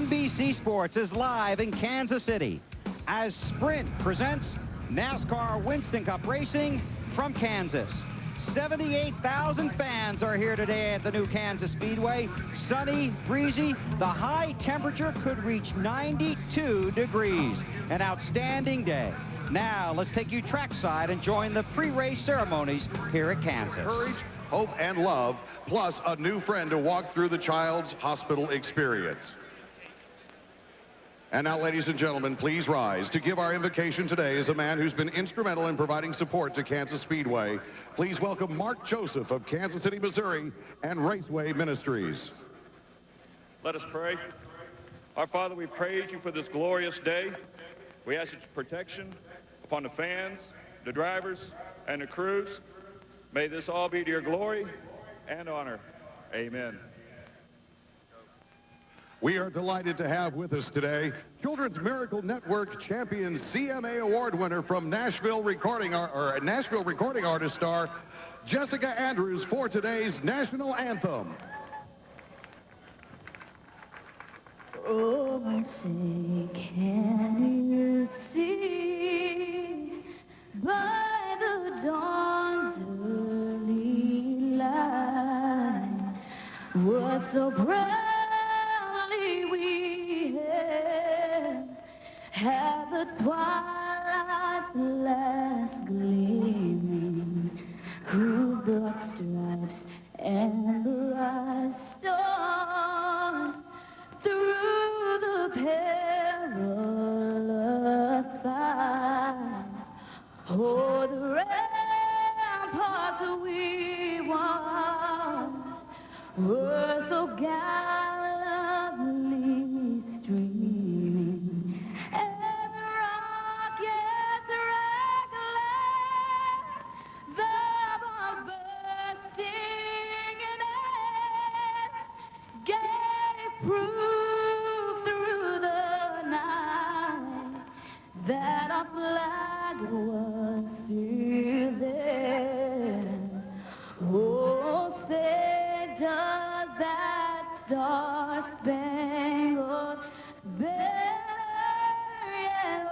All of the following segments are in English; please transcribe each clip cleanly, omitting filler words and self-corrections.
NBC Sports is live in Kansas City as Sprint presents NASCAR Winston Cup Racing from Kansas. 78,000 fans are here today at the new Kansas Speedway. Sunny, breezy, the high temperature could reach 92 degrees. An outstanding day. Now, let's take you trackside and join the pre-race ceremonies here at Kansas. Courage, hope, and love, plus a new friend to walk through the child's hospital experience. And now, ladies and gentlemen, please rise. To give our invocation today is a man who's been instrumental in providing support to Kansas Speedway. Please welcome Mark Joseph of Kansas City, Missouri, and Raceway Ministries. Let us pray. Our Father, we praise you for this glorious day. We ask your protection upon the fans, the drivers, and the crews. May this all be to your glory and honor. Amen. We are delighted to have with us today Children's Miracle Network champion CMA Award winner from Nashville recording artist star Jessica Andrews for today's national anthem. Oh, say, can you see by the dawn's early light what so proudly we had the twilight's last gleaming, whose broad stripes and bright stars through the perilous fight. Oh, the ramparts we watched were so gallantly streaming, and the rockets reckless, the bombs bursting in air, gave proof through the night that our flag was still there. Oh, say does that star-spangled banner yet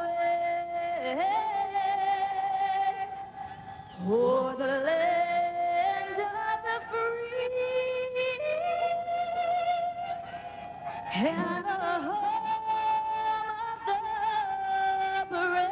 wave o'er the land of the free and the home of the brave.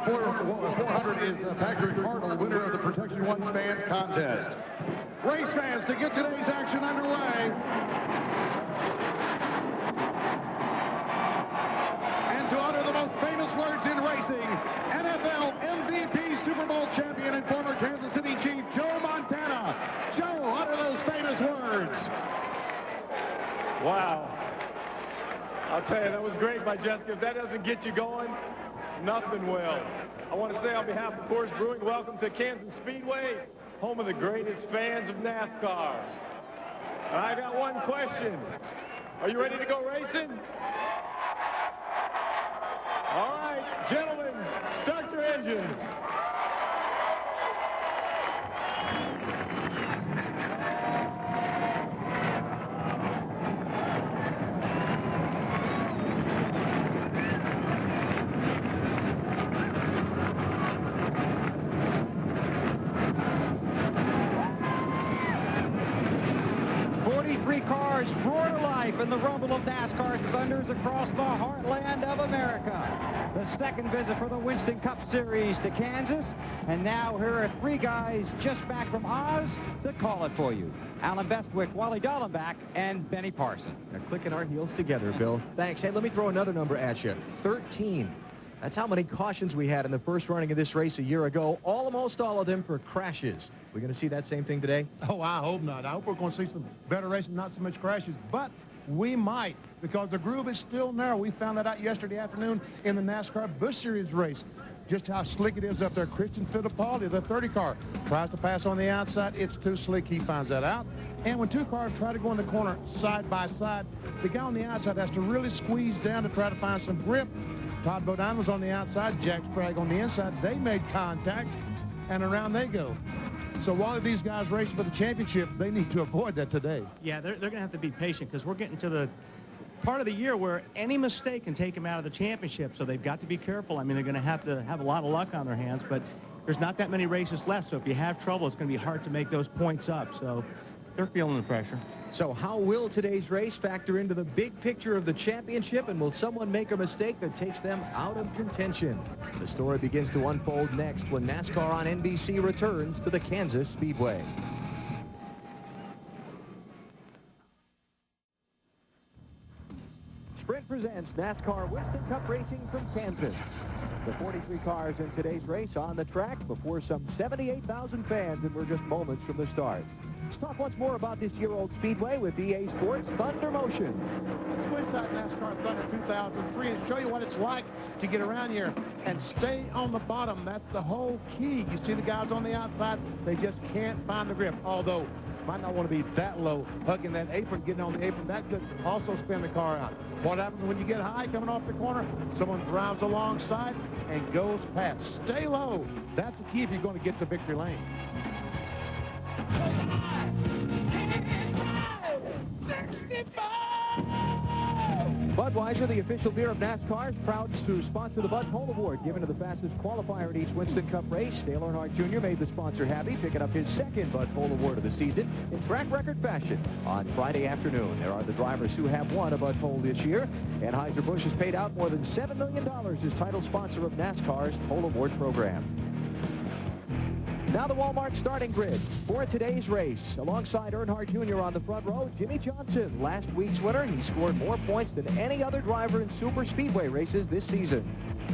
400 is Patrick Hartle, winner of the Protection One Spans contest. Race fans, to get today's action underway, and to honor the most famous words in racing, NFL MVP, Super Bowl champion, and former Kansas City Chief Joe Montana. Joe, honor those famous words. Wow. I'll tell you, that was great by Jessica. If that doesn't get you going, nothing will. I want to say on behalf of Coors Brewing, welcome to Kansas Speedway, home of the greatest fans of NASCAR. And I got one question. Are you ready to go racing? All right, gentlemen, start your engines. Cars roar to life in the rumble of NASCAR's thunders across the heartland of America. The second visit for the Winston Cup Series to Kansas. And now here are three guys just back from Oz that call it for you. Alan Bestwick, Wally Dallenbach, and Benny Parson. They're clicking our heels together, Bill. Thanks. Hey, let me throw another number at you. 13. That's how many cautions we had in the first running of this race a year ago. Almost all of them for crashes. We're going to see that same thing today? Oh, I hope not. I hope we're going to see some better racing, not so much crashes. But We might, because the groove is still narrow. We found that out yesterday afternoon in the NASCAR Busch Series race. Just how slick it is up there. Christian Fittipaldi, the 30 car, tries to pass on the outside. It's too slick. He finds that out. And when two cars try to go in the corner side by side, the guy on the outside has to really squeeze down to try to find some grip. Todd Bodine was on the outside, Jack Sprague on the inside. They made contact, and around they go. So while these guys racing for the championship, they need to avoid that today. Yeah, they're going to have to be patient because we're getting to the part of the year where any mistake can take them out of the championship. So they've got to be careful. I mean, they're going to have a lot of luck on their hands, but there's not that many races left. So if you have trouble, it's going to be hard to make those points up. So they're feeling the pressure. So how will today's race factor into the big picture of the championship, and will someone make a mistake that takes them out of contention? The story begins to unfold next when NASCAR on NBC returns to the Kansas Speedway. Sprint presents NASCAR Winston Cup Racing from Kansas. The 43 cars in today's race on the track before some 78,000 fans, and we're just moments from the start. Let's talk once more about this year-old speedway with EA Sports Thunder Motion. Let's go inside NASCAR Thunder 2003 and show you what it's like to get around here and stay on the bottom. That's the whole key. You see the guys on the outside, they just can't find the grip, although might not want to be that low, hugging that apron, getting on the apron. That could also spin the car out. What happens when you get high coming off the corner? Someone drives alongside and goes past. Stay low. That's the key if you're going to get to victory lane. Budweiser, the official beer of NASCAR, is proud to sponsor the Bud Pole Award given to the fastest qualifier at each Winston Cup race. Dale Earnhardt Jr. made the sponsor happy, picking up his second Bud Pole Award of the season in track record fashion on Friday afternoon. There are the drivers who have won a Bud Pole this year. Anheuser-Busch has paid out more than $7 million as title sponsor of NASCAR's Pole Award program. Now the Walmart starting grid for today's race. Alongside Earnhardt Jr. on the front row, Jimmy Johnson, last week's winner. He scored more points than any other driver in super speedway races this season.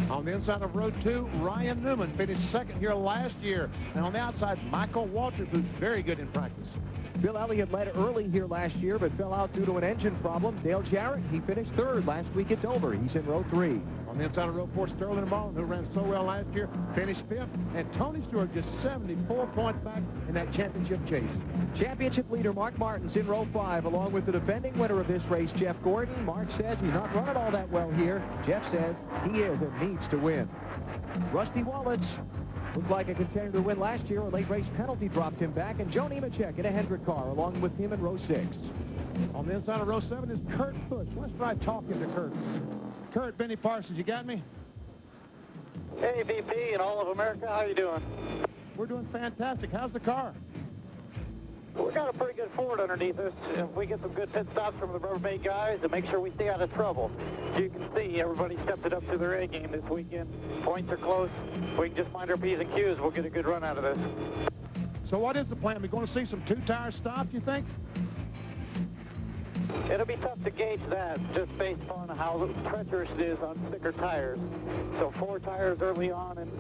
On the inside of row 2, Ryan Newman finished second here last year. And on the outside, Michael Waltrip, who's very good in practice. Bill Elliott led early here last year, but fell out due to an engine problem. Dale Jarrett, he finished third last week at Dover. He's in row 3. On the inside of row 4, Sterling Baldwin, who ran so well last year, finished 5th. And Tony Stewart just 74 points back in that championship chase. Championship leader Mark Martin's in row 5, along with the defending winner of this race, Jeff Gordon. Mark says he's not running all that well here. Jeff says he is and needs to win. Rusty Wallace looked like a contender to win last year. A late race penalty dropped him back, and Joe Nemechek in a Hendrick car, along with him in row 6. On the inside of row 7 is Kurt Busch. Let's try talking to Kurt. Kurt, Benny Parsons, you got me? Hey, VP and all of America, how you doing? We're doing fantastic. How's the car? We got a pretty good Ford underneath us. If we get some good pit stops from the Rubbermaid guys to make sure we stay out of trouble. As you can see, everybody stepped it up to their A game this weekend. Points are close. We can just mind our P's and Q's. We'll get a good run out of this. So what is the plan? We're going to see some two-tire stops, you think? It'll be tough to gauge that just based on how treacherous it is on thicker tires. So 4 tires early on, and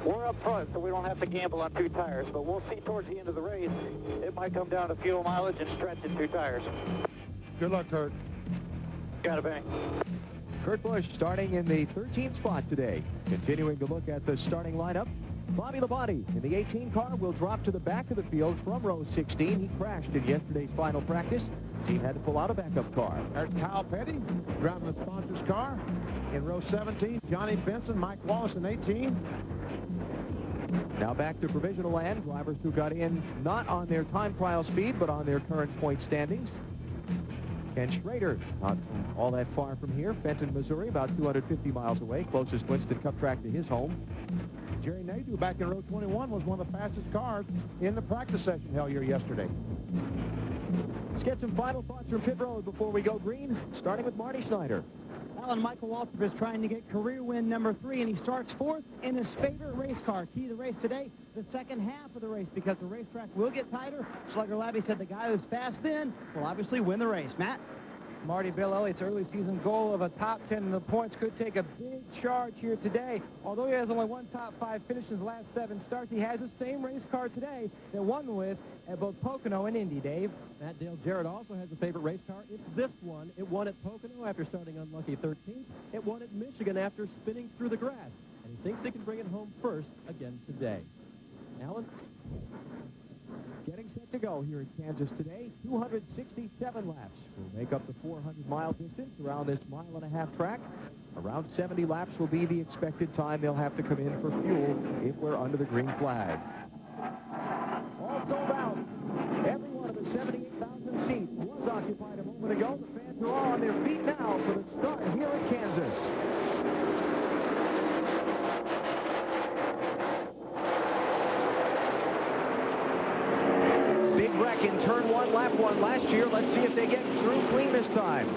we're up front, so we don't have to gamble on 2 tires. But we'll see towards the end of the race. It might come down to fuel mileage and stretch in 2 tires. Good luck, Kurt. Got it, Benny. Kurt Busch starting in the 13th spot today. Continuing to look at the starting lineup, Bobby Labonte in the 18 car will drop to the back of the field from row 16. He crashed in yesterday's final practice. The team had to pull out a backup car. There's Kyle Petty driving the sponsor's car. In row 17, Johnny Benson, Mike Wallace in 18. Now back to provisional land. Drivers who got in not on their time trial speed, but on their current point standings. Ken Schrader, not all that far from here. Fenton, Missouri, about 250 miles away. Closest Winston Cup track to his home. Jerry Nadeau back in row 21 was one of the fastest cars in the practice session held here yesterday. Let's get some final thoughts from pit road before we go green, starting with Marty Schneider. Alan Michael Waltrip is trying to get career win number 3, and he starts 4th in his favorite race car. Key to the race today, the second half of the race, because the racetrack will get tighter. Slugger Labby said the guy who's fast then will obviously win the race. Matt? Marty Bill Elliott's early season goal of a top 10 in the points could take a big charge here today. Although he has only one top 5 finish in his last 7 starts, he has the same race car today that won with at both Pocono and Indy, Dave. Matt Dale Jarrett also has a favorite race car. It's this one. It won at Pocono after starting unlucky 13th. It won at Michigan after spinning through the grass. And he thinks he can bring it home first again today. Alan? Getting set to go here in Kansas today. 267 laps will make up the 400-mile distance around this 1.5 mile track. Around 70 laps will be the expected time they'll have to come in for fuel if we're under the green flag. All sold out. Every one of the 78,000 seats was occupied a moment ago. The fans are all on their feet now for the start here in Kansas. Big wreck in turn 1, lap 1 last year. Let's see if they get through clean this time.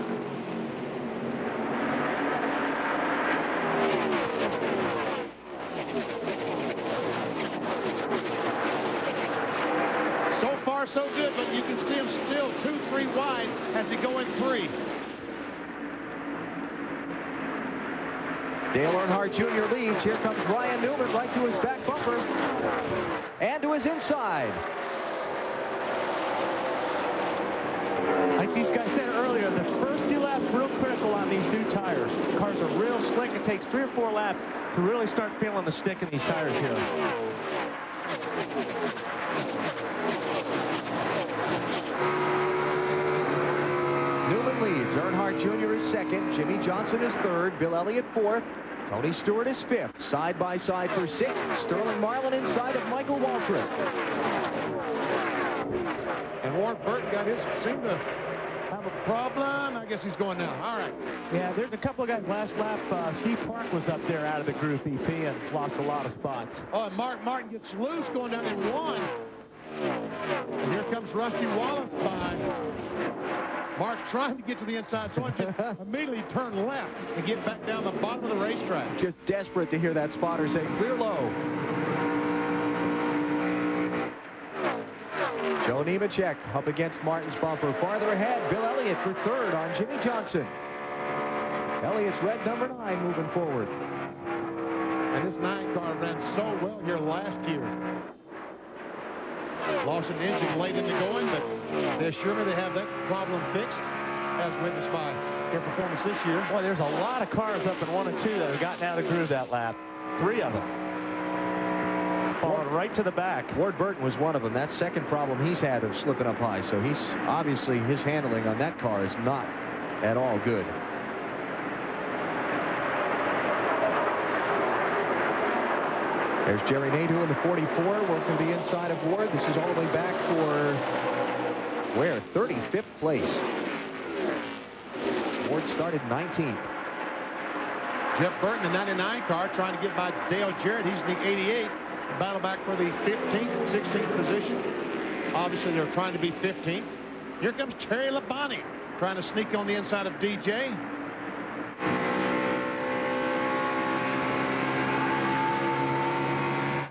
So far, so good, but you can see him still 2-3 wide as he go in 3. Dale Earnhardt Jr. leads. Here comes Ryan Newman right to his back bumper and to his inside. Like these guys said earlier, the first 2 laps real critical on these new tires. The cars are real slick. It takes 3 or 4 laps to really start feeling the stick in these tires here. Newman leads. Earnhardt Jr. is second. Jimmy Johnson is third. Bill Elliott fourth. Tony Stewart is fifth. Side by side for sixth. Sterling Marlin inside of Michael Waltrip. And Warren Burton seemed to have a problem. I guess he's going now. All right. Yeah, there's a couple of guys last lap. Steve Park was up there out of the group EP and lost a lot of spots. Oh, and Mark Martin gets loose going down in 1. And here comes Rusty Wallace by. Mark's trying to get to the inside, so I just immediately turn left and get back down the bottom of the racetrack. Just desperate to hear that spotter say, clear low. Joe Nemechek up against Martin's bumper. Farther ahead, Bill Elliott for third on Jimmy Johnson. Elliott's red number 9 moving forward. And this 9 car ran so well here last year. Lost an engine late in the going, but they assure me they have that problem fixed, as witnessed by their performance this year. Boy, there's a lot of cars up in 1 and 2 that have gotten out of the groove that lap. 3 of them. Falling right to the back. Ward Burton was one of them. That second problem he's had of slipping up high. So he's obviously, his handling on that car is not at all good. There's Jerry Nadeau in the 44, working the inside of Ward. This is all the way back for, where? 35th place. Ward started 19th. Jeff Burton, the 99 car, trying to get by Dale Jarrett. He's in the 88. The battle back for the 15th, 16th position. Obviously, they're trying to be 15th. Here comes Terry Labonte, trying to sneak on the inside of DJ.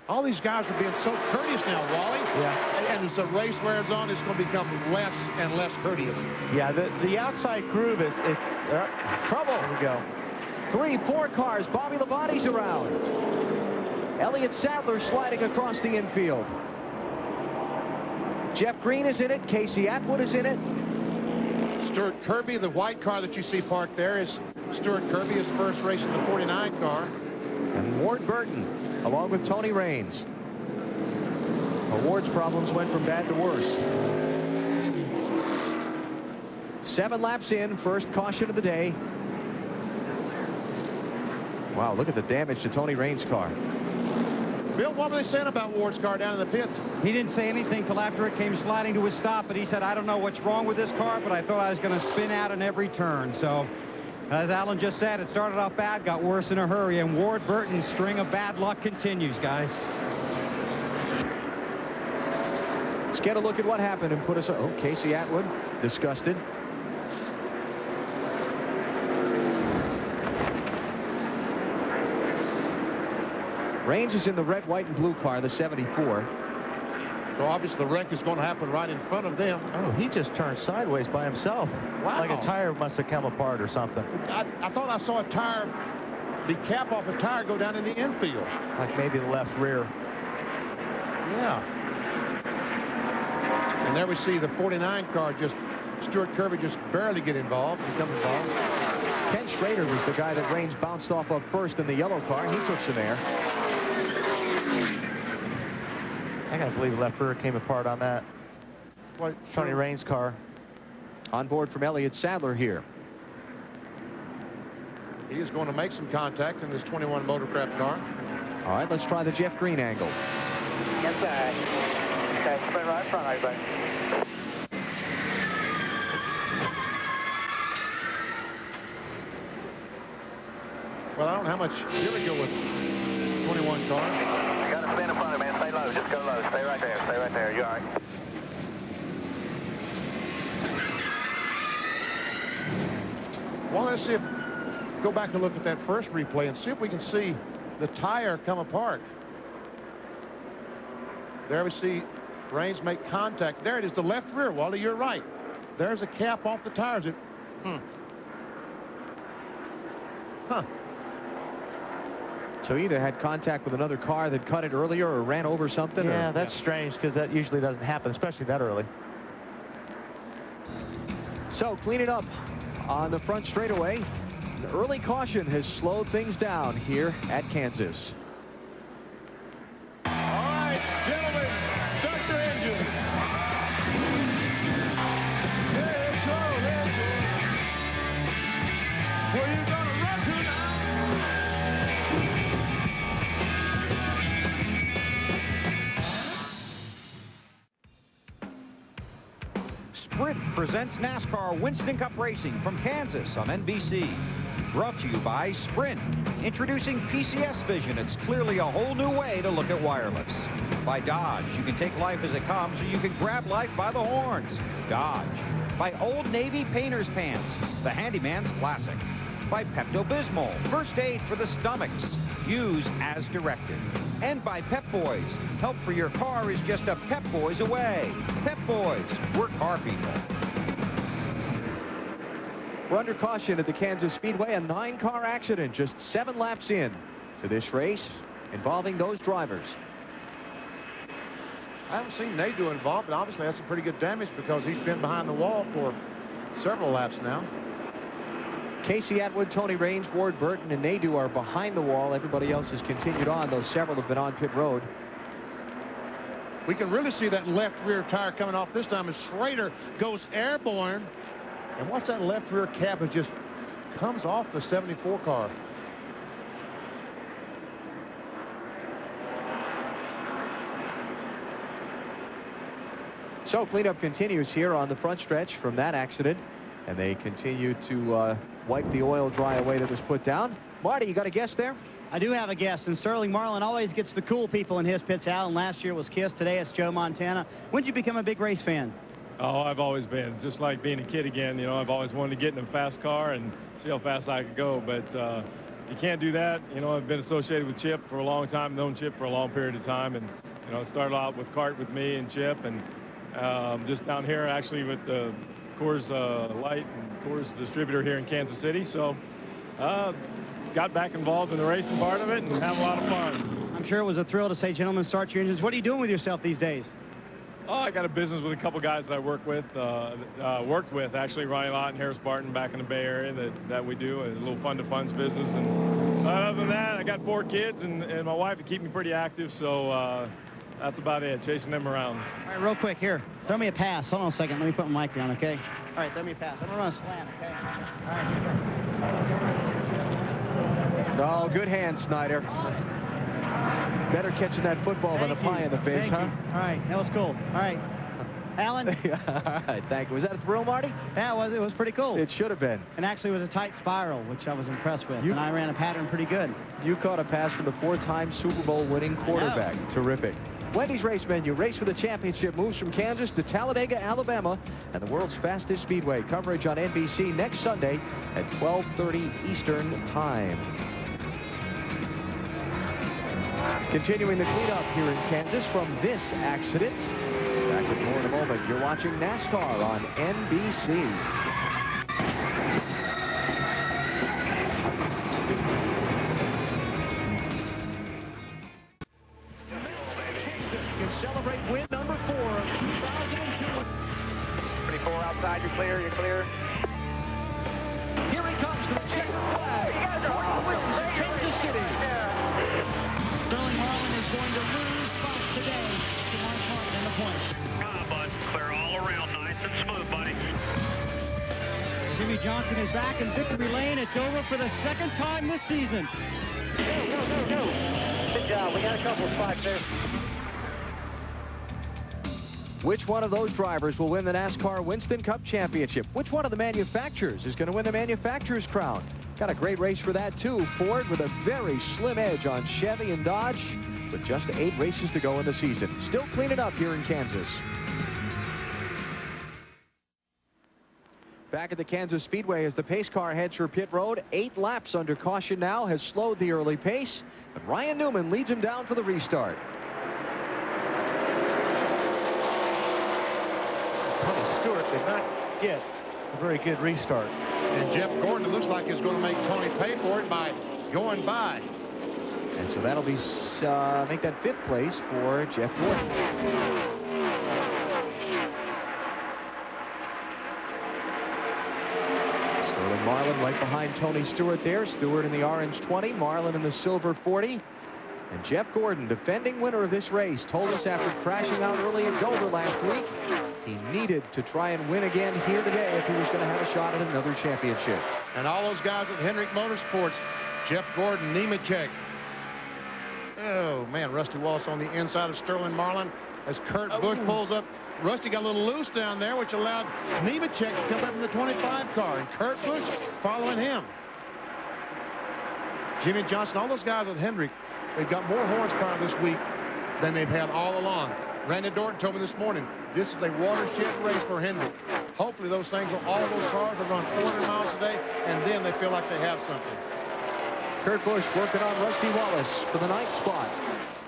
All these guys are being so courteous now, Wally. Yeah. And as the race wears on, it's going to become less and less courteous. Yeah, the outside groove is trouble. There we go. 3, 4 cars. Bobby Labonte's around. Elliott Sadler sliding across the infield. Jeff Green is in it. Casey Atwood is in it. Stuart Kirby, the white car that you see parked there, is Stuart Kirby, his first race in the 49 car. And Ward Burton, along with Tony Raines. Ward's problems went from bad to worse. 7 laps in, first caution of the day. Wow, look at the damage to Tony Raines' car. Bill, what were they saying about Ward's car down in the pits? He didn't say anything till after it came sliding to a stop, but he said, I don't know what's wrong with this car, but I thought I was going to spin out in every turn. So, as Alan just said, it started off bad, got worse in a hurry, and Ward Burton's string of bad luck continues, guys. Let's get a look at what happened and put us... Oh, Casey Atwood, disgusted. Raines is in the red, white, and blue car, the 74. So obviously the wreck is going to happen right in front of them. Oh, he just turned sideways by himself. Wow. Like a tire must have come apart or something. I thought I saw a tire, the cap off the tire go down in the infield. Like maybe the left rear. Yeah. And there we see the 49 car, just Stuart Kirby just barely get involved, become involved. Ken Schrader was the guy that Raines bounced off of first in the yellow car. He took some air. I gotta believe the left rear came apart on that. Tony Raines' car. On board from Elliott Sadler here. He is going to make some contact in this 21 Motorcraft car. All right, let's try the Jeff Green angle. Yes, sir. Okay, sprint right in front, everybody. Well, I don't know how much here we go with 21 car. You got to stay in front of me, man. Stay low. Just go low. Stay right there. Stay right there. You all right? Well, let's see if, go back and look at that first replay and see if we can see the tire come apart. There we see Raines make contact. There it is, the left rear. Wally, you're right. There's a cap off the tires. So either had contact with another car that cut it earlier or ran over something. Yeah, that's strange because that usually doesn't happen, especially that early. So clean it up on the front straightaway. The early caution has slowed things down here at Kansas. All right, gentlemen, start your engines. Let's go, let's go. Where you gonna run to now? Sprint presents NASCAR Winston Cup Racing from Kansas on NBC. Brought to you by Sprint. Introducing PCS Vision. It's clearly a whole new way to look at wireless. By Dodge. You can take life as it comes, or you can grab life by the horns. Dodge. By Old Navy Painter's Pants. The handyman's classic. By Pepto-Bismol. First aid for the stomachs. Use as directed. And by Pep Boys. Help for your car is just a Pep Boys away. Pep Boys. We're car people. We're under caution at the Kansas Speedway. A 9-car accident just 7 laps in to this race involving those drivers. I haven't seen Nadeau involved, but obviously that's some pretty good damage because he's been behind the wall for several laps now. Casey Atwood, Tony Raines, Ward Burton, and Nadeau are behind the wall. Everybody else has continued on, though several have been on pit road. We can really see that left rear tire coming off this time as Schrader goes airborne. And watch that left rear cap, it just comes off the 74 car. So cleanup continues here on the front stretch from that accident. And they continue to wipe the oil dry away that was put down. Marty, you got a guess there? I do have a guess, and Sterling Marlin always gets the cool people in his pits out, and last year was Kiss. Today it's Joe Montana. When did you become a big race fan? Oh, I've always been. Just like being a kid again, you know, I've always wanted to get in a fast car and see how fast I could go. But you can't do that. You know, I've been associated with Chip for a long time, known Chip for a long period of time. And, you know, it started out with kart with me and Chip. And just down here, actually, with the Coors Light and Coors distributor here in Kansas City. So got back involved in the racing part of it and have a lot of fun. I'm sure it was a thrill to say, gentlemen, start your engines. What are you doing with yourself these days? Oh, I got a business with a couple guys that I worked with, actually, Ronnie Lott and Harris Barton back in the Bay Area that we do, a little fun-to-funds business. And other than that, I got 4 kids and my wife to keep me pretty active, so that's about it, chasing them around. All right, real quick, here, throw me a pass. Hold on a second, let me put my mic down, okay? All right, throw me a pass. I'm going to run a slant, okay? All right, Oh, good hand, Snyder. Better catching that football than a pie in the face, huh? All right, that was cool. All right. Alan? All right, thank you. Was that a thrill, Marty? Yeah, it was pretty cool. It should have been. And actually it was a tight spiral, which I was impressed with. And I ran a pattern pretty good. You caught a pass from the 4-time Super Bowl winning quarterback. Terrific. Wendy's race menu. Race for the championship moves from Kansas to Talladega, Alabama, and the world's fastest speedway. Coverage on NBC next Sunday at 12:30 Eastern Time. Continuing the cleanup here in Kansas from this accident. gentlemen, you're watching NASCAR on NBC. Can celebrate win number 4 of 2002. 34 outside, you're clear, you're clear. Here he comes, the checkered flag. Gordon wins at Kansas City. Sterling Marlin is going to lose spots today to Mark Martin in the points. Bud, clear all around, nice and smooth, buddy. Jimmy Johnson is back in victory lane at Dover for the second time this season. Go. Good job, we got a couple of spots there. Which one of those drivers will win the NASCAR Winston Cup Championship? Which one of the manufacturers is going to win the manufacturer's crown? Got a great race for that, too. Ford with a very slim edge on Chevy and Dodge with just 8 races to go in the season. Still cleaning up here in Kansas. Back at the Kansas Speedway as the pace car heads for pit road. 8 laps under caution now, has slowed the early pace. But Ryan Newman leads him down for the restart. Tony Stewart did not get a very good restart. And Jeff Gordon, it looks like, is going to make Tony pay for it by going by. And so that'll be make that 5th place for Jeff Gordon. Sterling Marlin right behind Tony Stewart there. Stewart in the orange 20, Marlin in the silver 40. And Jeff Gordon, defending winner of this race, told us after crashing out early at Dover last week, he needed to try and win again here today if he was going to have a shot at another championship. And all those guys with Hendrick Motorsports, Jeff Gordon, Nemechek. Oh, man, Rusty Wallace on the inside of Sterling Marlin as Kurt Busch pulls up. Rusty got a little loose down there, which allowed Nemechek to come up in the 25 car, and Kurt Busch following him. Jimmy Johnson, all those guys with Hendrick, they've got more horsepower this week than they've had all along. Randy Dorton told me this morning, this is a watershed race for Hendrick. Hopefully those things, all of those cars will run 400 miles a day, and then they feel like they have something. Kurt Busch working on Rusty Wallace for the 9th spot.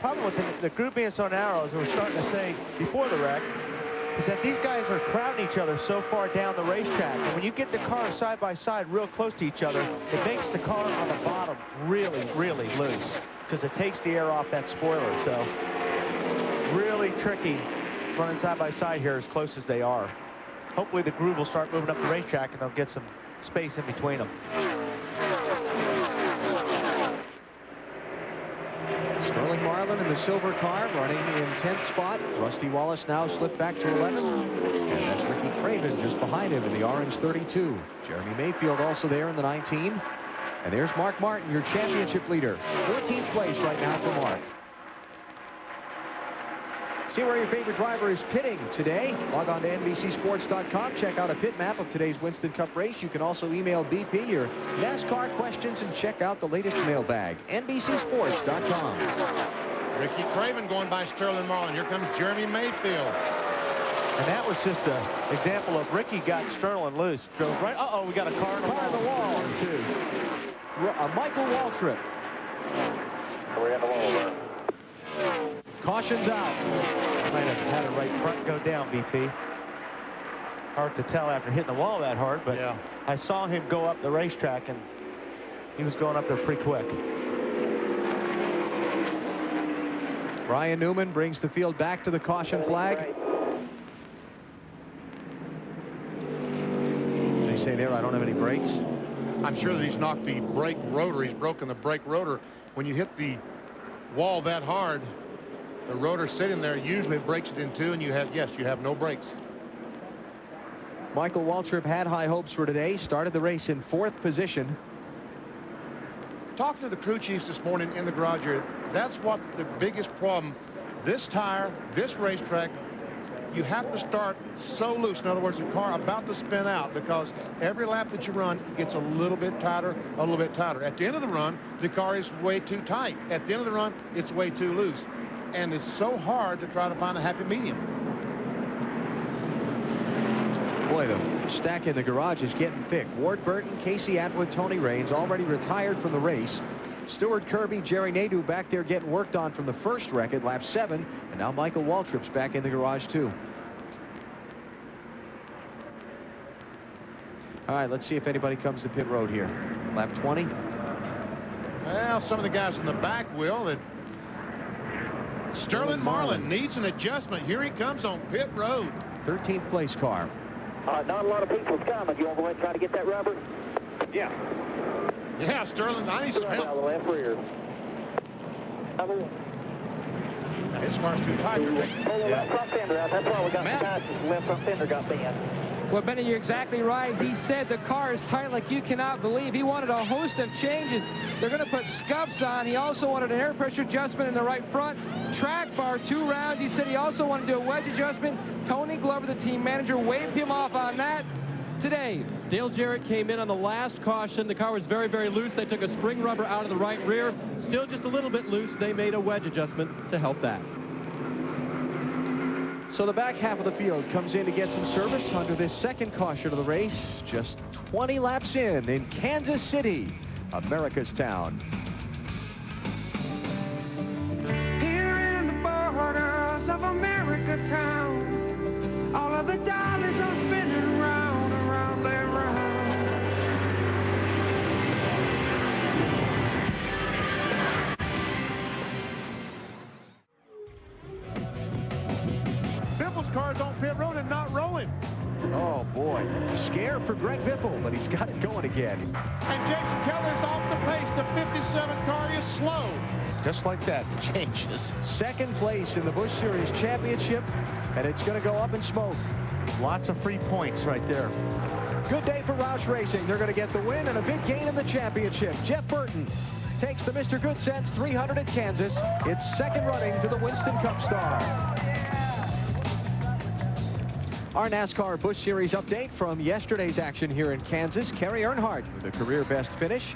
Problem with the group being so narrow, as we were starting to say before the wreck, is that these guys are crowding each other so far down the racetrack. And when you get the cars side by side real close to each other, it makes the car on the bottom really, really loose because it takes the air off that spoiler. So really tricky running side by side here as close as they are. Hopefully the groove will start moving up the racetrack and they'll get some space in between them. Sterling Marlin in the silver car running in 10th spot. Rusty Wallace now slipped back to 11. And that's Ricky Craven just behind him in the orange 32. Jeremy Mayfield also there in the 19. And there's Mark Martin, your championship leader. 14th place right now for Mark. See where your favorite driver is pitting today. Log on to NBCSports.com. Check out a pit map of today's Winston Cup race. You can also email BP your NASCAR questions and check out the latest mailbag. NBCSports.com. Ricky Craven going by Sterling Marlin. Here comes Jeremy Mayfield. And that was just an example of Ricky got Sterling loose. Drove right. Uh-oh, we got a car in the wall. Too. Michael Waltrip. We're in the wall there. Caution's out. Might have had a right front go down, BP. Hard to tell after hitting the wall that hard, but yeah. I saw him go up the racetrack, and he was going up there pretty quick. Ryan Newman brings the field back to the caution flag. They say there, I don't have any brakes. I'm sure that he's knocked the brake rotor. He's broken the brake rotor. When you hit the wall that hard, the rotor sitting there, usually it breaks it in two, and you have no brakes. Michael Waltrip had high hopes for today. Started the race in 4th position. Talking to the crew chiefs this morning in the garage here, that's what the biggest problem. This tire, this racetrack, you have to start so loose. In other words, the car about to spin out, because every lap that you run gets a little bit tighter, a little bit tighter. At the end of the run, the car is way too tight. At the end of the run, it's way too loose. And it's so hard to try to find a happy medium. Boy, the stack in the garage is getting thick. Ward Burton, Casey Atwood, Tony Raines already retired from the race. Stuart Kirby, Jerry Nadeau back there getting worked on from the first wreck at lap 7. And now Michael Waltrip's back in the garage, too. All right, let's see if anybody comes to pit road here. Lap 20. Well, some of the guys in the back will. Sterling Marlin needs an adjustment. Here he comes on pit road. 13th place car. Not a lot of people's coming. You want to go ahead and try to get that rubber? Yeah. Yeah, Sterling, I need some help. Out of the left rear. His car's too tight. Pull the left front fender out. That's why we got the guys. The left front fender got bent. Well, Benny, you're exactly right. He said the car is tight like you cannot believe. He wanted a host of changes. They're going to put scuffs on. He also wanted an air pressure adjustment in the right front. Track bar, 2 rounds. He said he also wanted to do a wedge adjustment. Tony Glover, the team manager, waved him off on that today. Dale Jarrett came in on the last caution. The car was very, very loose. They took a spring rubber out of the right rear. Still just a little bit loose. They made a wedge adjustment to help that. So the back half of the field comes in to get some service under this second caution of the race. Just 20 laps in Kansas City, America's town. Here in the borders of America town, all of the dollars are spinning round and round and round. Biffle's car's on pit road and not rolling. Oh, boy. Scare for Greg Biffle, but he's got it going again. And Jason Keller's off the pace. The 57 car is slow. Just like that, it changes. Second place in the Busch Series Championship, and it's going to go up in smoke. Lots of free points right there. Good day for Roush Racing. They're going to get the win and a big gain in the championship. Jeff Burton takes the Mr. Good Sense 300 at Kansas. It's second running to the Winston Cup Star. Our NASCAR Busch Series update from yesterday's action here in Kansas. Kerry Earnhardt with a career best finish.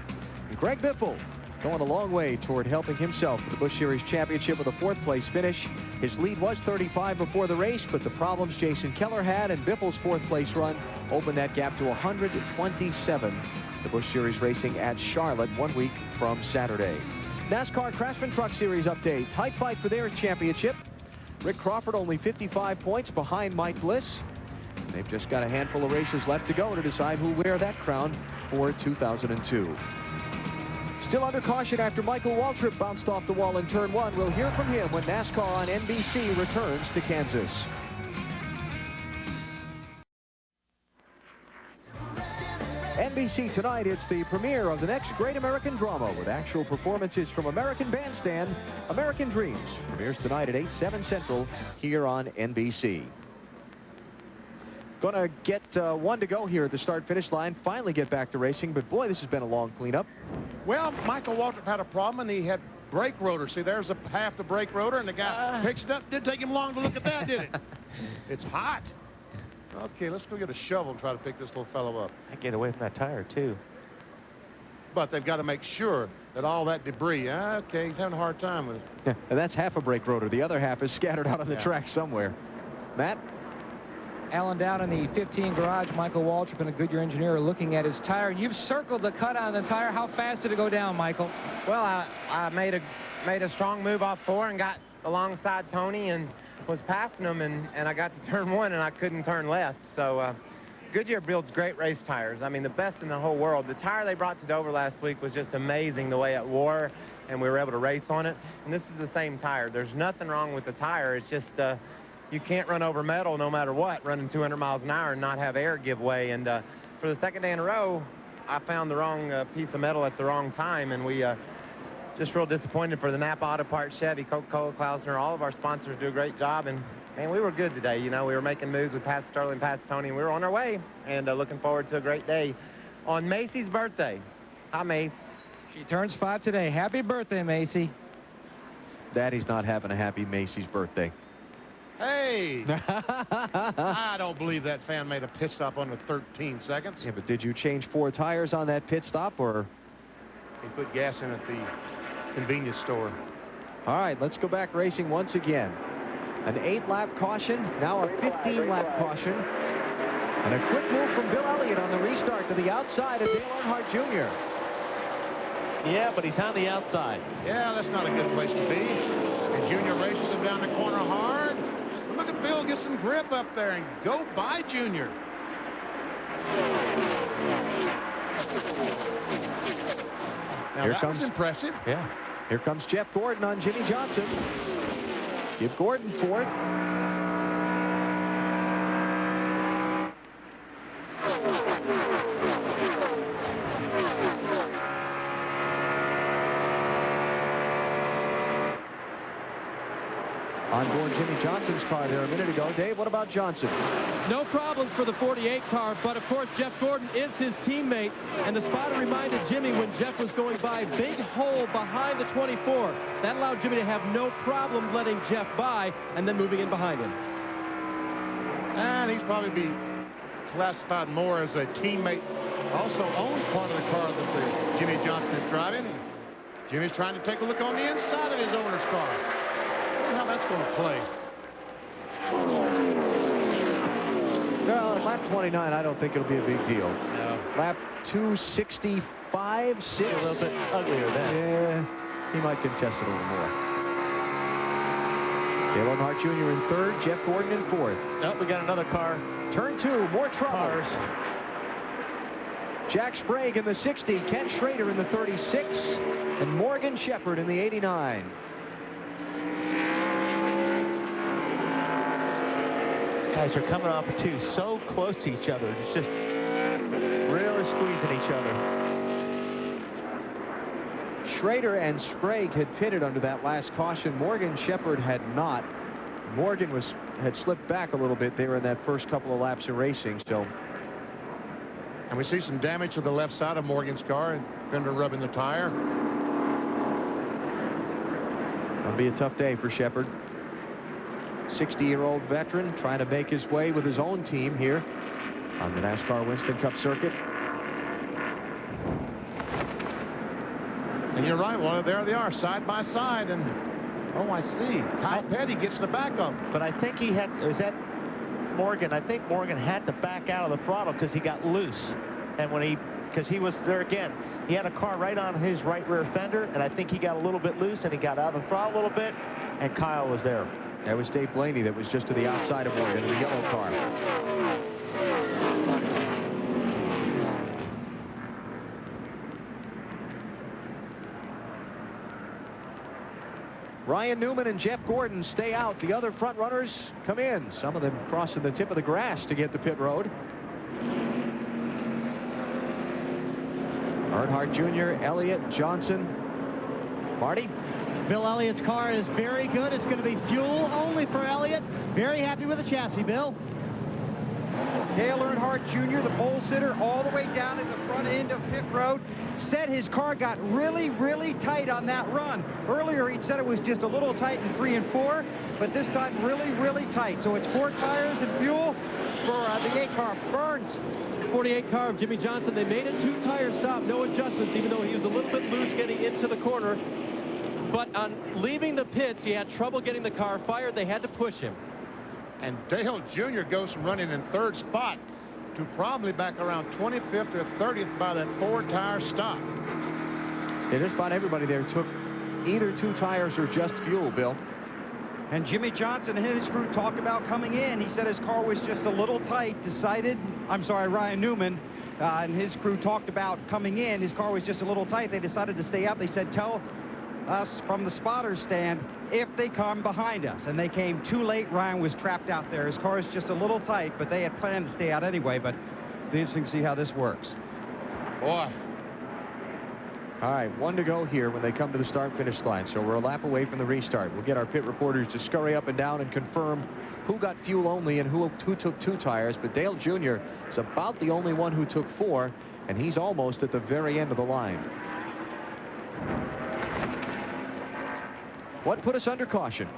And Greg Biffle going a long way toward helping himself to the Busch Series Championship with a 4th place finish. His lead was 35 before the race, but the problems Jason Keller had and Biffle's 4th place run opened that gap to 127. The Busch Series racing at Charlotte 1 week from Saturday. NASCAR Craftsman Truck Series update. Tight fight for their championship. Rick Crawford only 55 points behind Mike Bliss. They've just got a handful of races left to go to decide who'll wear that crown for 2002. Still under caution after Michael Waltrip bounced off the wall in turn 1. We'll hear from him when NASCAR on NBC returns to Kansas. NBC tonight, it's the premiere of the next great American drama with actual performances from American Bandstand, American Dreams. Premieres tonight at 8/7 Central here on NBC. Going to get one to go here at the start-finish line. Finally get back to racing, but boy, this has been a long cleanup. Well, Michael Waltrip had a problem, and he had brake rotor. See, there's half the brake rotor, and the guy picks it up. Didn't take him long to look at that, did it? It's hot. Okay, let's go get a shovel and try to pick this little fellow up. I get away from that tire, too. But they've got to make sure that all that debris, okay, he's having a hard time with it. Yeah, and that's half a brake rotor. The other half is scattered out on the track somewhere. Matt? Alan, down in the 15 garage, Michael Waltrip and a Goodyear engineer are looking at his tire. You've circled the cut on the tire. How fast did it go down, Michael? Well, I made a strong move off 4 and got alongside Tony and was passing him, and I got to turn 1 and I couldn't turn left. So Goodyear builds great race tires. I mean, the best in the whole world. The tire they brought to Dover last week was just amazing the way it wore, and we were able to race on it. And this is the same tire. There's nothing wrong with the tire. It's just you can't run over metal no matter what, running 200 miles an hour and not have air give way. And for the second day in a row, I found the wrong piece of metal at the wrong time, and we just real disappointed for the Napa Auto Parts, Chevy, Coca-Cola, Klausner. All of our sponsors do a great job, and man, we were good today. You know, we were making moves. We passed Sterling, passed Tony, and we were on our way, and looking forward to a great day on Macy's birthday. Hi, Mace. She turns 5 today. Happy birthday, Macy. Daddy's not having a happy Macy's birthday. Hey! I don't believe that fan made a pit stop under 13 seconds. Yeah, but did you change 4 tires on that pit stop, or? He put gas in at the convenience store. All right, let's go back racing once again. An 8-lap caution, now a 15-lap caution. And a quick move from Bill Elliott on the restart to the outside of Dale Earnhardt Jr. Yeah, but he's on the outside. Yeah, that's not a good place to be. And Junior races him down the corner hard. Look at Bill get some grip up there and go by Junior. Now Here that comes was impressive. Yeah. Here comes Jeff Gordon on Jimmy Johnson. Give Gordon fourth. On board Jimmy Johnson's car there a minute ago. Dave, what about Johnson? No problems for the 48 car, but of course Jeff Gordon is his teammate, and the spotter reminded Jimmy when Jeff was going by, big hole behind the 24. That allowed Jimmy to have no problem letting Jeff by and then moving in behind him. And he's probably be classified more as a teammate. Also owns part of the car that Jimmy Johnson is driving. Jimmy's trying to take a look on the inside of his owner's car. How that's going to play. Well, at lap 29, I don't think it'll be a big deal. No. Lap 265, 6. A little bit uglier then. Yeah, he might contest it a little more. Dale Earnhardt Jr. in third, Jeff Gordon in fourth. Nope, we got another car. Turn two, more troubles. Jack Sprague in the 60, Ken Schrader in the 36, and Morgan Shepherd in the 89. Guys are coming off of two so close to each other. It's just really squeezing each other. Schrader and Sprague had pitted under that last caution. Morgan Shepherd had not. Morgan had slipped back a little bit there in that first couple of laps of racing. So, and we see some damage to the left side of Morgan's car, and fender rubbing the tire. It'll be a tough day for Shepherd. 60-year-old veteran trying to make his way with his own team here on the NASCAR Winston Cup circuit. And you're right, well, there they are, side by side, and oh, I see. Kyle Petty gets the back of him. But I think he had, is that Morgan? I think Morgan had to back out of the throttle because he got loose. And when because he was there again, he had a car right on his right rear fender, and I think he got a little bit loose, and he got out of the throttle a little bit, and Kyle was there. That was Dave Blaney that was just to the outside of Morgan in the yellow car. Ryan Newman and Jeff Gordon stay out. The other front runners come in. Some of them crossing the tip of the grass to get to pit road. Earnhardt Jr., Elliott, Johnson. Marty? Bill Elliott's car is very good. It's going to be fuel only for Elliott. Very happy with the chassis, Bill. Dale Earnhardt Jr., the pole sitter, all the way down in the front end of pit road, said his car got really, really tight on that run. Earlier, he'd said it was just a little tight in 3 and 4, but this time really, really tight. So it's 4 tires and fuel for the 8 car. Burns. 48 car of Jimmy Johnson. They made a 2-tire stop, no adjustments, even though he was a little bit loose getting into the corner. But on leaving the pits, he had trouble getting the car fired. They had to push him. And Dale Jr. goes from running in 3rd spot to probably back around 25th or 30th by that 4-tire stop. Yeah, just about everybody there took either 2 tires or just fuel, Bill. And Jimmy Johnson and his crew talked about coming in. He said his car was just a little tight, Ryan Newman and his crew talked about coming in. His car was just a little tight. They decided to stay out. They said, tell us from the spotter's stand if they come behind us. And they came too late. Ryan was trapped out there. His car is just a little tight, but they had planned to stay out anyway. But it'll be interesting to see how this works. Boy. All right, 1 to go here when they come to the start-finish line. So we're a lap away from the restart. We'll get our pit reporters to scurry up and down and confirm who got fuel only and who took 2 tires. But Dale Jr. is about the only one who took 4, and he's almost at the very end of the line. What put us under caution?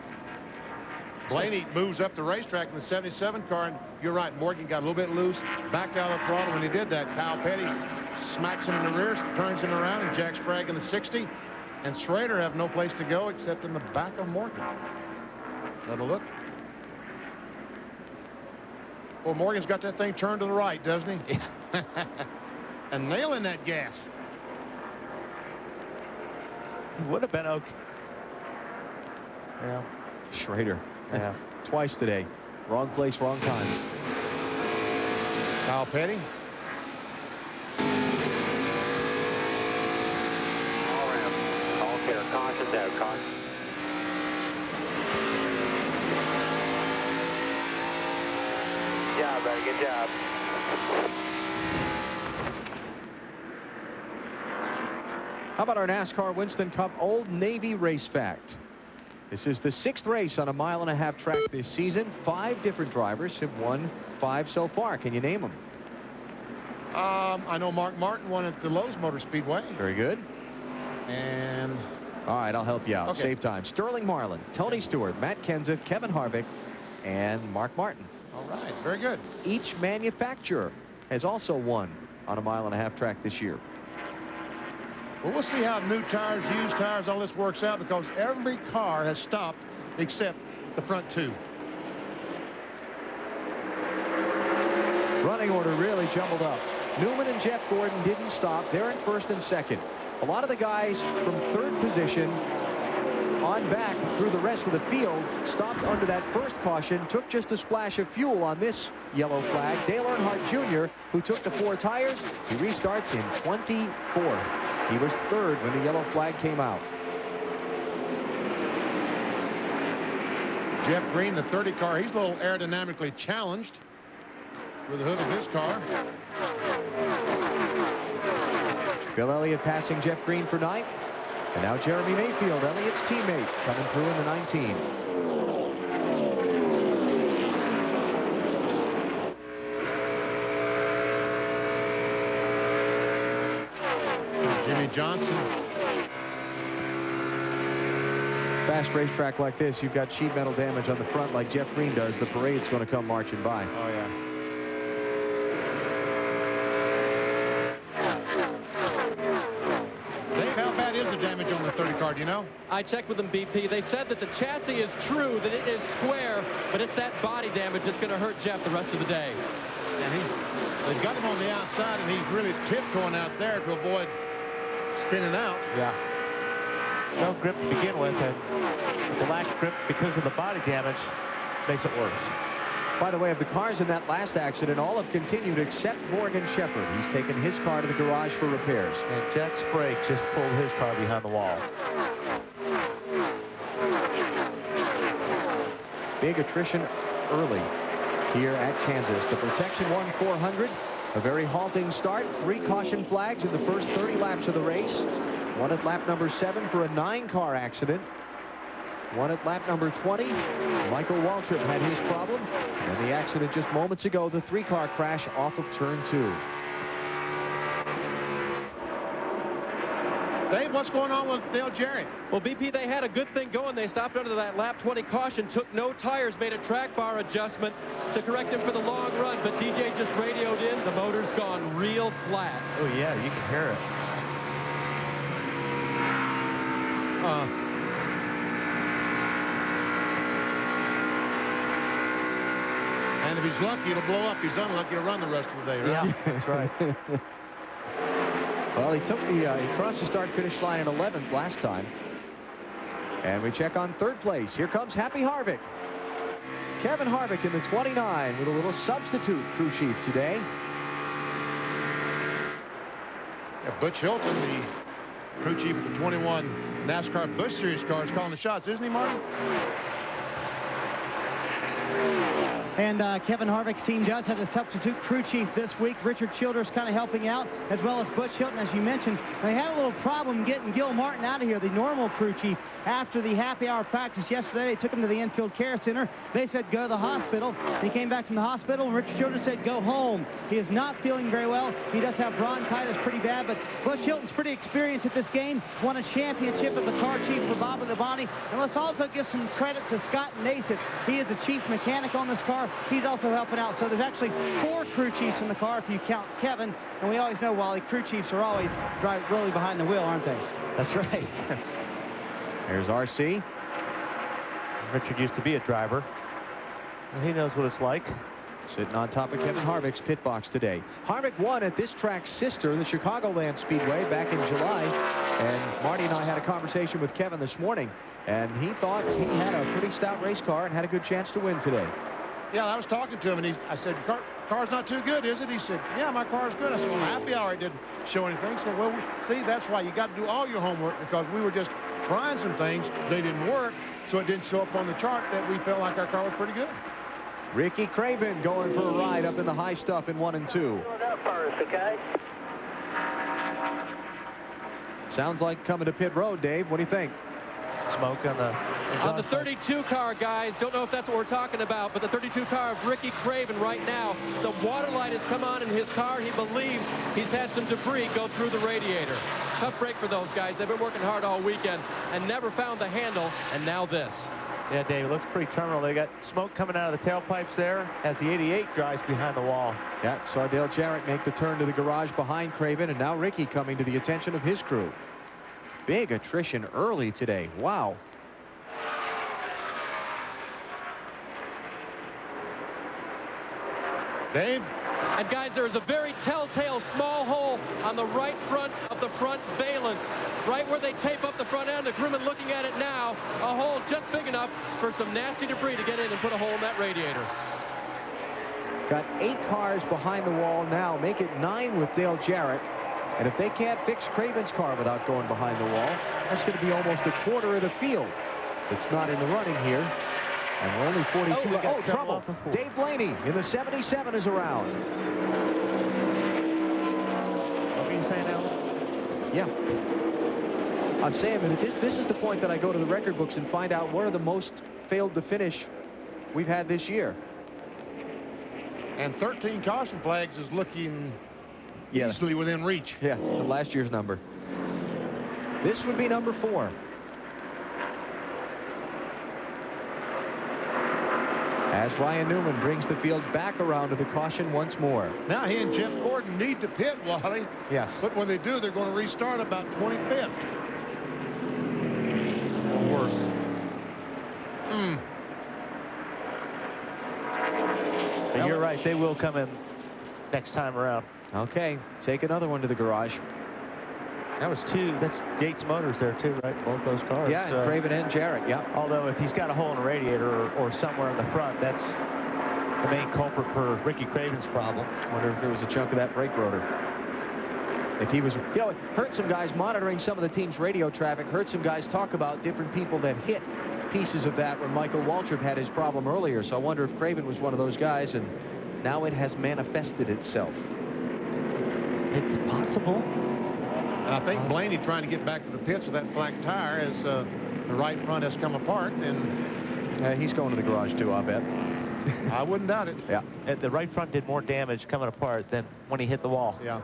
Blaney moves up the racetrack in the 77 car, and you're right, Morgan got a little bit loose, backed out of the throttle when he did that. Kyle Petty smacks him in the rear, turns him around, and Jack Sprague in the 60. And Schrader have no place to go except in the back of Morgan. Let a look. Well, Morgan's got that thing turned to the right, doesn't he? And nailing that gas. Would have been okay. Yeah. Schrader. Yeah. Twice today. Wrong place, wrong time. Kyle Petty. No, caution. Good job, buddy. Good job. How about our NASCAR Winston Cup Old Navy race fact? This is the 6th race on a 1.5-mile track this season. 5 different drivers have won 5 so far. Can you name them? I know Mark Martin won at the Lowe's Motor Speedway. Very good. And all right, I'll help you out. Okay. Save time. Sterling Marlin, Tony Stewart, Matt Kenseth, Kevin Harvick, and Mark Martin. All right, very good. Each manufacturer has also won on a 1.5-mile track this year. Well, we'll see how new tires, used tires, all this works out, because every car has stopped except the front 2. Running order really jumbled up. Newman and Jeff Gordon didn't stop. They're in 1st and 2nd. A lot of the guys from 3rd position on back through the rest of the field stopped under that first caution, took just a splash of fuel on this yellow flag. Dale Earnhardt Jr., who took the 4 tires, he restarts in 24th. He was 3rd when the yellow flag came out. Jeff Green, the 30 car, he's a little aerodynamically challenged with the hood of his car. Bill Elliott passing Jeff Green for 9th. And now Jeremy Mayfield, Elliott's teammate, coming through in the 19. Jimmy Johnson. Fast racetrack like this, you've got sheet metal damage on the front like Jeff Green does. The parade's going to come marching by. Oh, yeah. Dave, how bad is the damage on the 30 car, do you know? I checked with them, BP. They said that the chassis is true, that it is square, but it's that body damage that's going to hurt Jeff the rest of the day. And they've got him on the outside, and he's really tiptoeing out there to avoid spinning out. Yeah. No grip to begin with, and the lack of grip because of the body damage makes it worse. By the way, of the cars in that last accident, all have continued except Morgan Shepherd. He's taken his car to the garage for repairs. And Jack Sprague just pulled his car behind the wall. Big attrition early here at Kansas. The protection won 400. A very halting start. 3 caution flags in the first 30 laps of the race. 1 at lap number 7 for a 9-car accident. 1 at lap number 20. Michael Waltrip had his problem. And the accident just moments ago, the 3-car crash off of turn 2. Dave, what's going on with Dale Jarrett? Well, BP, they had a good thing going. They stopped under that lap 20 caution, took no tires, made a track bar adjustment to correct him for the long run. But DJ just radioed in. The motor's gone real flat. Oh, yeah, you can hear it. And if he's lucky, it'll blow up. He's unlucky to run the rest of the day, right? Yeah, that's right. Well, he took the he crossed the start-finish line in 11th last time. And we check on 3rd place. Here comes Happy Harvick. Kevin Harvick in the 29 with a little substitute crew chief today. Yeah, Butch Hilton, the crew chief of the 21 NASCAR Busch Series car, is calling the shots, isn't he, Marty? And Kevin Harvick's team does have a substitute crew chief this week. Richard Childers kind of helping out, as well as Butch Hilton, as you mentioned. They had a little problem getting Gil Martin out of here, the normal crew chief. After the happy hour practice yesterday, they took him to the infield care center. They said, go to the hospital. He came back from the hospital, and Richard Childers said, go home. He is not feeling very well. He does have bronchitis pretty bad, but Butch Hilton's pretty experienced at this game. Won a championship as the car chief for Bob Labonte. And let's also give some credit to Scott Naismith. He is the chief mechanic on this car. He's also helping out. So there's actually 4 crew chiefs in the car if you count Kevin. And we always know, Wally, crew chiefs are always really behind the wheel, aren't they? That's right. There's RC. Richard used to be a driver, and he knows what it's like. Sitting on top of Kevin Harvick's pit box today. Harvick won at this track's sister, the Chicagoland Speedway, back in July. And Marty and I had a conversation with Kevin this morning, and he thought he had a pretty stout race car and had a good chance to win today. Yeah, I was talking to him, and I said, car's not too good, is it? He said, yeah, my car's good. I said, well, happy hour, it didn't show anything. He said, well, see, that's why you got to do all your homework, because we were just trying some things. They didn't work, so it didn't show up on the chart that we felt like our car was pretty good. Ricky Craven going for a ride up in the high stuff in 1 and 2. Okay. Sounds like coming to pit road, Dave. What do you think? Smoke on the... On the 32 car, guys, don't know if that's what we're talking about, but the 32 car of Ricky Craven right now, the water light has come on in his car. He believes he's had some debris go through the radiator. Tough break for those guys. They've been working hard all weekend and never found the handle, and now this. Yeah, Dave, it looks pretty terminal. They got smoke coming out of the tailpipes there as the 88 drives behind the wall. Yeah, saw Dale Jarrett make the turn to the garage behind Craven, and now Ricky coming to the attention of his crew. Big attrition early today. Wow. Dave? And guys, there is a very telltale small hole on the right front of the front valence, right where they tape up the front end. The crewman looking at it now, a hole just big enough for some nasty debris to get in and put a hole in that radiator. Got 8 cars behind the wall now, make it 9 with Dale Jarrett. And if they can't fix Craven's car without going behind the wall, that's going to be almost a quarter of the field that's not in the running here. And we're only 42. Oh, trouble. Dave Blaney in the 77 is around. What are you saying, Alan? Yeah. I'm saying that this is the point that I go to the record books and find out what are the most failed to finish we've had this year. And 13 caution flags is looking easily within reach. Yeah, of last year's number. This would be number 4. As Ryan Newman brings the field back around to the caution once more. Now he and Jeff Gordon need to pit, Wally. Yes. But when they do, they're going to restart about 25th. Or worse. But you're right, they will come in next time around. Okay, take another one to the garage. That was 2. That's Gates Motors there too, right? Both those cars. Yeah, and Craven and Jarrett, yeah. Although if he's got a hole in a radiator or somewhere in the front, that's the main culprit for Ricky Craven's problem. Wonder if there was a chunk of that brake rotor. If he was, you know, heard some guys monitoring some of the team's radio traffic, heard some guys talk about different people that hit pieces of that when Michael Waltrip had his problem earlier. So I wonder if Craven was one of those guys, and now it has manifested itself. It's possible. And I think Blaney trying to get back to the pits with that flat tire as the right front has come apart, and he's going to the garage too, I bet. I wouldn't doubt it. Yeah. The right front did more damage coming apart than when he hit the wall. Yeah.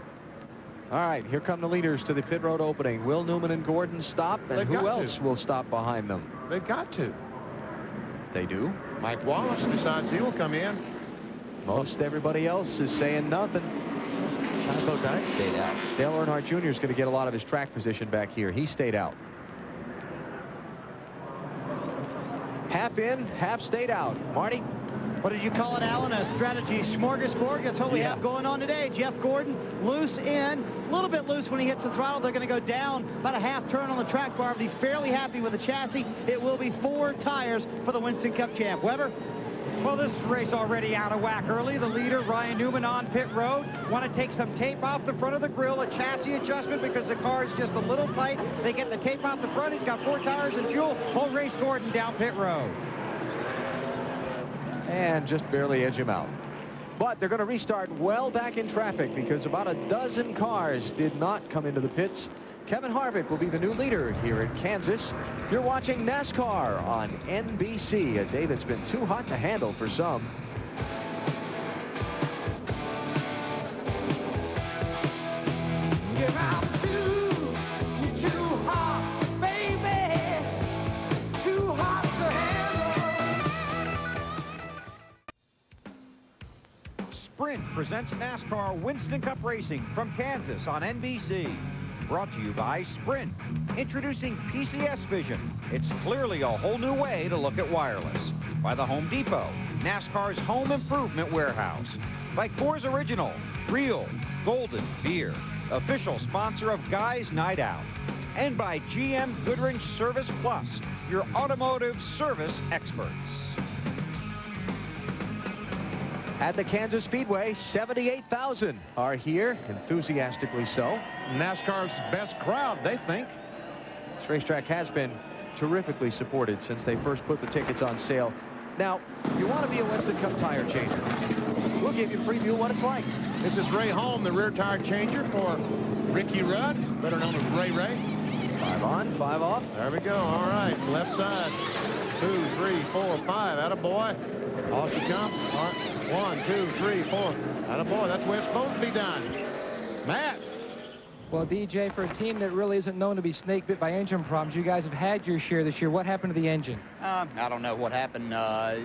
All right, here come the leaders to the pit road opening. Will Newman and Gordon stop, and who else will stop behind them? They've got to. They do. Mike Wallace decides he will come in. Most everybody else is saying nothing. Chaco Dine stayed out. Dale Earnhardt Jr. is going to get a lot of his track position back here. He stayed out. Half in, half stayed out. Marty? What did you call it, Alan? A strategy smorgasbord. That's what we have going on today. Jeff Gordon loose in, a little bit loose when he hits the throttle. They're going to go down about a half turn on the track bar, but he's fairly happy with the chassis. It will be 4 tires for the Winston Cup champ. Weber? Well, this race already out of whack early. The leader, Ryan Newman, on pit road. Want to take some tape off the front of the grill, a chassis adjustment because the car is just a little tight. They get the tape off the front. He's got 4 tires and fuel. Whole race Gordon down pit road. And just barely edge him out. But they're going to restart well back in traffic because about a dozen cars did not come into the pits. Kevin Harvick will be the new leader here in Kansas. You're watching NASCAR on NBC, a day that's been too hot to handle for some. Sprint presents NASCAR Winston Cup Racing from Kansas on NBC. Brought to you by Sprint. Introducing PCS Vision. It's clearly a whole new way to look at wireless. By the Home Depot, NASCAR's home improvement warehouse. By Coors Original, Real Golden Beer, official sponsor of Guys Night Out. And by GM Goodwrench Service Plus, your automotive service experts. At the Kansas Speedway, 78,000 are here, enthusiastically so. NASCAR's best crowd, they think. This racetrack has been terrifically supported since they first put the tickets on sale. Now, you want to be a Winston Cup tire changer. We'll give you a preview of what it's like. This is Ray Holm, the rear tire changer for Ricky Rudd, better known as Ray Ray. 5 on, 5 off. There we go. All right, left side. 2, 3, 4, 5. Attaboy. Off you come. All right. 1, 2, 3, 4. Attaboy. That's the way it's supposed to be done. Matt. Well, DJ, for a team that really isn't known to be snake bit by engine problems, you guys have had your share this year. What happened to the engine? I don't know what happened. I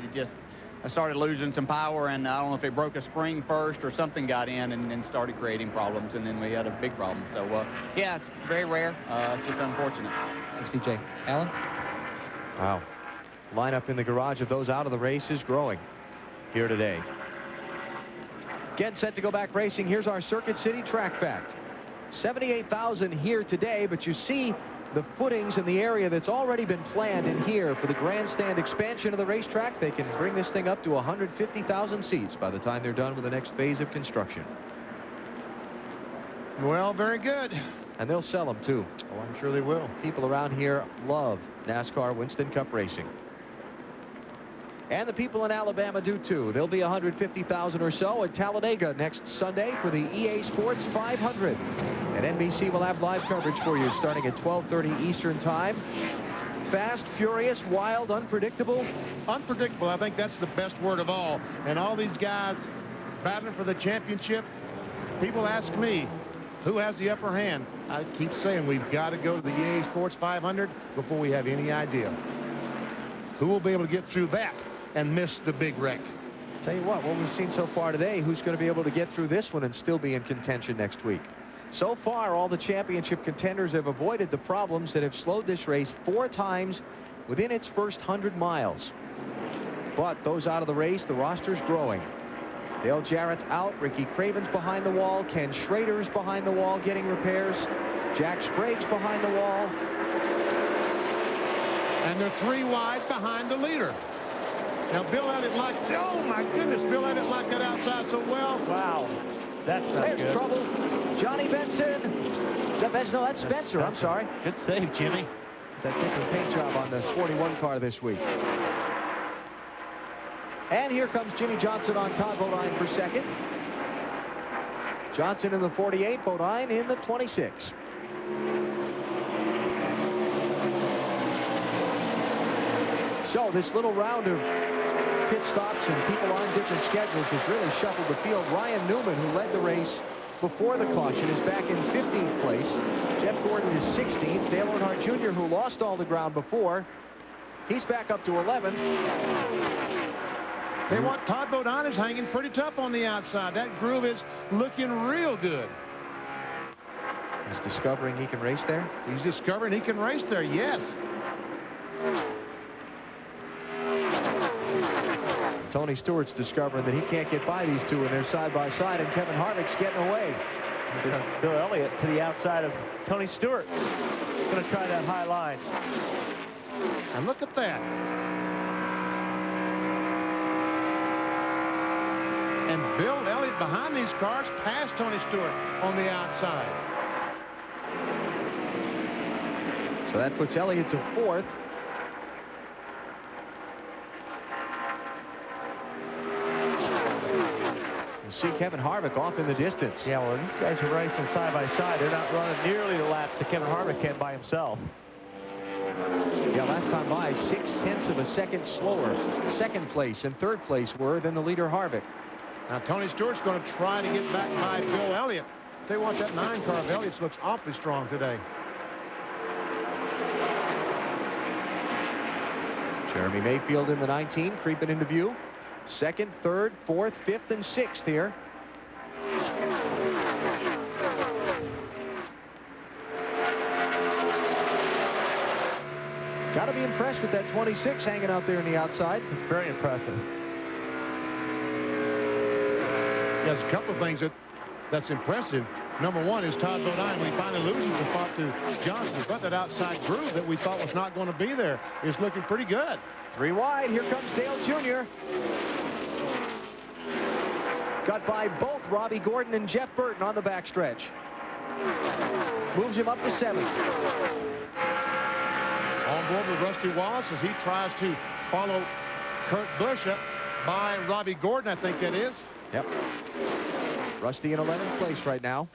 started losing some power, and I don't know if it broke a spring first or something got in and started creating problems, and then we had a big problem. So, yeah, it's very rare. It's just unfortunate. Thanks, DJ. Alan? Wow. Lineup in the garage of those out of the race is growing here today. Getting set to go back racing. Here's our Circuit City track fact. 78,000 here today, but you see the footings in the area that's already been planned in here for the grandstand expansion of the racetrack. They can bring this thing up to 150,000 seats by the time they're done with the next phase of construction. Well, very good. And they'll sell them too. Oh, I'm sure they will. People around here love NASCAR Winston Cup racing. And the people in Alabama do too. There'll be 150,000 or so at Talladega next Sunday for the EA Sports 500. And NBC will have live coverage for you starting at 12:30 Eastern Time. Fast, furious, wild, unpredictable. Unpredictable, I think that's the best word of all. And all these guys battling for the championship, people ask me, who has the upper hand? I keep saying we've got to go to the EA Sports 500 before we have any idea. Who will be able to get through that and miss the big wreck? Tell you what we've seen so far today, who's going to be able to get through this one and still be in contention next week? So far, all the championship contenders have avoided the problems that have slowed this race 4 times within its first 100 miles. But those out of the race, the roster's growing. Dale Jarrett out, Ricky Craven's behind the wall, Ken Schrader's behind the wall getting repairs, Jack Sprague's behind the wall. And they're 3 wide behind the leader. Now, Bill Elliott oh my goodness, Bill Elliott liked that outside so well. Wow, that's not There's good. trouble. Johnny Benson. Is that Benson? No, that's Spencer. I'm sorry. Good save, Jimmy. That different paint job on the 41 car this week. And here comes Jimmy Johnson on Todd Bodine for second. Johnson in the 48, Bodine in the 26. So this little round of pit stops and people on different schedules has really shuffled the field. Ryan Newman, who led the race before the caution, is back in 15th place. Jeff Gordon is 16th. Dale Earnhardt Jr., who lost all the ground before, he's back up to 11th. They want Todd Bodine is hanging pretty tough on the outside. That groove is looking real good. He's discovering he can race there? He's discovering he can race there, yes. Tony Stewart's discovering that he can't get by these two, and they're side by side, and Kevin Harvick's getting away. Bill Elliott to the outside of Tony Stewart. Going to try that high line. And look at that. And Bill Elliott behind these cars passed Tony Stewart on the outside. So that puts Elliott to 4th. See Kevin Harvick off in the distance. Yeah, well, these guys are racing side by side. They're not running nearly the laps that Kevin Harvick can by himself. Yeah, last time by 0.6 of a second slower. Second place and third place were than the leader Harvick. Now Tony Stewart's going to try to get back by Bill Elliott. Tell you what, that 9 car of Elliott's looks awfully strong today. Jeremy Mayfield in the 19, creeping into view. 2nd, 3rd, 4th, 5th, and 6th here. Got to be impressed with that 26 hanging out there on the outside. It's very impressive. There's a couple of things that's impressive. Number one is Todd Bodine, when he finally loses the spot to Johnson. But that outside groove that we thought was not going to be there is looking pretty good. 3 wide. Here comes Dale Jr. Got by both Robbie Gordon and Jeff Burton on the backstretch. Moves him up to 7th. On board with Rusty Wallace as he tries to follow Kurt Busch up by Robbie Gordon, I think that is. Yep. Rusty in 11th place right now.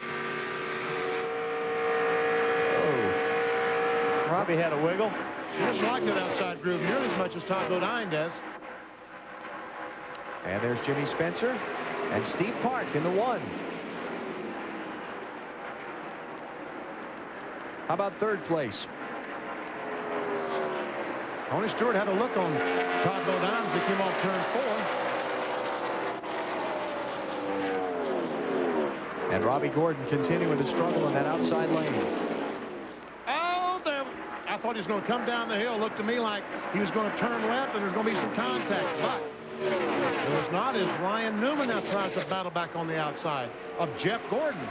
Oh. Robbie had a wiggle. He doesn't like that outside groove nearly as much as Todd Bodine does. And there's Jimmy Spencer and Steve Park in the 1. How about 3rd place? Tony Stewart had a look on Todd Bodine as he came off turn 4. And Robbie Gordon continuing to struggle in that outside lane. Oh, I thought he was going to come down the hill. Looked to me like he was going to turn left and there's going to be some contact. But it was not, as Ryan Newman now tries to battle back on the outside of Jeff Gordon.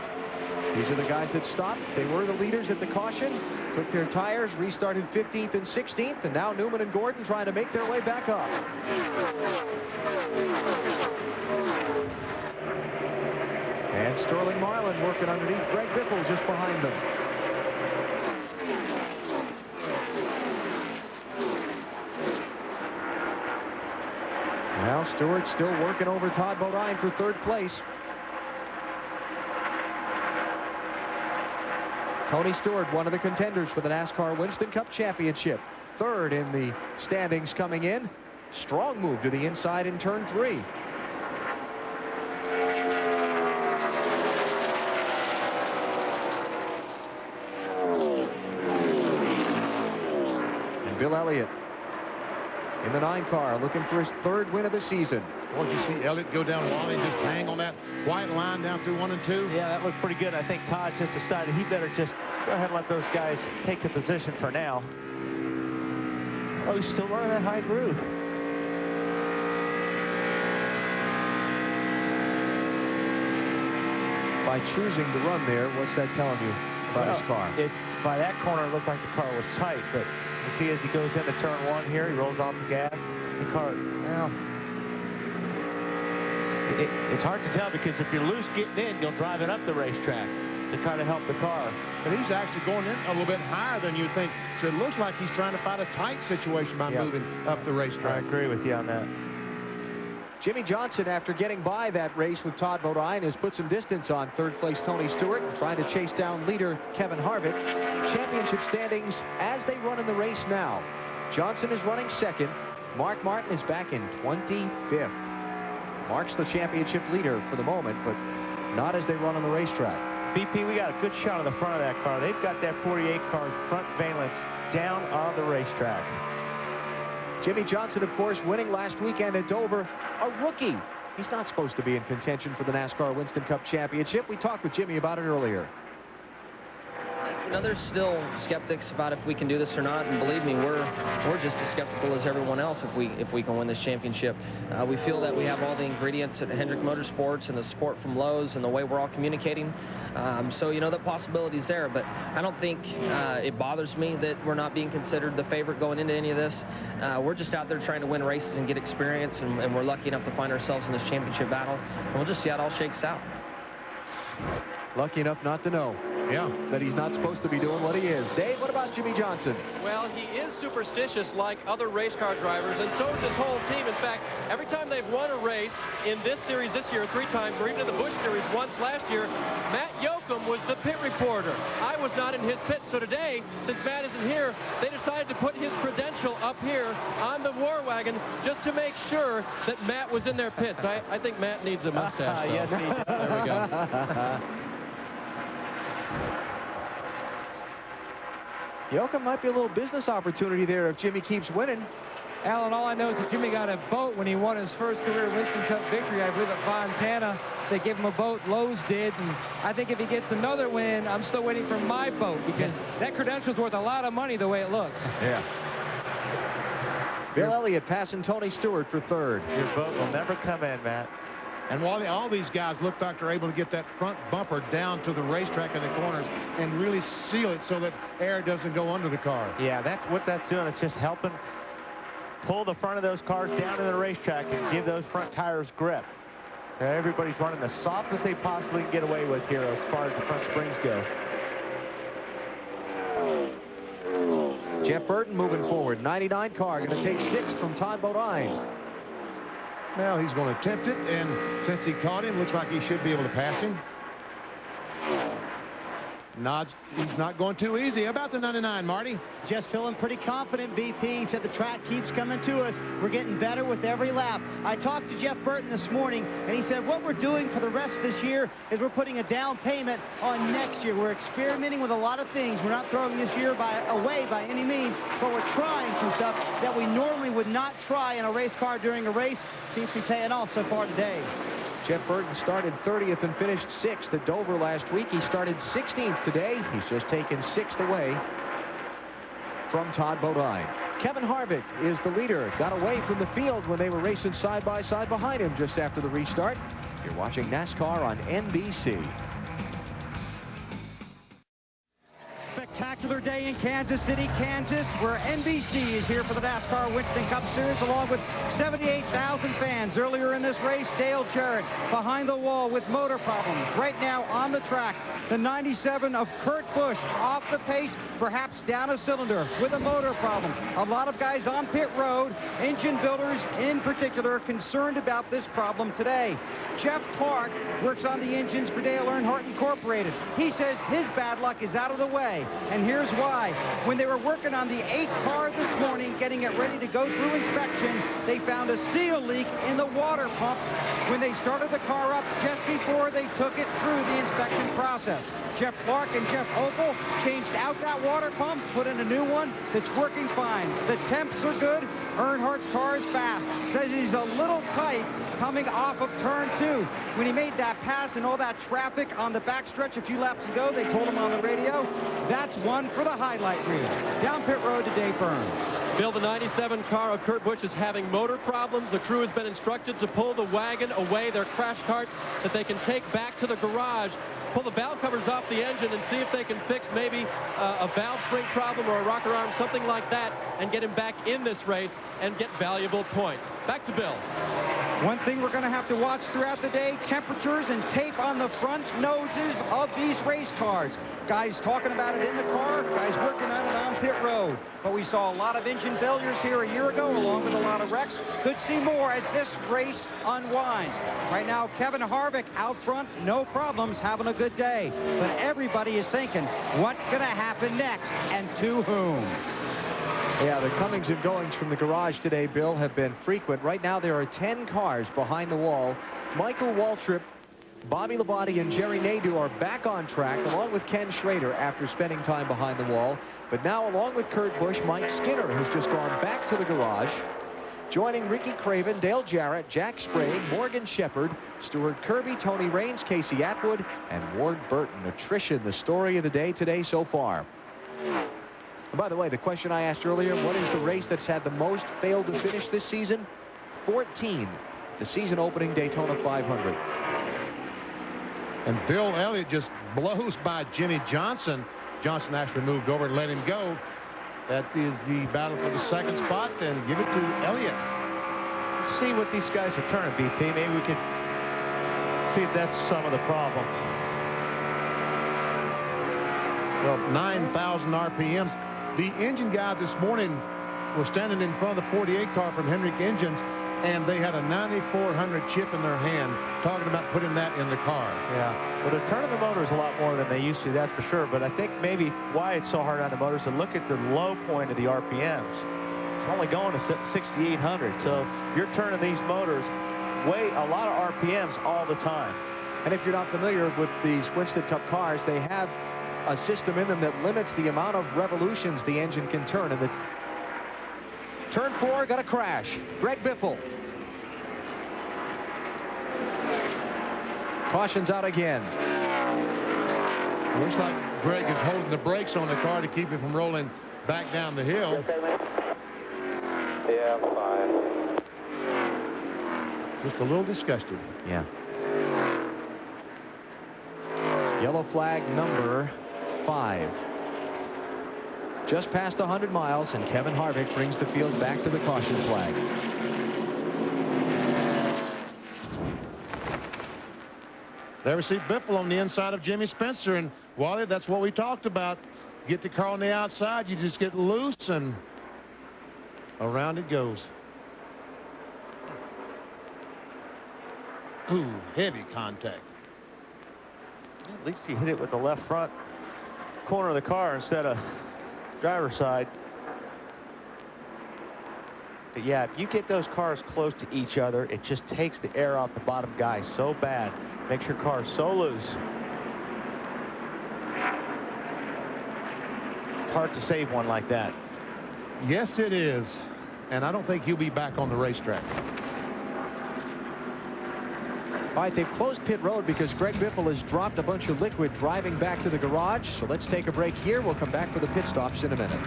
These are the guys that stopped. They were the leaders at the caution, took their tires, restarted 15th and 16th, and now Newman and Gordon trying to make their way back up. And Sterling Marlin working underneath Greg Biffle just behind them. Now Stewart still working over Todd Bodine for 3rd place. Tony Stewart, one of the contenders for the NASCAR Winston Cup Championship. 3rd in the standings coming in. Strong move to the inside in turn 3. And Bill Elliott in the 9 car, looking for his 3rd win of the season. Did you see Elliott go down Wally and just hang on that white line down through 1 and 2? Yeah, that looked pretty good. I think Todd just decided he better just go ahead and let those guys take the position for now. Oh, he's still running that high groove. By choosing to run there, what's that telling you about his car? By that corner, it looked like the car was tight, but you see as he goes into turn 1 here, he rolls off the gas. The car, well, it's hard to tell because if you're loose getting in, you'll drive it up the racetrack to try to help the car. But he's actually going in a little bit higher than you think. So it looks like he's trying to find a tight situation by moving up the racetrack. I agree with you on that. Jimmy Johnson, after getting by that race with Todd Bodine, has put some distance on 3rd place Tony Stewart, trying to chase down leader Kevin Harvick. Championship standings as they run in the race now. Johnson is running 2nd. Mark Martin is back in 25th. Mark's the championship leader for the moment, but not as they run on the racetrack. BP, we got a good shot of the front of that car. They've got that 48 car's front valence down on the racetrack. Jimmy Johnson, of course, winning last weekend at Dover. A rookie. He's not supposed to be in contention for the NASCAR Winston Cup Championship. We talked with Jimmy about it earlier. You know, there's still skeptics about if we can do this or not, and believe me, we're just as skeptical as everyone else if we can win this championship. We feel that we have all the ingredients at Hendrick Motorsports and the support from Lowe's and the way we're all communicating. So, you know, the possibility's there, but I don't think it bothers me that we're not being considered the favorite going into any of this. We're just out there trying to win races and get experience, and we're lucky enough to find ourselves in this championship battle, and we'll just see how it all shakes out. Lucky enough not to know. Yeah, that he's not supposed to be doing what he is. Dave, what about Jimmy Johnson? Well, he is superstitious like other race car drivers, and so is his whole team. In fact, every time they've won a race in this series this year 3 times, or even in the Busch Series once last year, Matt Yoakum was the pit reporter. I was not in his pit, so today, since Matt isn't here, they decided to put his credential up here on the war wagon just to make sure that Matt was in their pits. I think Matt needs a mustache. Yes, he does. There we go. Yoakum might be a little business opportunity there if Jimmy keeps winning. Alan, all I know is that Jimmy got a boat when he won his first career Winston Cup victory, I believe at Fontana. They gave him a boat, Lowe's did, and I think if he gets another win, I'm still waiting for my boat because that credential's worth a lot of money the way it looks. Yeah. Bill Elliott passing Tony Stewart for 3rd. Your boat will never come in, Matt. And Wally, all these guys look like they're able to get that front bumper down to the racetrack in the corners and really seal it so that air doesn't go under the car. Yeah, that's what that's doing. It's just helping pull the front of those cars down to the racetrack and give those front tires grip. So everybody's running the softest they possibly can get away with here as far as the front springs go. Jeff Burton moving forward. 99 car going to take 6 from Todd Bodine. Now he's going to attempt it, and since he caught him, looks like he should be able to pass him. He's not going too easy. About the 99, Marty. Just feeling pretty confident, BP. He said the track keeps coming to us. We're getting better with every lap. I talked to Jeff Burton this morning, and he said what we're doing for the rest of this year is we're putting a down payment on next year. We're experimenting with a lot of things. We're not throwing this year away by any means, but we're trying some stuff that we normally would not try in a race car during a race. Seems to be paying off so far today. Jeff Burton started 30th and finished 6th at Dover last week. He started 16th today. He's just taken 6th away from Todd Bodine. Kevin Harvick is the leader. Got away from the field when they were racing side by side behind him just after the restart. You're watching NASCAR on NBC. Spectacular day in Kansas City, Kansas, where NBC is here for the NASCAR Winston Cup Series along with 78,000 fans. Earlier in this race, Dale Jarrett behind the wall with motor problems. Right now on the track, the 97 of Kurt Busch off the pace, perhaps down a cylinder with a motor problem. A lot of guys on pit road, engine builders in particular, concerned about this problem today. Jeff Clark works on the engines for Dale Earnhardt Incorporated. He says his bad luck is out of the way, and here's why. When they were working on the 8th car this morning, getting it ready to go through inspection, they found a seal leak in the water pump when they started the car up just before they took it through the inspection process. Jeff Clark and Jeff Opel changed out that water pump, put in a new one that's working fine. The temps are good. Earnhardt's car is fast. Says he's a little tight coming off of turn 2. When he made that pass and all that traffic on the backstretch a few laps ago, they told him on the radio, that's one for the highlight reel. Down pit road to Dave Burns. Bill, the 97 car of Kurt Busch is having motor problems. The crew has been instructed to pull the wagon away, their crash cart, that they can take back to the garage, pull the valve covers off the engine and see if they can fix maybe a valve spring problem or a rocker arm, something like that, and get him back in this race and get valuable points. Back to Bill. One thing we're going to have to watch throughout the day, temperatures and tape on the front noses of these race cars. Guys talking about it in the car, guys working on it on pit road. But we saw a lot of engine failures here a year ago, along with a lot of wrecks. Could see more as this race unwinds. Right now, Kevin Harvick out front, no problems, having a good day. But everybody is thinking, what's going to happen next, and to whom? Yeah, the comings and goings from the garage today, Bill, have been frequent. Right now, there are 10 cars behind the wall. Michael Waltrip, Bobby Labonte, and Jerry Nadeau are back on track, along with Ken Schrader after spending time behind the wall. But now, along with Kurt Busch, Mike Skinner has just gone back to the garage. Joining Ricky Craven, Dale Jarrett, Jack Sprague, Morgan Shepherd, Stuart Kirby, Tony Raines, Casey Atwood, and Ward Burton. Attrition, the story of the day today so far. By the way, the question I asked earlier, what is the race that's had the most failed to finish this season? 14, the season opening Daytona 500. And Bill Elliott just blows by Jimmy Johnson. Johnson actually moved over and let him go. That is the battle for the second spot, and give it to Elliott. Let's see what these guys are turning, BP. Maybe we can see if that's some of the problem. Well, 9,000 RPMs. The engine guys this morning were standing in front of the 48 car from Hendrick Engines, and they had a 9,400 chip in their hand, talking about putting that in the car. Yeah, well, they're turning the motors a lot more than they used to, that's for sure. But I think maybe why it's so hard on the motors, and look at the low point of the RPMs. It's only going to 6,800. So you're turning these motors a lot of RPMs all the time. And if you're not familiar with these Winston Cup cars, they have a system in them that limits the amount of revolutions the engine can turn. And the turn 4 got a crash. Greg Biffle. Caution's out again. Looks like Greg is holding the brakes on the car to keep it from rolling back down the hill. Yeah, fine. Just a little disgusted. Yeah. Yellow flag number 5. Just past 100 miles, and Kevin Harvick brings the field back to the caution flag. There we see Biffle on the inside of Jimmy Spencer, and Wally, that's what we talked about. Get the car on the outside, you just get loose, and around it goes. Ooh, heavy contact. At least he hit it with the left front corner of the car instead of driver's side. But yeah, if you get those cars close to each other, it just takes the air off the bottom guy so bad. Makes your car so loose. Hard to save one like that. Yes, it is. And I don't think he'll be back on the racetrack. All right, they've closed pit road because Greg Biffle has dropped a bunch of liquid driving back to the garage. So let's take a break here. We'll come back for the pit stops in a minute.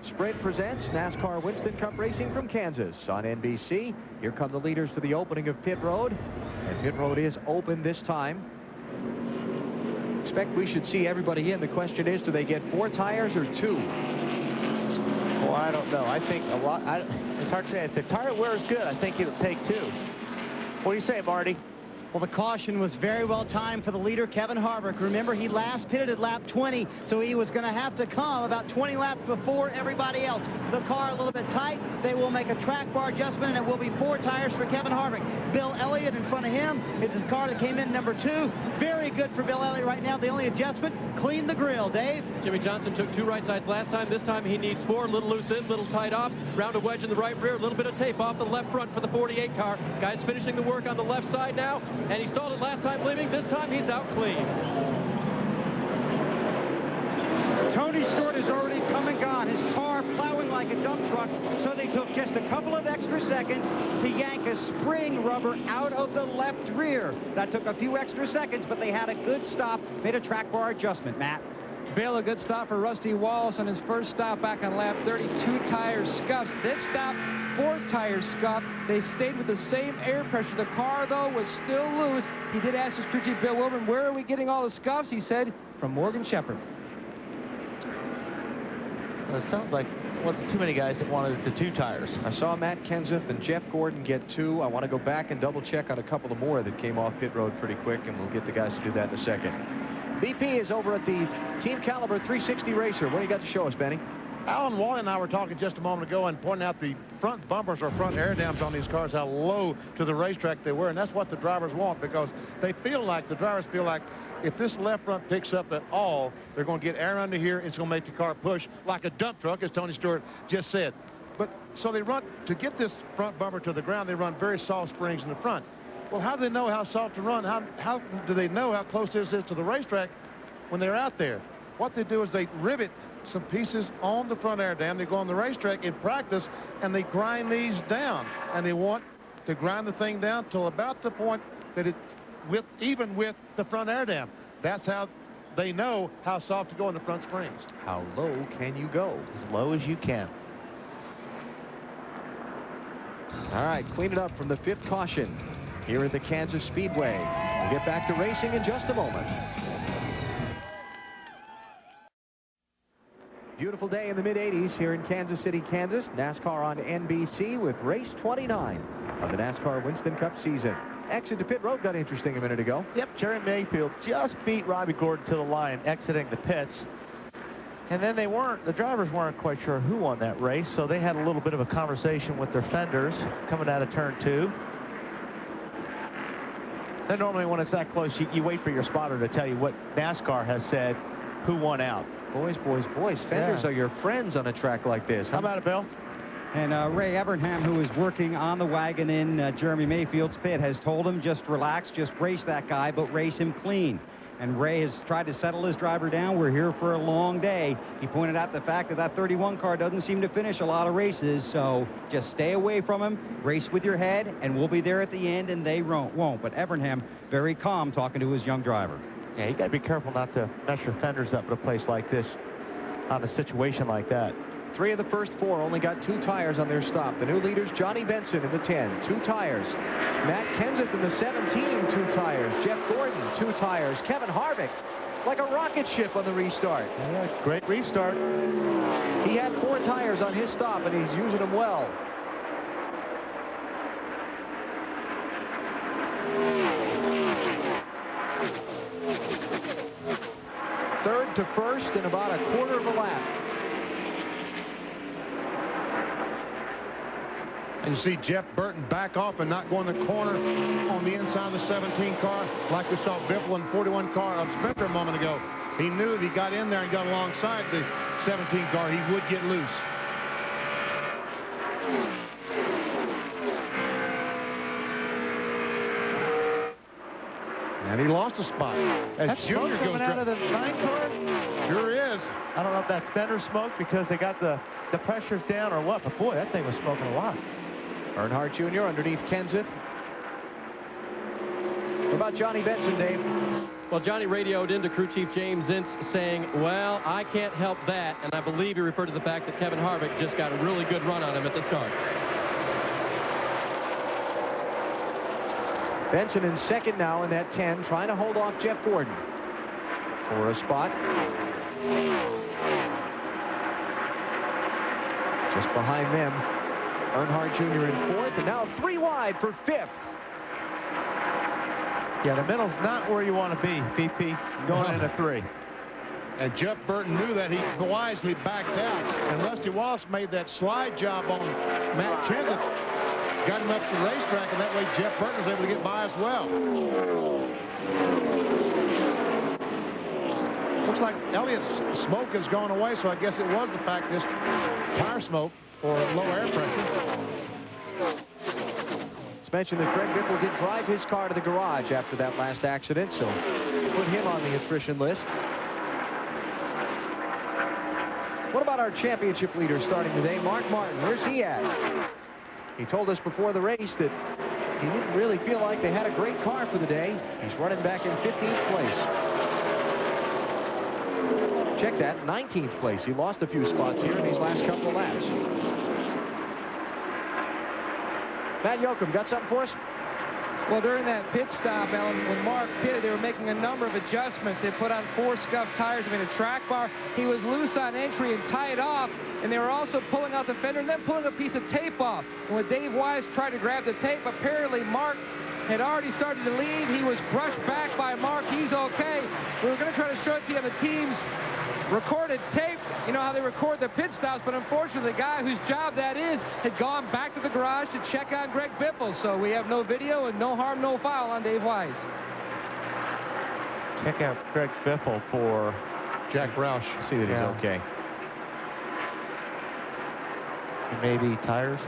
Sprint presents NASCAR Winston Cup Racing from Kansas on NBC. Here come the leaders to the opening of pit road. And pit road is open this time. Expect we should see everybody in. The question is, do they get 4 tires or 2? Well, I don't know. I think a lot. It's hard to say. If the tire wear is good, I think it'll take 2. What do you say, Marty? Well, the caution was very well timed for the leader, Kevin Harvick. Remember, he last pitted at lap 20, so he was going to have to come about 20 laps before everybody else. The car a little bit tight. They will make a track bar adjustment, and it will be 4 tires for Kevin Harvick. Bill Elliott in front of him is his car that came in number 2. Very good for Bill Elliott right now. The only adjustment, clean the grill. Dave? Jimmy Johnson took 2 right sides last time. This time he needs 4. Little loose in, little tight off. Round a wedge in the right rear. A little bit of tape off the left front for the 48 car. Guy's finishing the work on the left side now, and he stalled it last time leaving. This time he's out clean. Tony Stewart has already come and gone. His car plowing like a dump truck, so they took just a couple of extra seconds to yank a spring rubber out of the left rear. That took a few extra seconds, but they had a good stop, made a track bar adjustment, Matt. Bill, a good stop for Rusty Wallace on his first stop back on lap 30. 2 tires scuffs. This stop, 4 tires scuffed. They stayed with the same air pressure. The car, though, was still loose. He did ask his crew chief, Bill Wilburn, where are we getting all the scuffs? He said, from Morgan Shepherd. Well, it sounds like there wasn't too many guys that wanted the 2 tires. I saw Matt Kenseth and Jeff Gordon get 2. I want to go back and double check on a couple of more that came off pit road pretty quick, and we'll get the guys to do that in a second. BP is over at the Team Caliber 360 Racer. What do you got to show us, Benny? Alan Wally and I were talking just a moment ago and pointing out the front bumpers or front air dams on these cars, how low to the racetrack they were, and that's what the drivers want, because the drivers feel like if this left front picks up at all, they're going to get air under here. It's going to make the car push like a dump truck, as Tony Stewart just said. But so they run, to get this front bumper to the ground, they run very soft springs in the front. Well, how do they know how soft to run? How do they know how close this is to the racetrack when they're out there? What they do is they rivet some pieces on the front air dam. They go on the racetrack in practice, and they grind these down. And they want to grind the thing down till about the point that it's even with the front air dam. That's how they know how soft to go in the front springs. How low can you go? As low as you can. All right, clean it up from the 5th caution here at the Kansas Speedway. We'll get back to racing in just a moment. Beautiful day in the mid-80s here in Kansas City, Kansas. NASCAR on NBC with race 29 of the NASCAR Winston Cup season. Exit to pit road got interesting a minute ago. Yep, Jerry Mayfield just beat Robbie Gordon to the line exiting the pits. And then the drivers weren't quite sure who won that race, so they had a little bit of a conversation with their fenders coming out of turn 2. Then normally when it's that close, you wait for your spotter to tell you what NASCAR has said, who won out. Boys, fenders are your friends on a track like this. How about it, Bill? And Ray Evernham, who is working on the wagon in Jeremy Mayfield's pit, has told him, just relax, just race that guy, but race him clean. And Ray has tried to settle his driver down. We're here for a long day. He pointed out the fact that that 31 car doesn't seem to finish a lot of races, so just stay away from him, race with your head, and we'll be there at the end, and they won't. But Evernham, very calm, talking to his young driver. Yeah, you got to be careful not to mess your fenders up at a place like this, on a situation like that. 3 of the first 4 only got 2 tires on their stop. The new leaders, Johnny Benson in the 10, 2 tires. Matt Kenseth in the 17, 2 tires. Jeff Gordon, 2 tires. Kevin Harvick, like a rocket ship on the restart. Yeah, great restart. He had 4 tires on his stop, and he's using them well. second to first in about a quarter of a lap. And you see Jeff Burton back off and not go in the corner on the inside of the 17 car like we saw Biffle in 41 car of Spencer a moment ago. He knew if he got in there and got alongside the 17 car, he would get loose. And he lost a spot. As That's Junior smoke goes coming out of the 9 car? Sure is. I don't know if that's fender smoke because they got the pressures down or what, but boy, that thing was smoking a lot. Earnhardt Jr. underneath Kenseth. What about Johnny Benson, Dave? Well, Johnny radioed into crew chief James Ince saying, well, I can't help that. And I believe he referred to the fact that Kevin Harvick just got a really good run on him at the start. Benson in second now in that 10, trying to hold off Jeff Gordon for a spot. Just behind them, Earnhardt Jr. in fourth, and now 3 wide for fifth. Yeah, the middle's not where you want to be, BP, going into 3. And Jeff Burton knew that. He wisely backed out. And Rusty Wallace made that slide job on Matt Kenseth. Got him up to the racetrack, and that way Jeff Burton was able to get by as well. Looks like Elliott's smoke is going away, so I guess it was the fact this tire smoke or low air pressure. It's mentioned that Greg Biffle did drive his car to the garage after that last accident, so put him on the attrition list. What about our championship leader starting today, Mark Martin? Where's he at? He told us before the race that he didn't really feel like they had a great car for the day. He's running back in 15th place. Check that, 19th place. He lost a few spots here in these last couple of laps. Matt Yoakum, got something for us? Well, during that pit stop, Alan, when Mark pitted, they were making a number of adjustments. They put on 4 scuffed tires, they made a track bar. He was loose on entry and tied off, and they were also pulling out the fender and then pulling a piece of tape off. And when Dave Wise tried to grab the tape, apparently Mark had already started to leave. He was brushed back by Mark. He's okay. We were going to try to show it to you on the team's recorded tape. You know how they record the pit stops, but unfortunately the guy whose job that is had gone back to the garage to check on Greg Biffle. So we have no video and no harm, no foul on Dave Wise. Check out Greg Biffle for Jack Roush. See that he's okay. Maybe tires.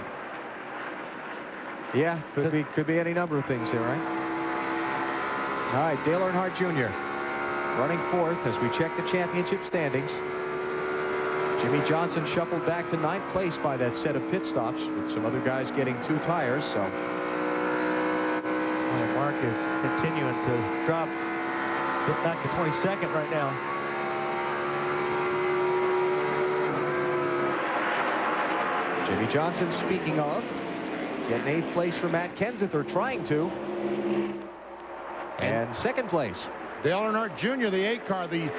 Yeah, could be any number of things there, right? All right, Dale Earnhardt Jr. running fourth as we check the championship standings. Jimmy Johnson shuffled back to 9th place by that set of pit stops with some other guys getting 2 tires, so. Well, Mark is continuing to drop, get back to 22nd right now. Jimmy Johnson, speaking of, getting 8th place for Matt Kenseth, or trying to. And 2nd place. Dale Earnhardt Jr., the 8 car, the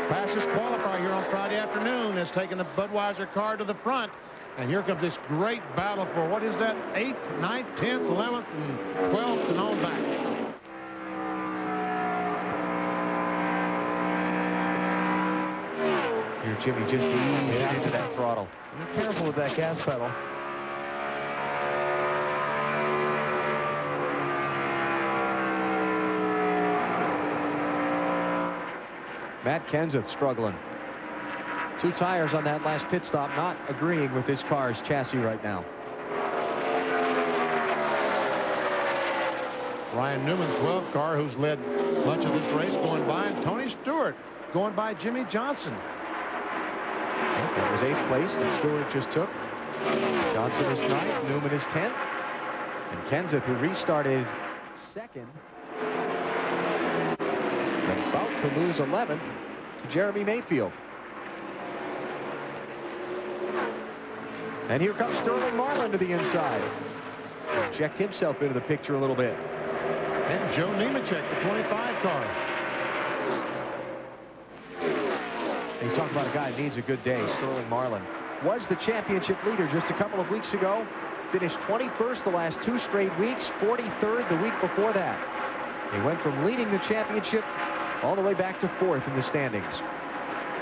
fastest qualifier here on Friday afternoon, has taken the Budweiser car to the front. And here comes this great battle for, what is that, 8th, 9th, 10th, 11th, and 12th, and on back. Here, Jimmy just easing into that throttle. Be careful with that gas pedal. Matt Kenseth struggling. 2 tires on that last pit stop, not agreeing with this car's chassis right now. Ryan Newman's 12 car, who's led much of this race, going by, and Tony Stewart going by Jimmy Johnson. That was 8th place that Stewart just took. Johnson is 9th, Newman is 10th. And Kenseth, who restarted 2nd, is about to lose 11th to Jeremy Mayfield. And here comes Sterling Marlin to the inside. Checked himself into the picture a little bit. And Joe Nemechek, the 25 car. And you talk about a guy who needs a good day. Sterling Marlin was the championship leader just a couple of weeks ago. Finished 21st the last 2 straight weeks, 43rd the week before that. He went from leading the championship all the way back to 4th in the standings.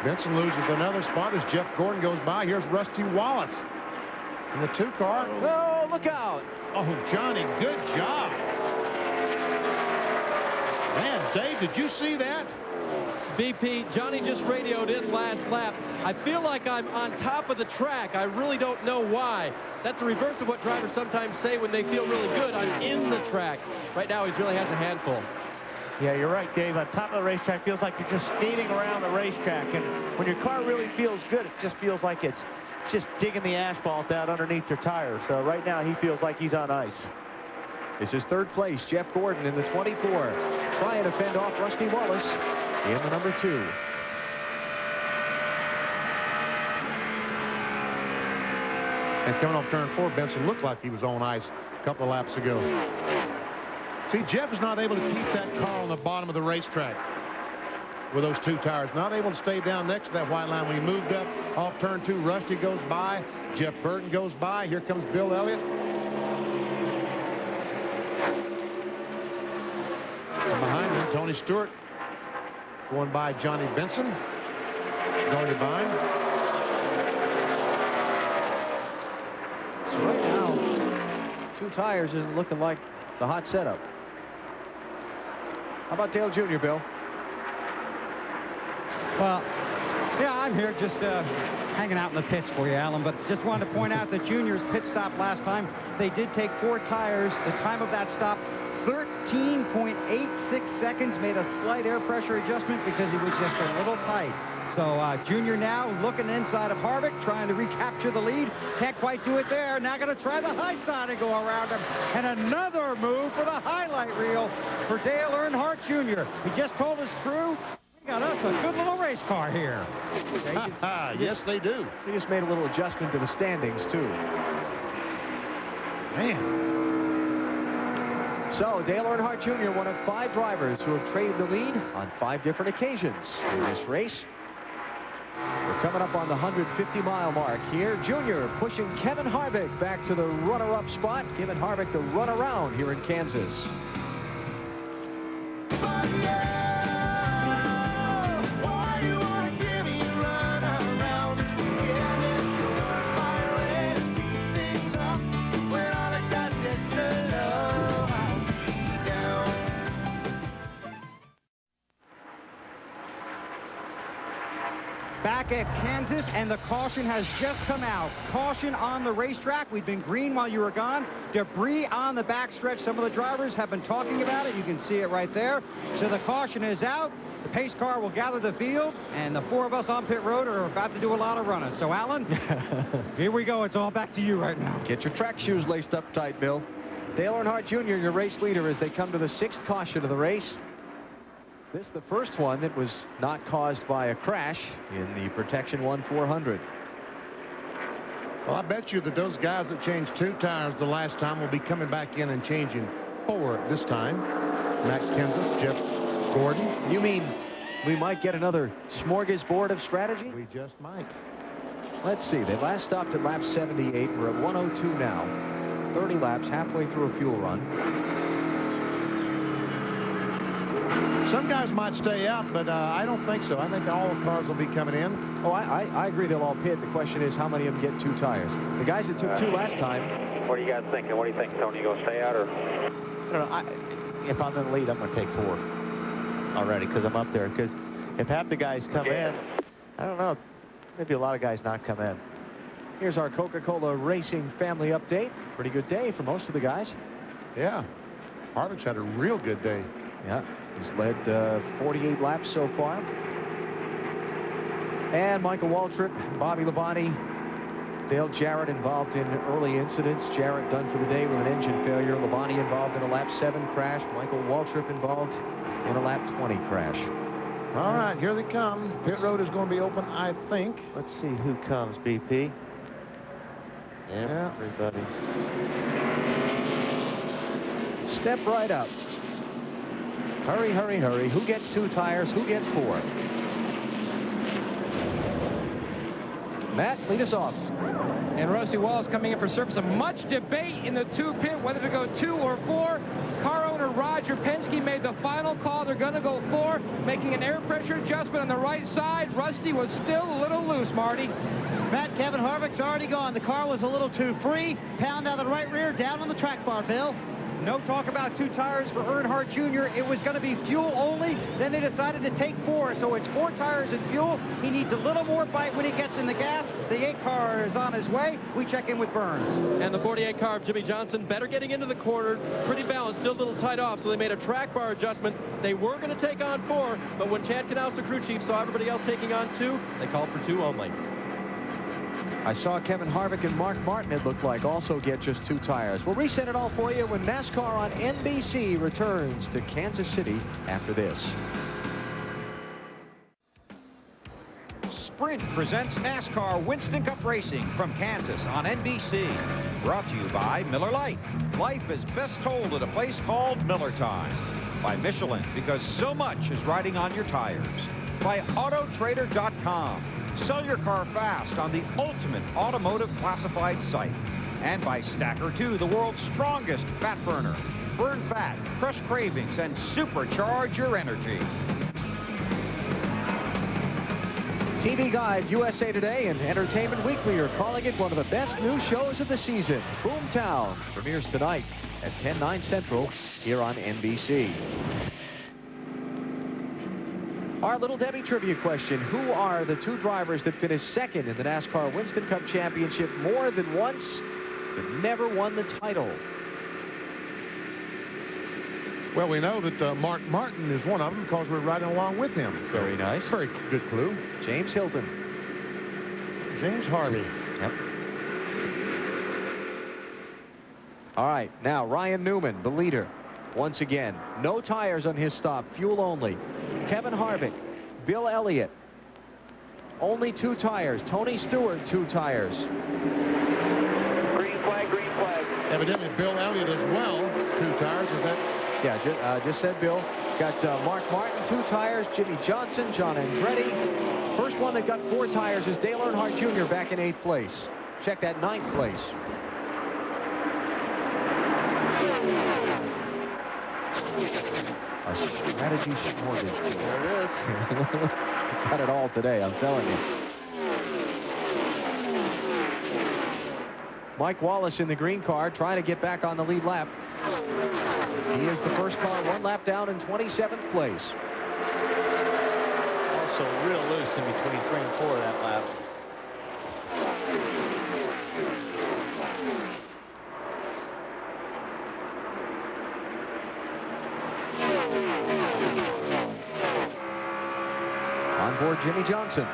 Benson loses another spot as Jeff Gordon goes by. Here's Rusty Wallace in the 2-car. Oh, look out. Oh, Johnny, good job. Man, Dave, did you see that? BP, Johnny just radioed in last lap. I feel like I'm on top of the track. I really don't know why. That's the reverse of what drivers sometimes say when they feel really good. I'm in the track. Right now, he really has a handful. Yeah, you're right, Dave. On top of the racetrack, feels like you're just skating around the racetrack. And when your car really feels good, it just feels like it's just digging the asphalt out underneath your tires. So right now, he feels like he's on ice. This is third place. Jeff Gordon in the 24. Trying to fend off Rusty Wallace in the number 2. And coming off turn 4, Benson looked like he was on ice a couple of laps ago. See, Jeff is not able to keep that car on the bottom of the racetrack with those 2 tires. Not able to stay down next to that white line. When he moved up off turn 2, Rusty goes by. Jeff Burton goes by. Here comes Bill Elliott. And behind him, Tony Stewart going by Johnny Benson. Going by. So right now, 2 tires isn't looking like the hot setup. How about Dale Jr., Bill? Well, yeah, I'm here just hanging out in the pits for you, Alan, but just wanted to point out that Junior's pit stop last time, they did take 4 tires. The time of that stop, 13.86 seconds, made a slight air pressure adjustment because he was just a little tight. So Junior now looking inside of Harvick, trying to recapture the lead. Can't quite do it there. Now going to try the high side and go around him. And another move for the highlight reel for Dale Earnhardt Jr. He just told his crew, we got us a good little race car here. Yes, they do. He just made a little adjustment to the standings, too. Man. So Dale Earnhardt Jr., one of 5 drivers who have traded the lead on 5 different occasions in this race. We're coming up on the 150-mile mark here. Junior pushing Kevin Harvick back to the runner-up spot, giving Harvick the run around here in Kansas. Back at Kansas, and the caution has just come out. Caution on the racetrack. We've been green while you were gone. Debris on the backstretch. Some of the drivers have been talking about it. You can see it right there. So the caution is out. The pace car will gather the field, and the 4 of us on pit road are about to do a lot of running. So, Alan, here we go. It's all back to you right now. Get your track shoes laced up tight, Bill. Dale Earnhardt Jr., your race leader, as they come to the 6th caution of the race. This is the first one that was not caused by a crash in the Protection 1-400. Well, I bet you that those guys that changed 2 tires the last time will be coming back in and changing 4 this time. Matt Kenseth, Jeff Gordon. You mean we might get another smorgasbord of strategy? We just might. Let's see. They last stopped at lap 78. We're at 102 now. 30 laps, halfway through a fuel run. Some guys might stay out, but I don't think so. I think all the cars will be coming in. Oh, I agree they'll all pit. The question is how many of them get 2 tires. The guys that took 2 last time. What are you guys thinking? What do you think, Tony? You going to stay out or? I don't know. If I'm in the lead, I'm going to take 4 already because I'm up there. Because if half the guys come in, I don't know. Maybe a lot of guys not come in. Here's our Coca-Cola Racing family update. Pretty good day for most of the guys. Yeah. Harvick's had a real good day. Yeah. He's led 48 laps so far. And Michael Waltrip, Bobby Labonte, Dale Jarrett involved in early incidents. Jarrett done for the day with an engine failure. Labonte involved in a lap 7 crash. Michael Waltrip involved in a lap 20 crash. All right, here they come. Pit road is going to be open, I think. Let's see who comes, BP. Yeah. Everybody. Step right up. Hurry, hurry, hurry. Who gets 2 tires? Who gets 4? Matt, lead us off. And Rusty Wallace coming in for service. A much debate in the 2 pit whether to go 2 or 4. Car owner Roger Penske made the final call. They're going to go 4, making an air pressure adjustment on the right side. Rusty was still a little loose, Marty. Matt, Kevin Harvick's already gone. The car was a little too free. Pound out the right rear, down on the track bar, Bill. No talk about 2 tires for Earnhardt Jr. It was going to be fuel only. Then they decided to take 4. So it's 4 tires and fuel. He needs a little more bite when he gets in the gas. The 8 car is on his way. We check in with Burns. And the 48 car of Jimmy Johnson, better getting into the corner. Pretty balanced, still a little tight off. So they made a track bar adjustment. They were going to take on 4. But when Chad Knaus, the crew chief, saw everybody else taking on 2, they called for 2 only. I saw Kevin Harvick and Mark Martin, it looked like, also get just 2 tires. We'll reset it all for you when NASCAR on NBC returns to Kansas City after this. Sprint presents NASCAR Winston Cup Racing from Kansas on NBC. Brought to you by Miller Lite. Life is best told at a place called Miller Time. By Michelin, because so much is riding on your tires. By Autotrader.com. Sell your car fast on the ultimate automotive classified site. And by Stacker 2, the world's strongest fat burner. Burn fat, crush cravings, and supercharge your energy. TV Guide, USA Today, and Entertainment Weekly are calling it one of the best new shows of the season. Boomtown premieres tonight at 10/9 Central here on NBC. Our Little Debbie trivia question. Who are the 2 drivers that finished second in the NASCAR Winston Cup Championship more than once but never won the title? Well, we know that Mark Martin is one of them because we're riding along with him. So very nice. Very good clue. James Hilton. James Harvey. Yep. All right, now Ryan Newman, the leader. Once again, no tires on his stop, fuel only. Kevin Harvick, Bill Elliott, only 2 tires. Tony Stewart, 2 tires. Green flag, green flag. Evidently, Bill Elliott as well. 2 tires, is that? Yeah, just said Bill. Got Mark Martin, 2 tires. Jimmy Johnson, John Andretti. First one that got 4 tires is Dale Earnhardt Jr. back in 8th place. Check that 9th place. A strategy shortage. There it is. Got it all today, I'm telling you. Mike Wallace in the green car trying to get back on the lead lap. He is the first car 1 lap down in 27th place. Also real loose in between 3 and 4 that lap. On board Jimmy Johnson.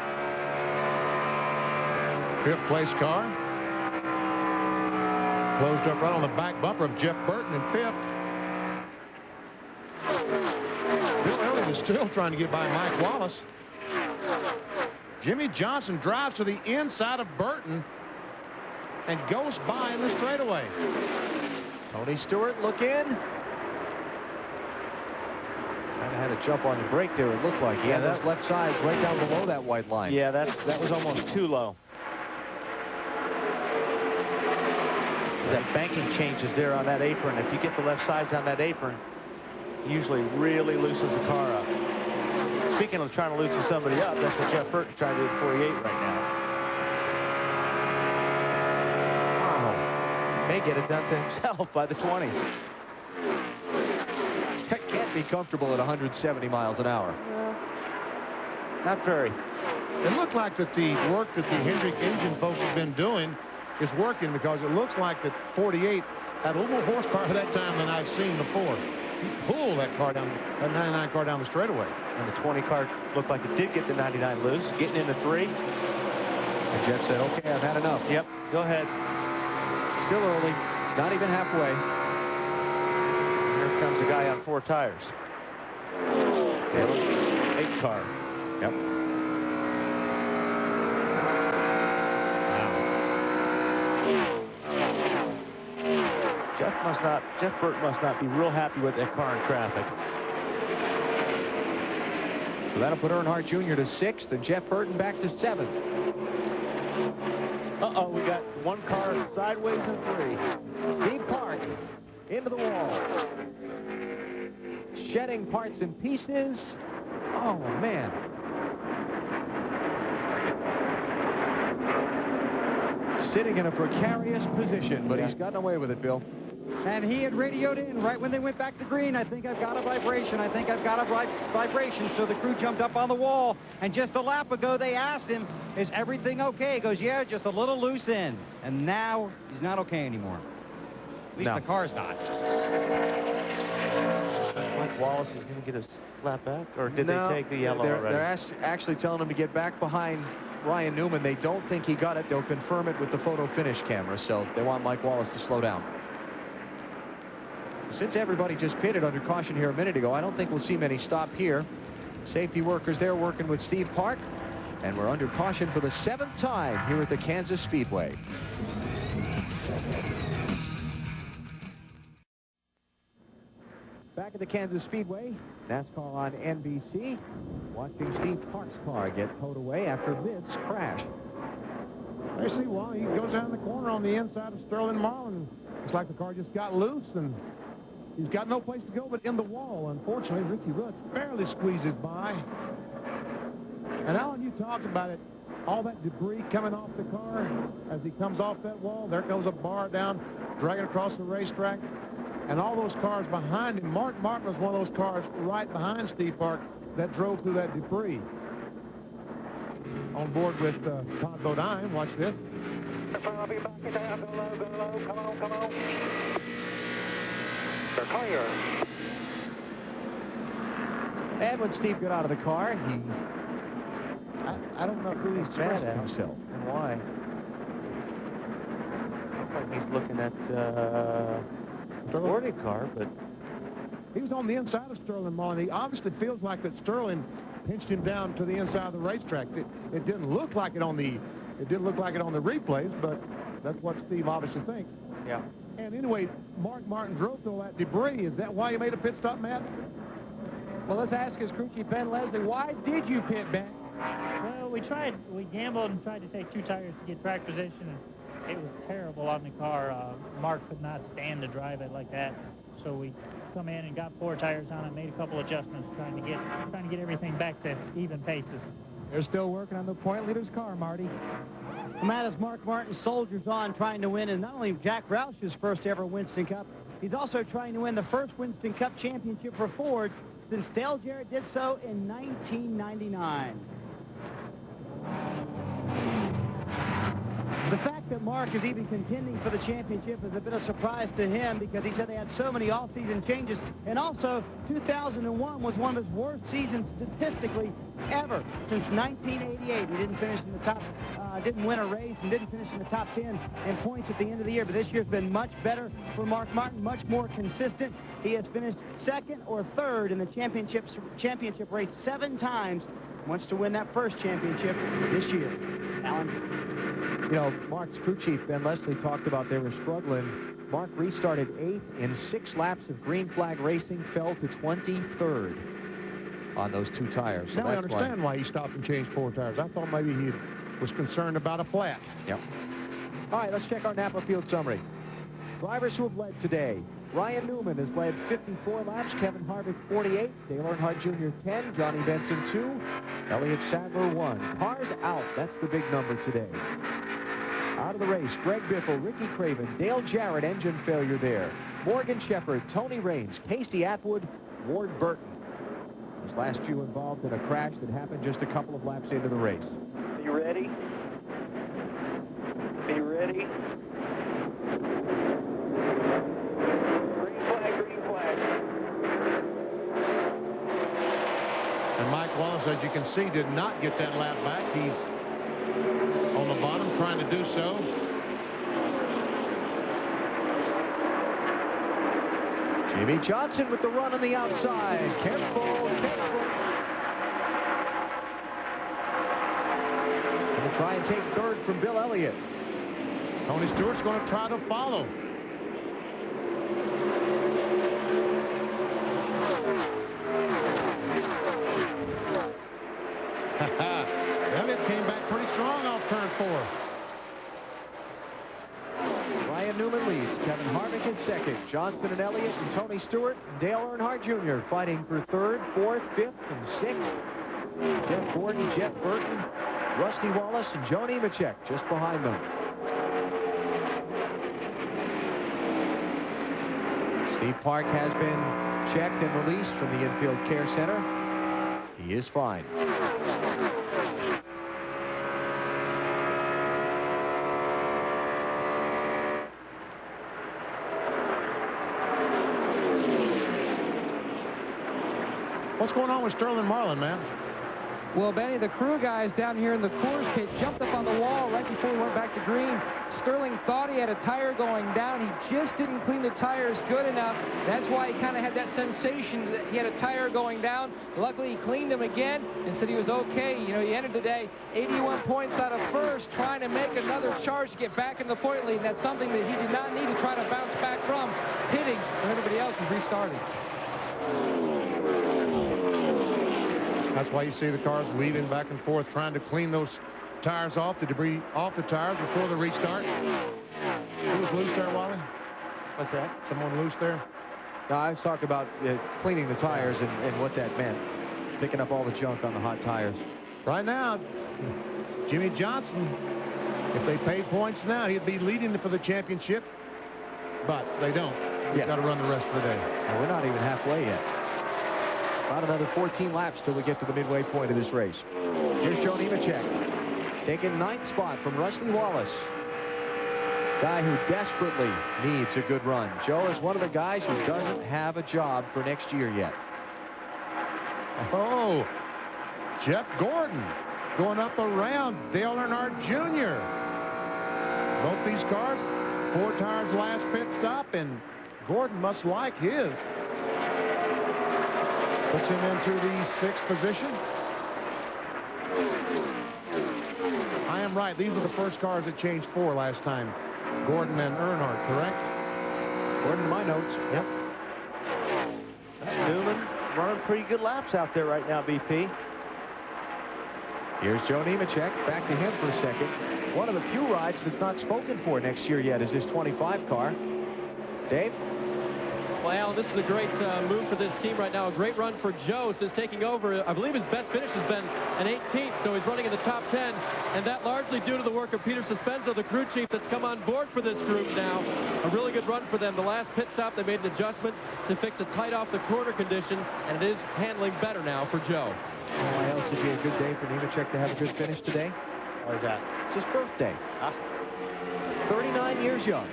5th place car. Closed up right on the back bumper of Jeff Burton in 5th. Bill Elliott is still trying to get by Mike Wallace. Jimmy Johnson drives to the inside of Burton and goes by in the straightaway. Tony Stewart, look in. Kind of had a jump on the brake there, it looked like. He had those left sides right down below that white line. Yeah, that was almost too low. That banking changes there on that apron. If you get the left sides on that apron, usually really loosens the car up. Speaking of trying to loosen somebody up, that's what Jeff Burton's trying to do at 48 right now. Wow. May get it done to himself by the 20s. Can't be comfortable at 170 miles an hour. Not very. It looked like that the work that the Hendrick engine folks have been doing is working, because it looks like that 48 had a little more horsepower that time than I've seen before. He pulled that car down, that 99 car down the straightaway. And the 20 car looked like it did get the 99 loose, getting into 3. And Jeff said, okay, I've had enough. Yep, go ahead. Still early, not even halfway. Here comes a guy on 4 tires. 8 car. Yep. Jeff Burton must not be real happy with that car in traffic. So that'll put Earnhardt Jr. to 6th and Jeff Burton back to 7th. Uh-oh, we got one car sideways and 3. Steve Park into the wall. Shedding parts and pieces. Oh, man. Sitting in a precarious position, but he's gotten away with it, Bill. And he had radioed in right when they went back to green. I think I've got a vibration. I think I've got a vibration. So the crew jumped up on the wall. And just a lap ago, they asked him, is everything okay? He goes, yeah, just a little loose end. And now he's not okay anymore. At least the car's not. Mike Wallace is going to get his lap back? Or did they take the yellow already? They're actually telling him to get back behind Ryan Newman. They don't think he got it. They'll confirm it with the photo finish camera. So they want Mike Wallace to slow down. Since everybody just pitted under caution here a minute ago, I don't think we'll see many stop here. Safety workers there working with Steve Park. And we're under caution for the 7th time here at the Kansas Speedway. Back at the Kansas Speedway, NASCAR on NBC, watching Steve Park's car get towed away after this crash. I see, well, he goes down the corner on the inside of Sterling Marlin. It's like the car just got loose, and he's got no place to go but in the wall. Unfortunately, Ricky Rudd barely squeezes by. And Alan, you talked about it, all that debris coming off the car as he comes off that wall. There goes a bar down, dragging across the racetrack. And all those cars behind him. Mark Martin was one of those cars right behind Steve Park that drove through that debris. On board with Todd Bodine. Watch this. I'll be backing down. Go low, go low. Come on, come on. They're clear. And when Steve got out of the car, I don't know who he's mad at himself and why. Looks like he's looking at the warning car, but he was on the inside of Sterling Marlin. He obviously feels like that Sterling pinched him down to the inside of the racetrack. It didn't look like it on the replays, but that's what Steve obviously thinks. Yeah. And anyway, Mark Martin drove through all that debris. Is that why you made a pit stop, Matt? Well, let's ask his crew chief, Ben Leslie, why did you pit back? Well, we gambled and tried to take 2 tires to get track position, and it was terrible on the car. Mark could not stand to drive it like that, so we come in and got 4 tires on it, made a couple adjustments, trying to get everything back to even paces. They're still working on the point leader's car, Marty. And that is Mark Martin soldiers on, trying to win, and not only Jack Roush's first ever Winston Cup, he's also trying to win the first Winston Cup championship for Ford since Dale Jarrett did so in 1999. The fact that Mark is even contending for the championship is a bit of a surprise to him because he said they had so many off-season changes. And also, 2001 was one of his worst seasons statistically ever since 1988. He didn't finish in the top, didn't win a race and didn't finish in the top 10 in points at the end of the year. But this year's been much better for Mark Martin, much more consistent. He has finished 2nd or 3rd in the championship race 7 times. Wants to win that first championship this year. Alan? You know, Mark's crew chief, Ben Leslie, talked about they were struggling. Mark restarted 8th in 6 laps of green flag racing, fell to 23rd on those 2 tires. So now I understand why he stopped and changed 4 tires. I thought maybe he was concerned about a flat. Yep. All right, let's check our Napa field summary. Drivers who have led today. Ryan Newman has led 54 laps, Kevin Harvick 48, Dale Earnhardt Jr. 10, Johnny Benson 2, Elliott Sadler 1. Cars out, that's the big number today. Out of the race, Greg Biffle, Ricky Craven, Dale Jarrett, engine failure there. Morgan Shepherd, Tony Raines, Casey Atwood, Ward Burton. Those last few involved in a crash that happened just a couple of laps into the race. Are you ready? Are you ready? Green flag. And Mike Wallace, as you can see, did not get that lap back. He's on the bottom trying to do so. Jimmy Johnson with the run on the outside. Careful, careful. Going to try and take 3rd from Bill Elliott. Tony Stewart's going to try to follow. Elliott came back pretty strong off turn 4. Ryan Newman leads. Kevin Harvick in second. Johnston and Elliott and Tony Stewart and Dale Earnhardt Jr. fighting for third, fourth, fifth, and sixth. Jeff Gordon, Jeff Burton, Rusty Wallace, and Joe Nemechek just behind them. Steve Park has been checked and released from the infield care center. He is fine. What's going on with Sterling Marlin, man? Well, Benny, the crew guys down here in the Coors pit jumped up on the wall right before we went back to green. Sterling thought he had a tire going down. He just didn't clean the tires good enough. That's why he kind of had that sensation that he had a tire going down. Luckily, he cleaned them again and said he was okay. You know, he ended today 81 points out of first, trying to make another charge to get back in the point lead. And that's something that he did not need to try to bounce back from, hitting when everybody else was restarting. That's why you see the cars weaving back and forth, trying to clean those tires off, the debris off the tires before the restart. Who was loose there, Wally? What's that? Someone loose there? No, I was talking about cleaning the tires and what that meant. Picking up all the junk on the hot tires. Right now, Jimmy Johnson, if they paid points now, he'd be leading for the championship. But they don't. He's got to run the rest of the day. And we're not even halfway yet. About another 14 laps till we get to the midway point of this race. Here's Joe Nemechek, taking ninth spot from Rusty Wallace. Guy who desperately needs a good run. Joe is one of the guys who doesn't have a job for next year yet. Oh, Jeff Gordon going up around Dale Earnhardt Jr. Both these cars, 4 tires last pit stop, and Gordon must like his. Puts him into the 6th position. I am right. These were the first cars that changed 4 last time. Gordon and Earnhardt, correct? Gordon in my notes. Yep. Newman running pretty good laps out there right now, BP. Here's Joe Nemechek. Back to him for a second. One of the few rides that's not spoken for next year yet is this 25 car. Dave? Well, Alan, this is a great move for this team right now. A great run for Joe since taking over. I believe his best finish has been an 18th, so he's running in the top 10. And that largely due to the work of Peter Suspenzo, the crew chief that's come on board for this group now. A really good run for them. The last pit stop, they made an adjustment to fix a tight off the quarter condition, and it is handling better now for Joe. Why else would be a good day for Nemechek to have a good finish today? Why is that? It's his birthday. 39 years young.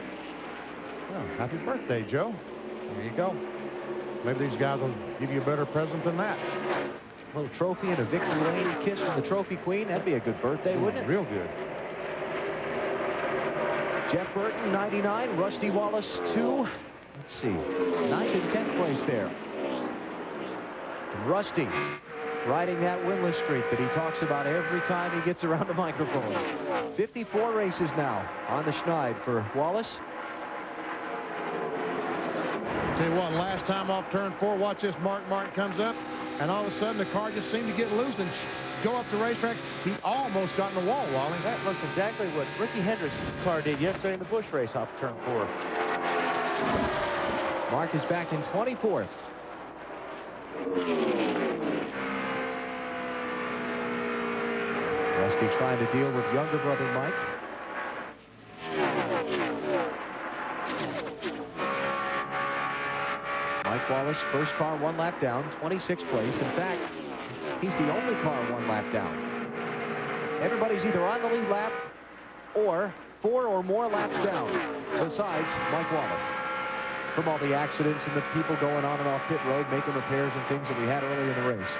Oh, happy birthday, Joe. There you go. Maybe these guys will give you a better present than that. A little trophy and a victory lane kiss from the trophy queen. That'd be a good birthday, wouldn't it? Real good. Jeff Burton, 99. Rusty Wallace, 2. Let's see. 9th and 10th place there. And Rusty riding that winless streak that he talks about every time he gets around the microphone. 54 races now on the Schneid for Wallace. Tell you what, last time off turn 4, watch this. Martin comes up, and all of a sudden the car just seemed to get loose and go up the racetrack. He almost got in the wall, Wally. That looks exactly what Ricky Hendrick's car did yesterday in the Busch race off turn 4. Mark is back in 24th. Rusty trying to deal with younger brother Mike. Mike Wallace, first car 1 lap down, 26th place. In fact, he's the only car 1 lap down. Everybody's either on the lead lap or 4 or more laps down, besides Mike Wallace. From all the accidents and the people going on and off pit road, making repairs and things that we had early in the race.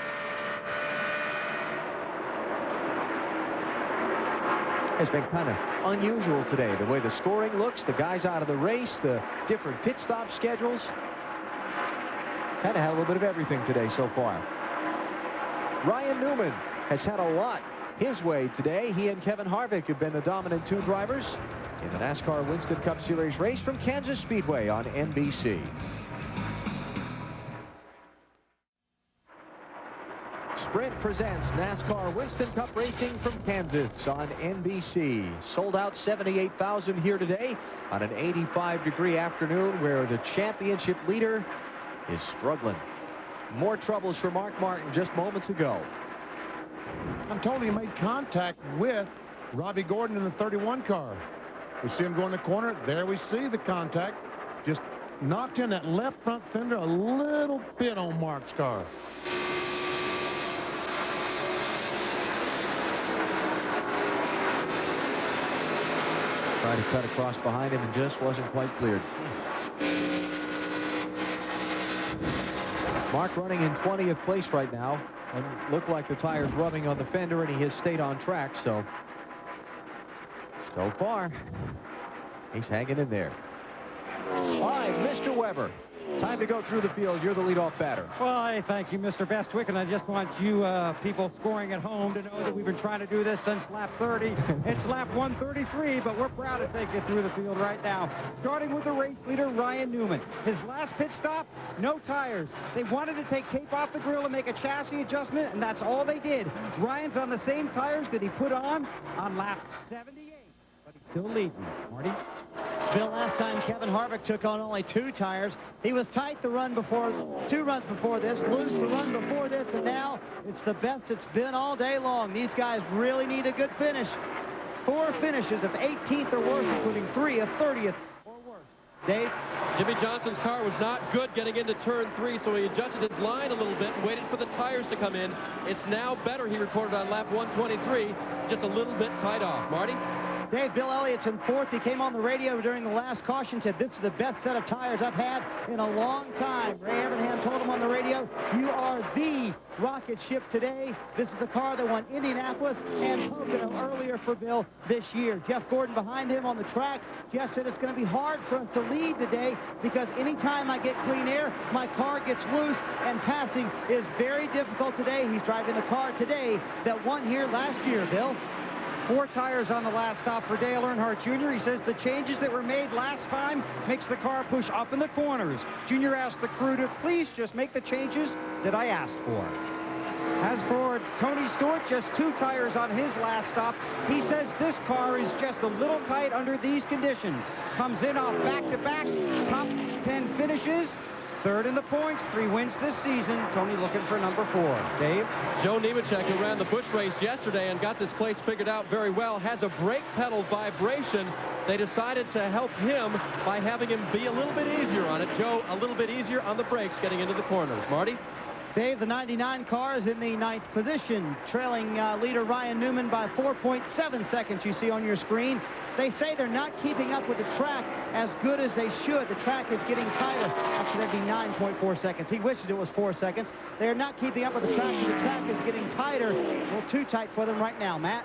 It's been kind of unusual today, the way the scoring looks, the guys out of the race, the different pit stop schedules. Kind of had a little bit of everything today so far. Ryan Newman has had a lot his way today. He and Kevin Harvick have been the dominant 2 drivers in the NASCAR Winston Cup Series race from Kansas Speedway on NBC. Sprint presents NASCAR Winston Cup Racing from Kansas on NBC. Sold out 78,000 here today on an 85-degree afternoon where the championship leader is struggling. More troubles for Mark Martin just moments ago. I'm told he made contact with Robbie Gordon in the 31 car. We see him go in the corner. There we see the contact. Just knocked in that left front fender a little bit on Mark's car. Tried to cut across behind him and just wasn't quite cleared. Mark running in 20th place right now, and looked like the tire's rubbing on the fender, and he has stayed on track, so far he's hanging in there. All right, Mr. Weber, time to go through the field. You're the leadoff batter. Well, I thank you, Mr. Bestwick, and I just want you people scoring at home to know that we've been trying to do this since lap 30. It's lap 133, but we're proud to take you through the field right now. Starting with the race leader, Ryan Newman. His last pit stop, no tires. They wanted to take tape off the grill and make a chassis adjustment, and that's all they did. Ryan's on the same tires that he put on lap 78, but he's still leading. Marty? Bill, last time Kevin Harvick took on only 2 tires. He was tight the run before, 2 runs before this, loose the run before this, and now it's the best it's been all day long. These guys really need a good finish. 4 finishes of 18th or worse, including 3 of 30th or worse. Dave? Jimmy Johnson's car was not good getting into turn 3, so he adjusted his line a little bit and waited for the tires to come in. It's now better, he reported on lap 123, just a little bit tight off. Marty? Dave, Bill Elliott's in 4th. He came on the radio during the last caution, said, this is the best set of tires I've had in a long time. Ray Evernham told him on the radio, you are the rocket ship today. This is the car that won Indianapolis and Pocono earlier for Bill this year. Jeff Gordon behind him on the track. Jeff said it's going to be hard for us to lead today because anytime I get clean air, my car gets loose, and passing is very difficult today. He's driving the car today that won here last year, Bill. 4 tires on the last stop for Dale Earnhardt Jr. He says the changes that were made last time makes the car push up in the corners. Jr. asked the crew to please just make the changes that I asked for. As for Tony Stewart, just 2 tires on his last stop. He says this car is just a little tight under these conditions. Comes in off back-to-back, top 10 finishes. 3rd in the points, 3 wins this season. Tony looking for number 4. Dave? Joe Nemechek, who ran the Busch race yesterday and got this place figured out very well, has a brake pedal vibration. They decided to help him by having him be a little bit easier on it. Joe, a little bit easier on the brakes getting into the corners. Marty? Dave, the 99 car is in the 9th position, trailing leader Ryan Newman by 4.7 seconds, you see on your screen. They say they're not keeping up with the track as good as they should. The track is getting tighter. Actually, that'd be 9.4 seconds. He wishes it was 4 seconds. They're not keeping up with the track, and the track is getting tighter. A little too tight for them right now. Matt?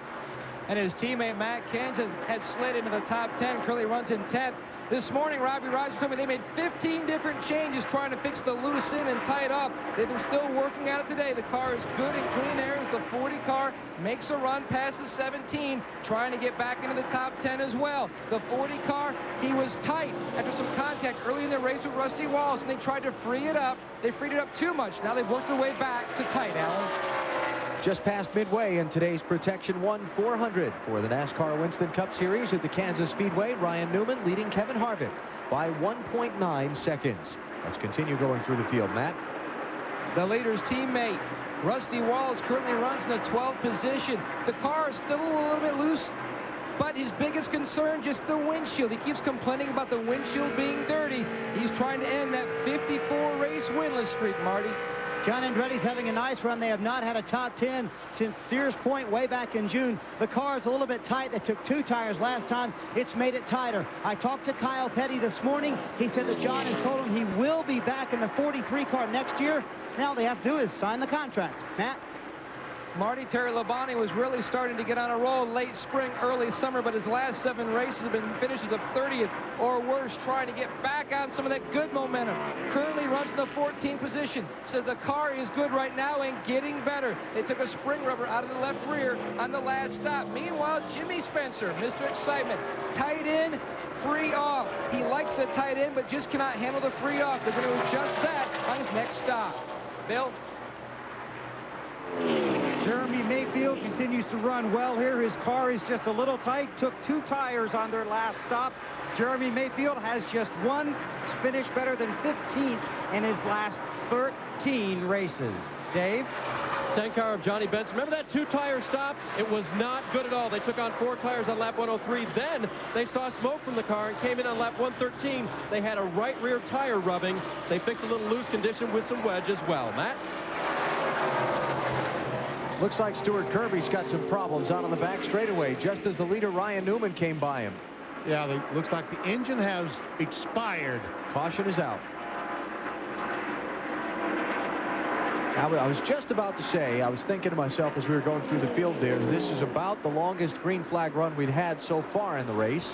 And his teammate Matt Kenseth has slid into the top 10, currently runs in 10th. This morning, Robbie Rogers told me they made 15 different changes trying to fix the loose in and tight up. They've been still working at it today. The car is good in clean air as the 40 car makes a run past the 17, trying to get back into the top 10 as well. The 40 car, he was tight after some contact early in the race with Rusty Wallace, and they tried to free it up. They freed it up too much. Now they've worked their way back to tight, Alan. Just past midway in today's Protection 1-400 for the NASCAR Winston Cup Series at the Kansas Speedway. Ryan Newman leading Kevin Harvick by 1.9 seconds. Let's continue going through the field, Matt. The leader's teammate, Rusty Wallace, currently runs in the 12th position. The car is still a little bit loose, but his biggest concern, just the windshield. He keeps complaining about the windshield being dirty. He's trying to end that 54-race winless streak, Marty. John Andretti's having a nice run. They have not had a top 10 since Sears Point way back in June. The car is a little bit tight. They took 2 tires last time. It's made it tighter. I talked to Kyle Petty this morning. He said that John has told him he will be back in the 43 car next year. Now all they have to do is sign the contract. Matt? Marty, Terry Labonte was really starting to get on a roll late spring, early summer, but his last 7 races have been finishes of 30th or worse, trying to get back on some of that good momentum. Currently runs in the 14th position. Says the car is good right now and getting better. They took a spring rubber out of the left rear on the last stop. Meanwhile, Jimmy Spencer, Mr. Excitement, tight in, free off. He likes the tight end, but just cannot handle the free off. They're going to adjust that on his next stop. Bill? Jeremy Mayfield continues to run well here. His car is just a little tight. Took 2 tires on their last stop. Jeremy Mayfield has just one finish better than 15th in his last 13 races. Dave? 10 car of Johnny Benson. Remember that 2-tire stop? It was not good at all. They took on 4 tires on lap 103. Then they saw smoke from the car and came in on lap 113. They had a right rear tire rubbing. They fixed a little loose condition with some wedge as well. Matt? Looks like Stuart Kirby's got some problems out on the back straightaway, just as the leader Ryan Newman came by him. Yeah, looks like the engine has expired. Caution is out. I was just about to say, I was thinking to myself as we were going through the field there, this is about the longest green flag run we'd had so far in the race.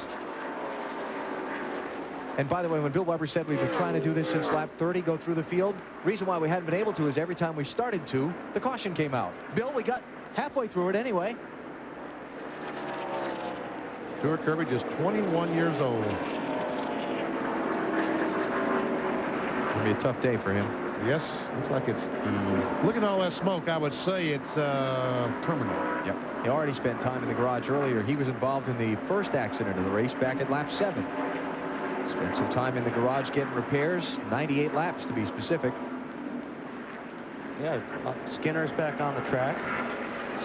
And by the way, when Bill Weber said we've been trying to do this since lap 30, go through the field, reason why we hadn't been able to is every time we started to, the caution came out. Bill, we got halfway through it anyway. Stuart Kirby, just 21 years old. It'll be a tough day for him. Yes, looks like it's, look at all that smoke, I would say it's permanent. Yep. He already spent time in the garage earlier. He was involved in the first accident of the race back at lap 7. Spent some time in the garage getting repairs, 98 laps to be specific. Yeah, Skinner's back on the track,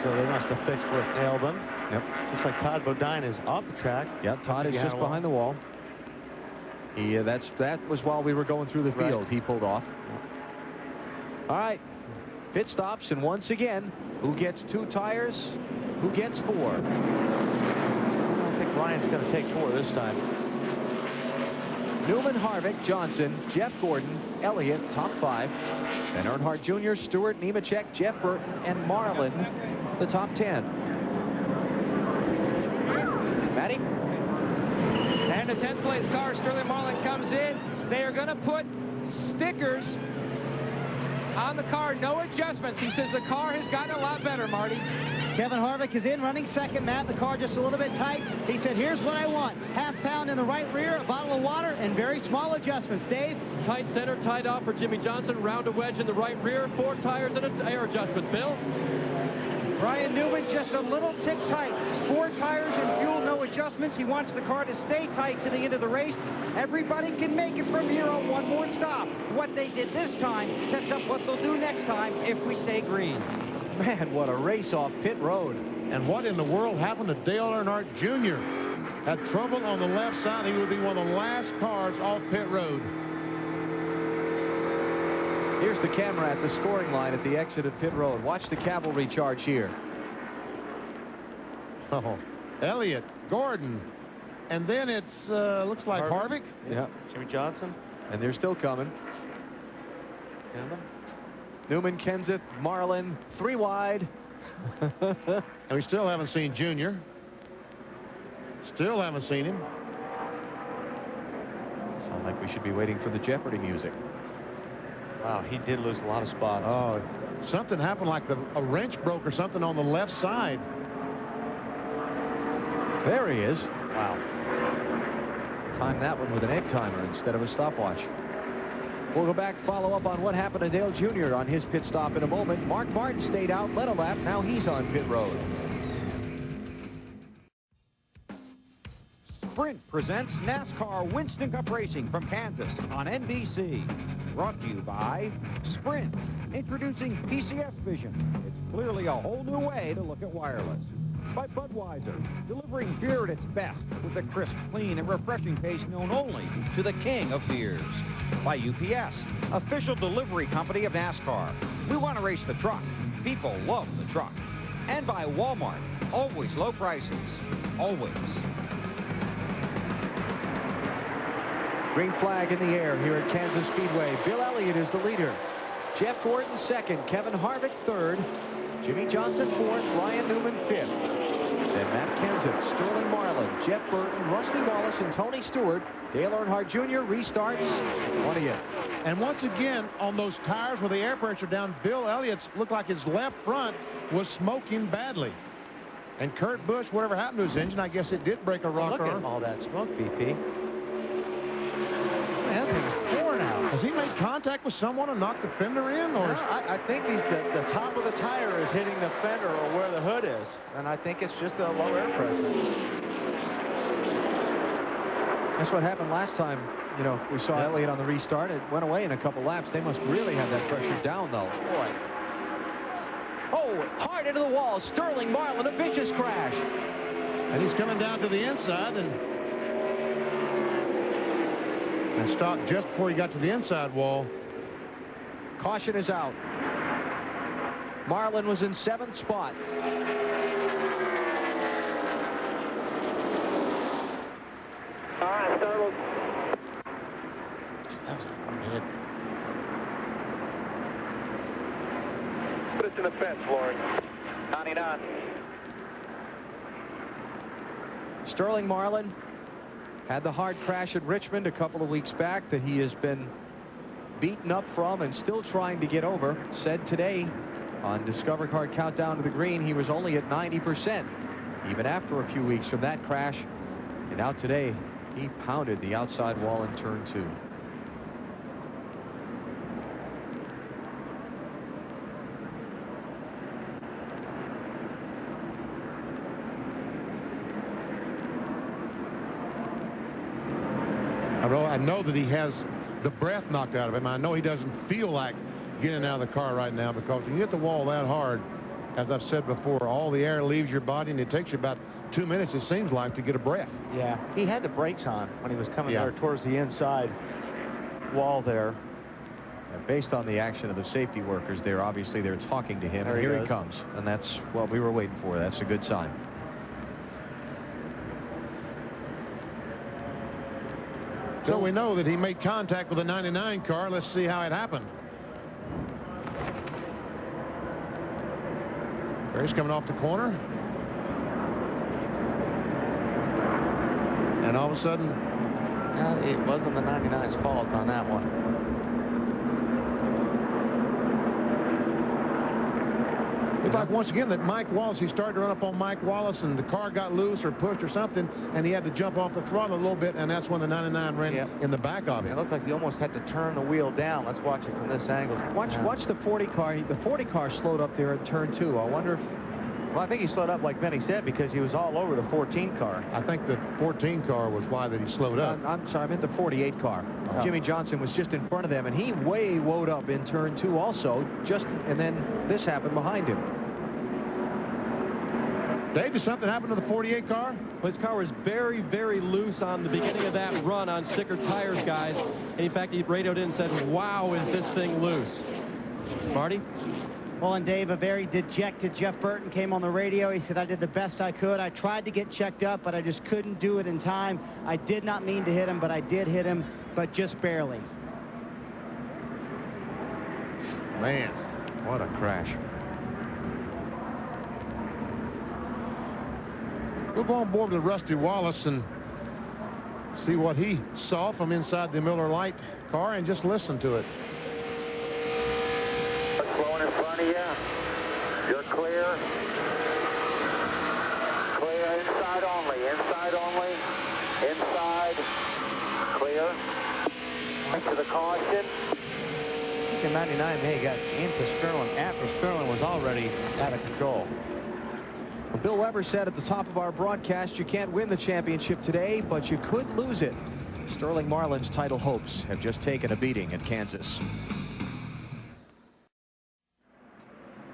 so they must have fixed what ailed them. Yep. Looks like Todd Bodine is off the track. Yep, Todd is just behind the wall. That was while we were going through the field. Right. He pulled off. All right, pit stops, and once again, who gets 2 tires? Who gets 4? I don't think Ryan's going to take 4 this time. Newman, Harvick, Johnson, Jeff Gordon, Elliott, top 5. Then Earnhardt Jr., Stewart, Nemechek, Jeff Burton, and Marlin, the top 10. Matty? And the 10th place car, Sterling Marlin, comes in. They are going to put stickers on the car, no adjustments. He says the car has gotten a lot better, Marty. Kevin Harvick is in running second, Matt. The car just a little bit tight. He said, here's what I want. Half pound in the right rear, a bottle of water, and very small adjustments. Dave? Tight center, tight off for Jimmy Johnson. Round a wedge in the right rear. 4 tires and an air adjustment. Bill? Ryan Newman just a little tick tight. 4 tires and fuel, no adjustments. He wants the car to stay tight to the end of the race. Everybody can make it from here on one more stop. What they did this time sets up what they'll do next time if we stay green. Man, what a race off pit road. And what in the world happened to Dale Earnhardt Jr.? Had trouble on the left side. He would be one of the last cars off pit road. Here's the camera at the scoring line at the exit of pit road. Watch the cavalry charge here. Oh, Elliott, Gordon, and then it's looks like Harvick. Yeah, Jimmy Johnson. And they're still coming. Newman, Kenseth, Marlin, 3 wide. And we still haven't seen Junior. Still haven't seen him. Sound like we should be waiting for the Jeopardy music. Wow, he did lose a lot of spots. Oh, something happened like a wrench broke or something on the left side. There he is. Wow. Time that one with an egg timer instead of a stopwatch. We'll go back, follow up on what happened to Dale Jr. on his pit stop in a moment. Mark Martin stayed out, led a lap. Now he's on pit road. Sprint presents NASCAR Winston Cup Racing from Kansas on NBC. Brought to you by Sprint, introducing PCS Vision. It's clearly a whole new way to look at wireless. By Budweiser, delivering beer at its best with a crisp, clean, and refreshing taste known only to the king of beers. By UPS, official delivery company of NASCAR. We want to race the truck. People love the truck. And by Walmart, always low prices. Always. Green flag in the air here at Kansas Speedway. Bill Elliott is the leader. Jeff Gordon second. Kevin Harvick third. Jimmy Johnson fourth. Ryan Newman fifth. Then Matt Kenseth, Sterling Marlin, Jeff Burton, Rusty Wallace, and Tony Stewart. Dale Earnhardt Jr. restarts 20th. And once again, on those tires with the air pressure down, Bill Elliott's looked like his left front was smoking badly. And Kurt Busch, whatever happened to his engine, I guess it did break a rocker. Look at all that smoke, BP. Man, that thing is pouring out. Has he made contact with someone and knocked the fender in? Or No, I think the top of the tire is hitting the fender or where the hood is. And I think it's just a low air pressure. That's what happened last time. You know, we saw Elliott on the restart. It went away in a couple laps. They must really have that pressure down, though. Boy. Oh, hard into the wall. Sterling Marlin, a vicious crash. And he's coming down to the inside and stopped just before he got to the inside wall. Caution is out. Marlin was in 7th spot. All right, startled. Put us in the fence, Lauren. 99. Sterling Marlin had the hard crash at Richmond a couple of weeks back that he has been beaten up from and still trying to get over. Said today on Discover Card Countdown to the Green he was only at 90%, even after a few weeks from that crash. And now today he pounded the outside wall in turn 2. I know that he has the breath knocked out of him. I know he doesn't feel like getting out of the car right now, because when you hit the wall that hard, as I've said before, all the air leaves your body, and it takes you about 2 minutes, it seems like, to get a breath. Yeah, he had the brakes on when he was coming there towards the inside wall there. And based on the action of the safety workers there, obviously they're talking to him. There And here he goes. comes. And that's what we were waiting for. That's a good sign. So we know that he made contact with the 99 car. Let's see how it happened. There he's coming off the corner. And all of a sudden... it wasn't the 99's fault on that one. It's like, once again, that Mike Wallace, he started to run up on Mike Wallace, and the car got loose or pushed or something, and he had to jump off the throttle a little bit, and that's when the 99 ran in the back of him. It looks like he almost had to turn the wheel down. Let's watch it from this angle. Watch the 40 car. The 40 car slowed up there at turn 2. I wonder if... Well, I think he slowed up, like Benny said, because he was all over the 14 car. I think the 14 car was why that he slowed up. I'm sorry, I meant the 48 car. Oh. Jimmy Johnson was just in front of them, and he way woed up in turn 2 also, and then this happened behind him. Dave, did something happen to the 48 car? Well, his car was very, very loose on the beginning of that run on sticker tires, guys. And in fact, he radioed in and said, wow, is this thing loose? Marty? Well, and Dave, a very dejected Jeff Burton came on the radio. He said, I did the best I could. I tried to get checked up, but I just couldn't do it in time. I did not mean to hit him, but I did hit him, but just barely. Man, what a crash. We'll go on board with Rusty Wallace and see what he saw from inside the Miller Lite car and just listen to it. Going in front of you. You're clear. Clear. Inside only. Inside only. Inside. Clear. To the caution. I think in 99 they got into Sterling after Sterling was already out of control. Well, Bill Weber said at the top of our broadcast, you can't win the championship today, but you could lose it. Sterling Marlin's title hopes have just taken a beating at Kansas.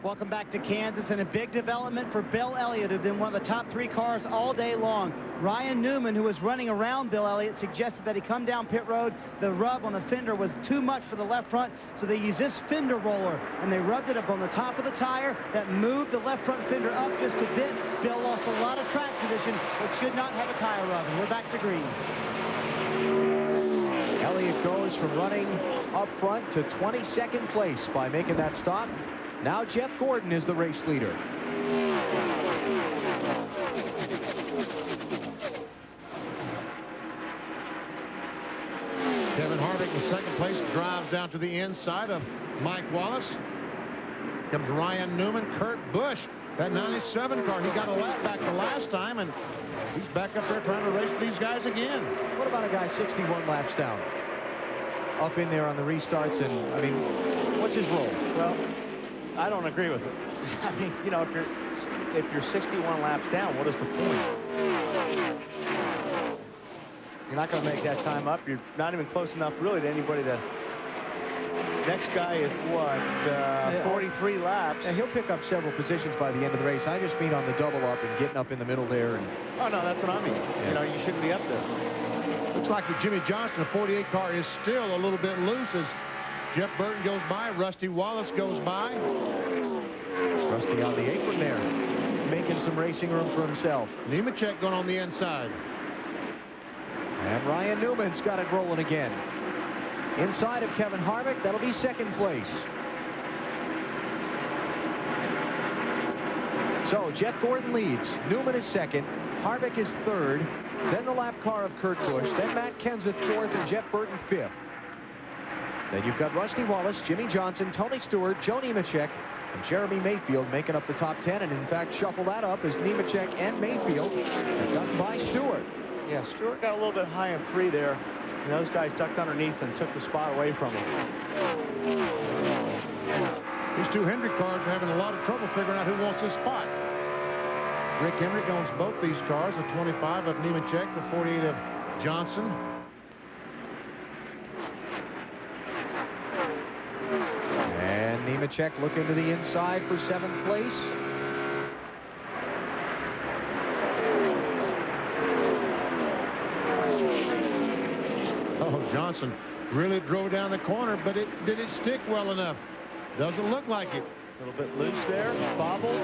Welcome back to Kansas, and a big development for Bill Elliott, who had been one of the top 3 cars all day long. Ryan Newman, who was running around Bill Elliott, suggested that he come down pit road. The rub on the fender was too much for the left front, so they used this fender roller, and they rubbed it up on the top of the tire. That moved the left front fender up just a bit. Bill lost a lot of track position, but should not have a tire rub, and we're back to green. Elliott goes from running up front to 22nd place by making that stop. Now Jeff Gordon is the race leader. Kevin Harvick in second place, drives down to the inside of Mike Wallace. Comes Ryan Newman, Kurt Busch, that 97 car. He got a lap back the last time, and he's back up there trying to race these guys again. What about a guy 61 laps down? up in there on the restarts. And, I mean, what's his role? Well, I don't agree with it. I mean, you know, if you're 61 laps down, what is the point? You're not going to make that time up. You're not even close enough, really, to anybody to... Next guy is, what, 43 laps? And he'll pick up several positions by the end of the race. I just mean on the double up and getting up in the middle there. And oh, no, that's what I mean. Yeah. You know, you shouldn't be up there. Looks like the Jimmy Johnson, the 48 car, is still a little bit loose as Jeff Burton goes by. Rusty Wallace goes by. Rusty on the apron there, making some racing room for himself. Nemechek going on the inside. And Ryan Newman's got it rolling again. Inside of Kevin Harvick, that'll be second place. So Jeff Gordon leads. Newman is second. Harvick is third. Then the lap car of Kurt Busch. Then Matt Kenseth fourth and Jeff Burton fifth. Then you've got Rusty Wallace, Jimmy Johnson, Tony Stewart, Joe Nemechek, and Jeremy Mayfield making up the top 10. And in fact, shuffle that up as Nemechek and Mayfield have gotten by Stewart. Yeah, Stewart got a little bit high in 3 there. And those guys ducked underneath and took the spot away from him. These two Hendrick cars are having a lot of trouble figuring out who wants this spot. Rick Hendrick owns both these cars, the 25 of Nemechek, the 48 of Johnson. And Nemechek looking to the inside for 7th place. Oh, Johnson really drove down the corner, but did it stick well enough? Doesn't look like it. A little bit loose there, bobbled.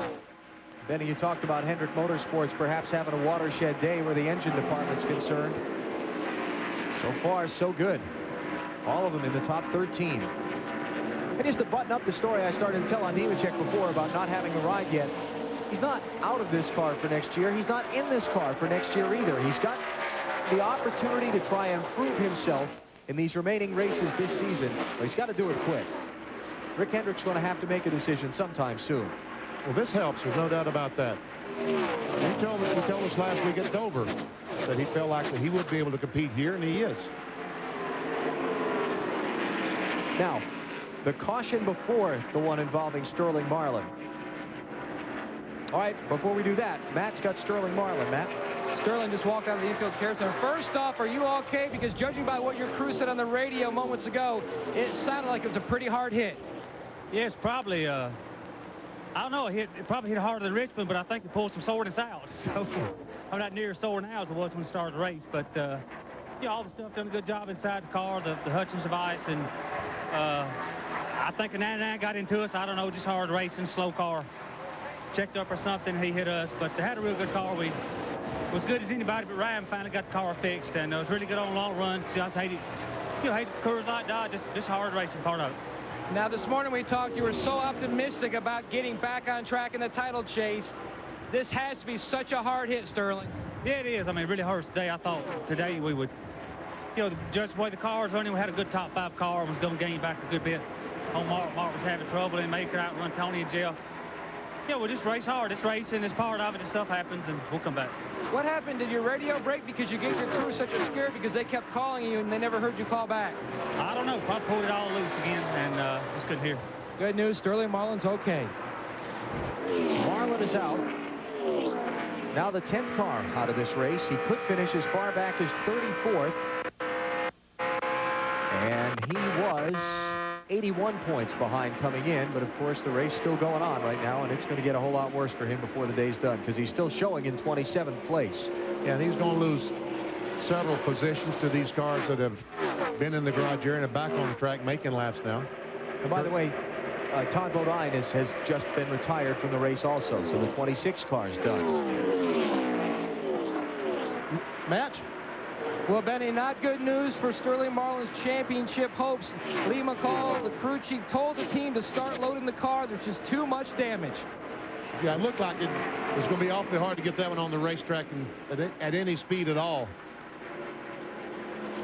Benny, you talked about Hendrick Motorsports perhaps having a watershed day where the engine department's concerned. So far, so good. All of them in the top 13. And just to button up the story I started to tell on Nemechek before about not having a ride yet, he's not out of this car for next year. He's not in this car for next year either. He's got the opportunity to try and prove himself in these remaining races this season, but he's got to do it quick. Rick Hendrick's going to have to make a decision sometime soon. Well, this helps. There's no doubt about that. He told us last week at Dover that he felt like that he would be able to compete here, and he is. Now, the caution before the one involving Sterling Marlin. All right, before we do that, Matt's got Sterling Marlin. Matt? Sterling just walked out of the infield care center. First off, are you okay? Because judging by what your crew said on the radio moments ago, it sounded like it was a pretty hard hit. Yes, probably. I don't know. It probably hit harder than Richmond, but I think it pulled some soreness out. So I'm not near as sore now as it was when we started the race. But, yeah, all the stuff done a good job inside the car, the Hutchins device. And I think a 99 got into us. I don't know, just hard racing, slow car. Checked up or something, he hit us. But they had a real good car. We was good as anybody, but Ryan finally got the car fixed, and it was really good on long runs. Just hated, hated the curves like that. Just hard racing part of it. Now, this morning we talked, you were so optimistic about getting back on track in the title chase. This has to be such a hard hit, Sterling. Yeah, it is. I mean, it really hurts today. I thought today we would, judge the way the car was running, we had a good top 5 car and was going to gain back a good bit. Mark was having trouble and make it outrun Tony and Jeff. Yeah, we'll just race hard. It's racing. It's part of it. This stuff happens, and we'll come back. What happened? Did your radio break because you gave your crew such a scare because they kept calling you and they never heard you call back? I don't know. Probably pulled it all loose again, and just couldn't hear. Good news. Sterling Marlin's okay. Marlin is out. Now the 10th car out of this race. He could finish as far back as 34th. And he was 81 points behind coming in, but of course the race still going on right now, and it's going to get a whole lot worse for him before the day's done because he's still showing in 27th place. Yeah, and he's going to lose several positions to these cars that have been in the garage area and back on the track making laps now. And by the way, Todd Bodine has just been retired from the race also, so the 26 car's done. Matt? Well, Benny, not good news for Sterling Marlin's championship hopes. Lee McCall, the crew chief, told the team to start loading the car. There's just too much damage. Yeah, it looked like it was going to be awfully hard to get that one on the racetrack at any speed at all.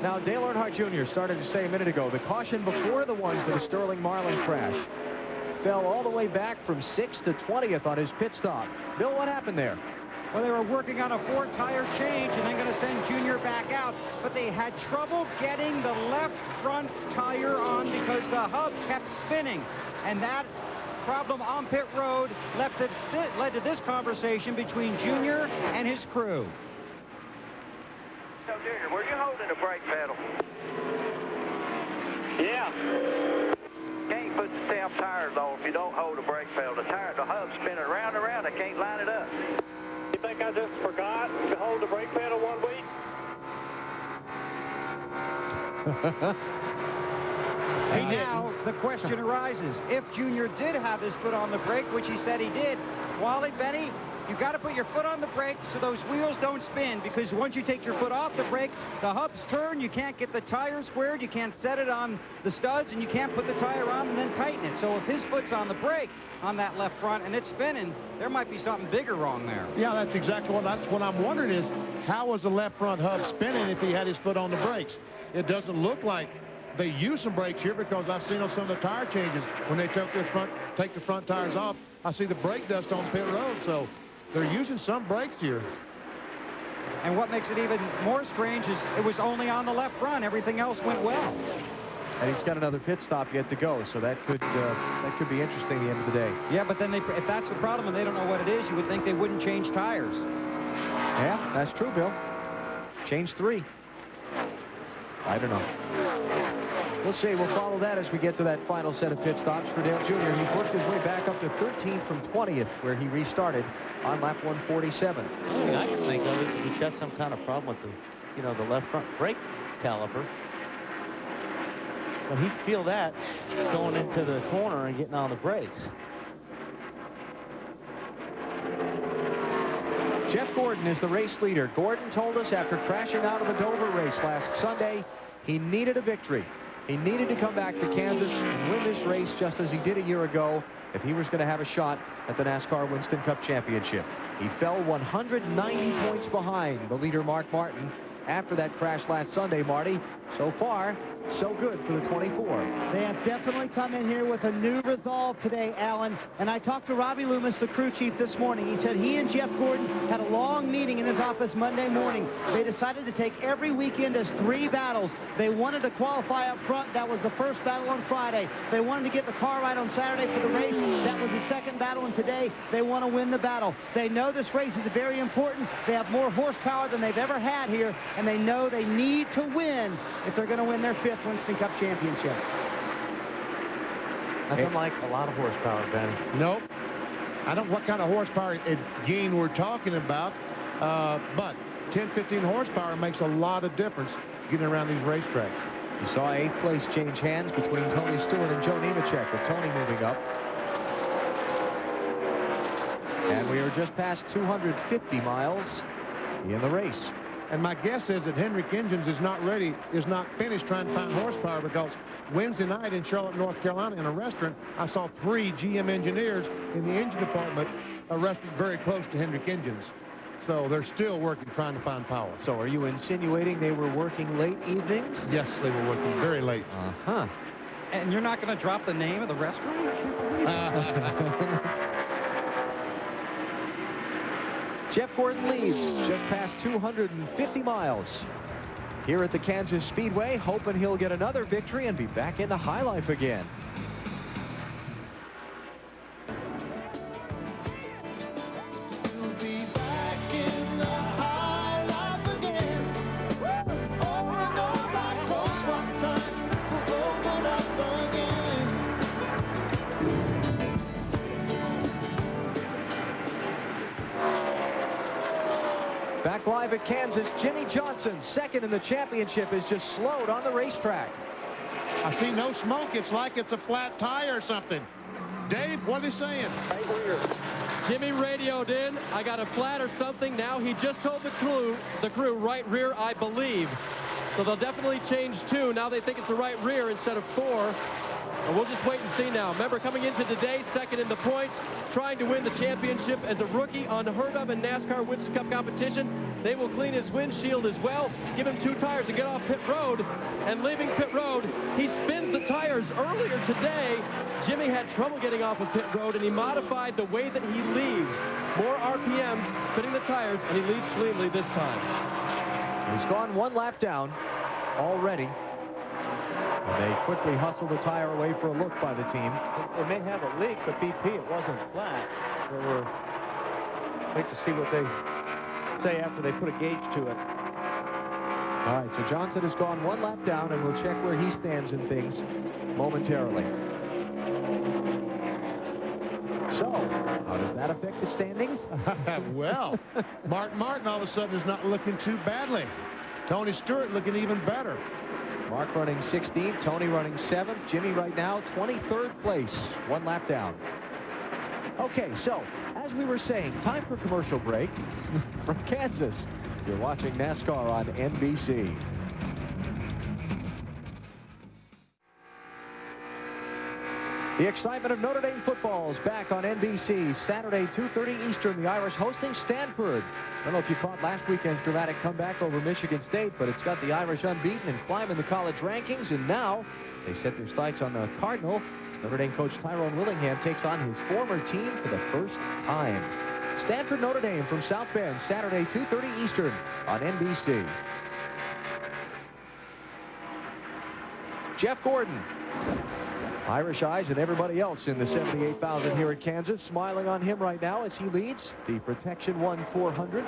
Now, Dale Earnhardt Jr. started to say a minute ago, the caution before the one for the Sterling Marlin crash fell all the way back from 6th to 20th on his pit stop. Bill, what happened there? Well, they were working on a 4-tire change and then going to send Junior back out, but they had trouble getting the left front tire on because the hub kept spinning, and that problem on pit road led to this conversation between Junior and his crew. So, Junior, were you holding the brake pedal? Yeah. Can't put the stem tires on if you don't hold the brake pedal. The hub's spinning round and round. I can't line it up. You think I just forgot to hold the brake pedal 1 week? And now the question arises, if Junior did have his foot on the brake, which he said he did, Wally, Benny, you've got to put your foot on the brake so those wheels don't spin, because once you take your foot off the brake, the hubs turn, you can't get the tire squared, you can't set it on the studs, and you can't put the tire on and then tighten it. So if his foot's on the brake on that left front and it's spinning, there might be something bigger wrong there. Yeah, that's exactly what I'm wondering is, how was the left front hub spinning if he had his foot on the brakes? It doesn't look like they use some brakes here, because I've seen on some of the tire changes, when they take the front tires off, I see the brake dust on pit road, so they're using some brakes here. And what makes it even more strange is it was only on the left front. Everything else went well. And he's got another pit stop yet to go, so that could be interesting at the end of the day. Yeah, but then if that's the problem and they don't know what it is, you would think they wouldn't change tires. Yeah, that's true, Bill. Change 3. I don't know. We'll see. We'll follow that as we get to that final set of pit stops for Dale Jr. He's worked his way back up to 13th from 20th, where he restarted on lap 147. The only thing I can think of is he's got some kind of problem with the left front brake caliper. But he'd feel that going into the corner and getting on the brakes. Jeff Gordon is the race leader. Gordon told us after crashing out of the Dover race last Sunday, he needed a victory. He needed to come back to Kansas and win this race just as he did a year ago if he was going to have a shot at the NASCAR Winston Cup Championship. He fell 190 points behind the leader, Mark Martin, after that crash last Sunday, Marty. So far, so good for the 24. They have definitely come in here with a new resolve today, Alan. And I talked to Robbie Loomis, the crew chief, this morning. He said he and Jeff Gordon had a long meeting in his office Monday morning. They decided to take every weekend as 3 battles. They wanted to qualify up front. That was the first battle on Friday. They wanted to get the car right on Saturday for the race. That was the second battle. And today, they want to win the battle. They know this race is very important. They have more horsepower than they've ever had here. And they know they need to win if they're going to win their 5th Winston Cup championship. Nothing like a lot of horsepower, Benny. Nope. I don't know what kind of horsepower gain we're talking about, but 10, 15 horsepower makes a lot of difference getting around these racetracks. You saw 8th place change hands between Tony Stewart and Joe Nemechek, with Tony moving up. And we are just past 250 miles in the race. And my guess is that Hendrick Engines is not finished trying to find horsepower, because Wednesday night in Charlotte, North Carolina, in a restaurant, I saw 3 GM engineers in the engine department arrested very close to Hendrick Engines. So they're still working, trying to find power. So are you insinuating they were working late evenings? Yes, they were working very late. Uh-huh. And you're not going to drop the name of the restaurant? Jeff Gordon leads just past 250 miles here at the Kansas Speedway, hoping he'll get another victory and be back in the high life again. Back live at Kansas, Jimmy Johnson, second in the championship, is just slowed on the racetrack. I see no smoke. It's like it's a flat tire or something. Dave, what are they saying? Right rear. Jimmy radioed in. I got a flat or something. Now he just told the crew right rear, I believe. So they'll definitely change 2. Now they think it's the right rear instead of 4. And we'll just wait and see now. Remember, coming into today, second in the points, trying to win the championship as a rookie, unheard of in NASCAR Winston Cup competition. They will clean his windshield as well, give him 2 tires to get off pit road. And leaving pit road, he spins the tires. Earlier today, Jimmy had trouble getting off of pit road, and he modified the way that he leaves. More RPMs, spinning the tires, and he leads cleanly this time. He's gone 1 lap down already. And they quickly hustle the tire away for a look by the team. They may have a leak, but BP, it wasn't flat. So we'll wait to see what they say after they put a gauge to it. All right, so Johnson has gone 1 lap down, and we'll check where he stands in things momentarily. So, how does that affect the standings? Well, Mark Martin all of a sudden is not looking too badly. Tony Stewart looking even better. Mark running 16th, Tony running 7th, Jimmy right now 23rd place, 1 lap down. Okay, so as we were saying, time for commercial break from Kansas. You're watching NASCAR on NBC. The excitement of Notre Dame football is back on NBC Saturday, 2:30 Eastern. The Irish hosting Stanford. I don't know if you caught last weekend's dramatic comeback over Michigan State, but it's got the Irish unbeaten and climbing the college rankings, and now they set their sights on the Cardinal. Notre Dame coach Tyrone Willingham takes on his former team for the first time. Stanford Notre Dame from South Bend, Saturday, 2:30 Eastern on NBC. Jeff Gordon. Irish eyes and everybody else in the 78,000 here at Kansas smiling on him right now as he leads the Protection 1 400.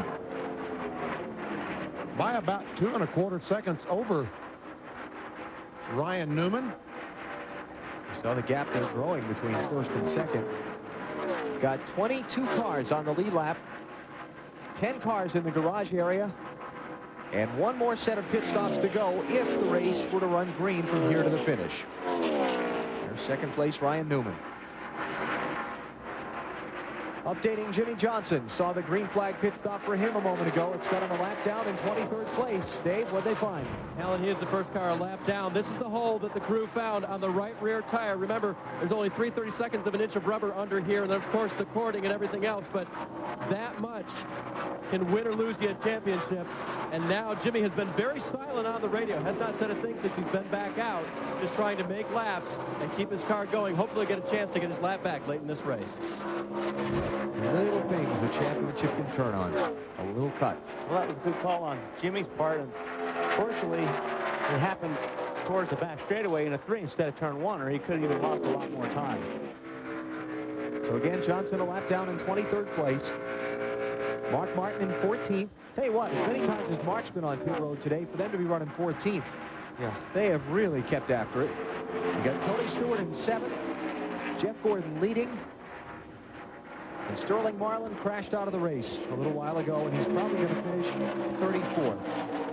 By about 2 1/4 seconds over Ryan Newman. You saw the gap there growing between first and second. Got 22 cars on the lead lap, 10 cars in the garage area, and 1 more set of pit stops to go if the race were to run green from here to the finish. Second place, Ryan Newman. Updating Jimmy Johnson. Saw the green flag pit stop for him a moment ago. It's got him a lap down in 23rd place. Dave, what'd they find? Alan, here's the first car a lap down. This is the hole that the crew found on the right rear tire. Remember, there's only 3/32 of an inch of rubber under here, and then, of course, the cording and everything else, but that much can win or lose you a championship. And now Jimmy has been very silent on the radio. Has not said a thing since he's been back out. Just trying to make laps and keep his car going. Hopefully get a chance to get his lap back late in this race. Little things the championship can turn on. A little cut. Well, that was a good call on Jimmy's part. And fortunately, it happened towards the back straightaway in a 3 instead of turn 1, or he could have even lost a lot more time. So again, Johnson a lap down in 23rd place. Mark Martin in 14th. Tell you what, as many times as Mark's been on pit road today, for them to be running 14th, yeah, they have really kept after it. You got Tony Stewart in 7th, Jeff Gordon leading, and Sterling Marlin crashed out of the race a little while ago, and he's probably going to finish 34th.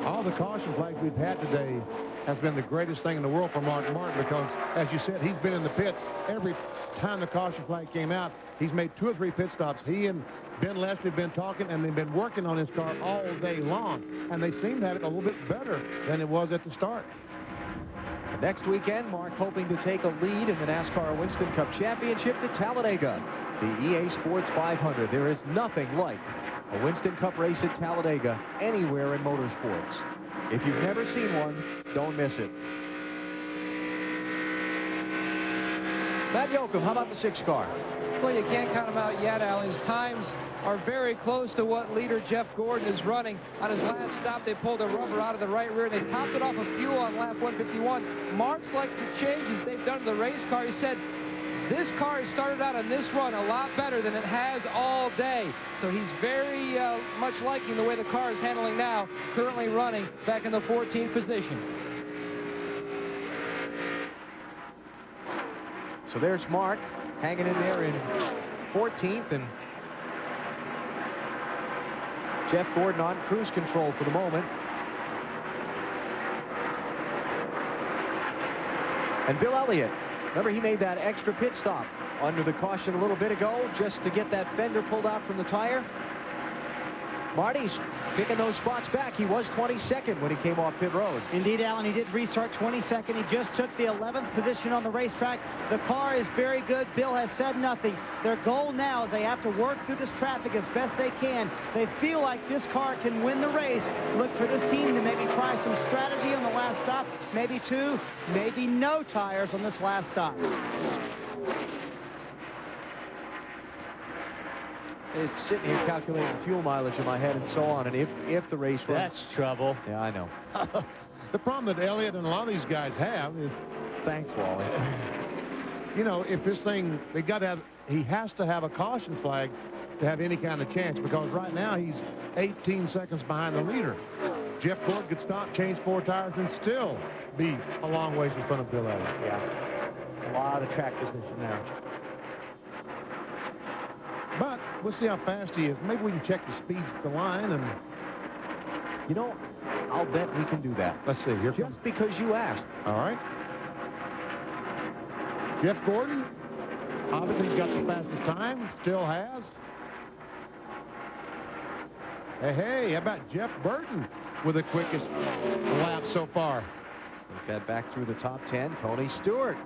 All the caution flags we've had today has been the greatest thing in the world for Mark Martin because, as you said, he's been in the pits every time the caution flag came out. He's made 2 or 3 pit stops. He and Ben Leslie have been talking, and they've been working on his car all day long, and they seem to have it a little bit better than it was at the start. Next weekend, Mark hoping to take a lead in the NASCAR Winston Cup Championship to Talladega, the EA Sports 500. There is nothing like a Winston Cup race at Talladega anywhere in motorsports. If you've never seen one, don't miss it. Matt Yoakum, how about the 6 car? Well, you can't count him out yet, Al. His times are very close to what leader Jeff Gordon is running. On his last stop, they pulled the rubber out of the right rear. They topped it off of fuel on lap 151. Marks likes the changes they've done to the race car. He said, this car has started out on this run a lot better than it has all day. So he's very much liking the way the car is handling now, currently running back in the 14th position. So there's Mark hanging in there in 14th, and Jeff Gordon on cruise control for the moment. And Bill Elliott, remember he made that extra pit stop under the caution a little bit ago just to get that fender pulled out from the tire. Marty's picking those spots back. He was 22nd when he came off pit road. Indeed, Alan, he did restart 22nd. He just took the 11th position on the racetrack. The car is very good. Bill has said nothing. Their goal now is they have to work through this traffic as best they can. They feel like this car can win the race. Look for this team to maybe try some strategy on the last stop. Maybe two, maybe no tires on this last stop. It's sitting here calculating fuel mileage in my head and so on, and if the race runs... That's trouble. Yeah, I know. The problem that Elliott and a lot of these guys have is... Thanks, Wally. You know, if this thing... he has to have a caution flag to have any kind of chance, because right now he's 18 seconds behind the leader. Jeff Gordon could stop, change 4 tires, and still be a long ways in front of Bill Elliott. Yeah. A lot of track position there. But we'll see how fast he is. Maybe we can check the speeds at the line, and you know, I'll bet we can do that. Let's see. Here just comes. Because you asked. All right. Jeff Gordon, obviously he's got the fastest time. Still has. Hey, how about Jeff Burton with the quickest lap so far? Take that back through the top 10. Tony Stewart.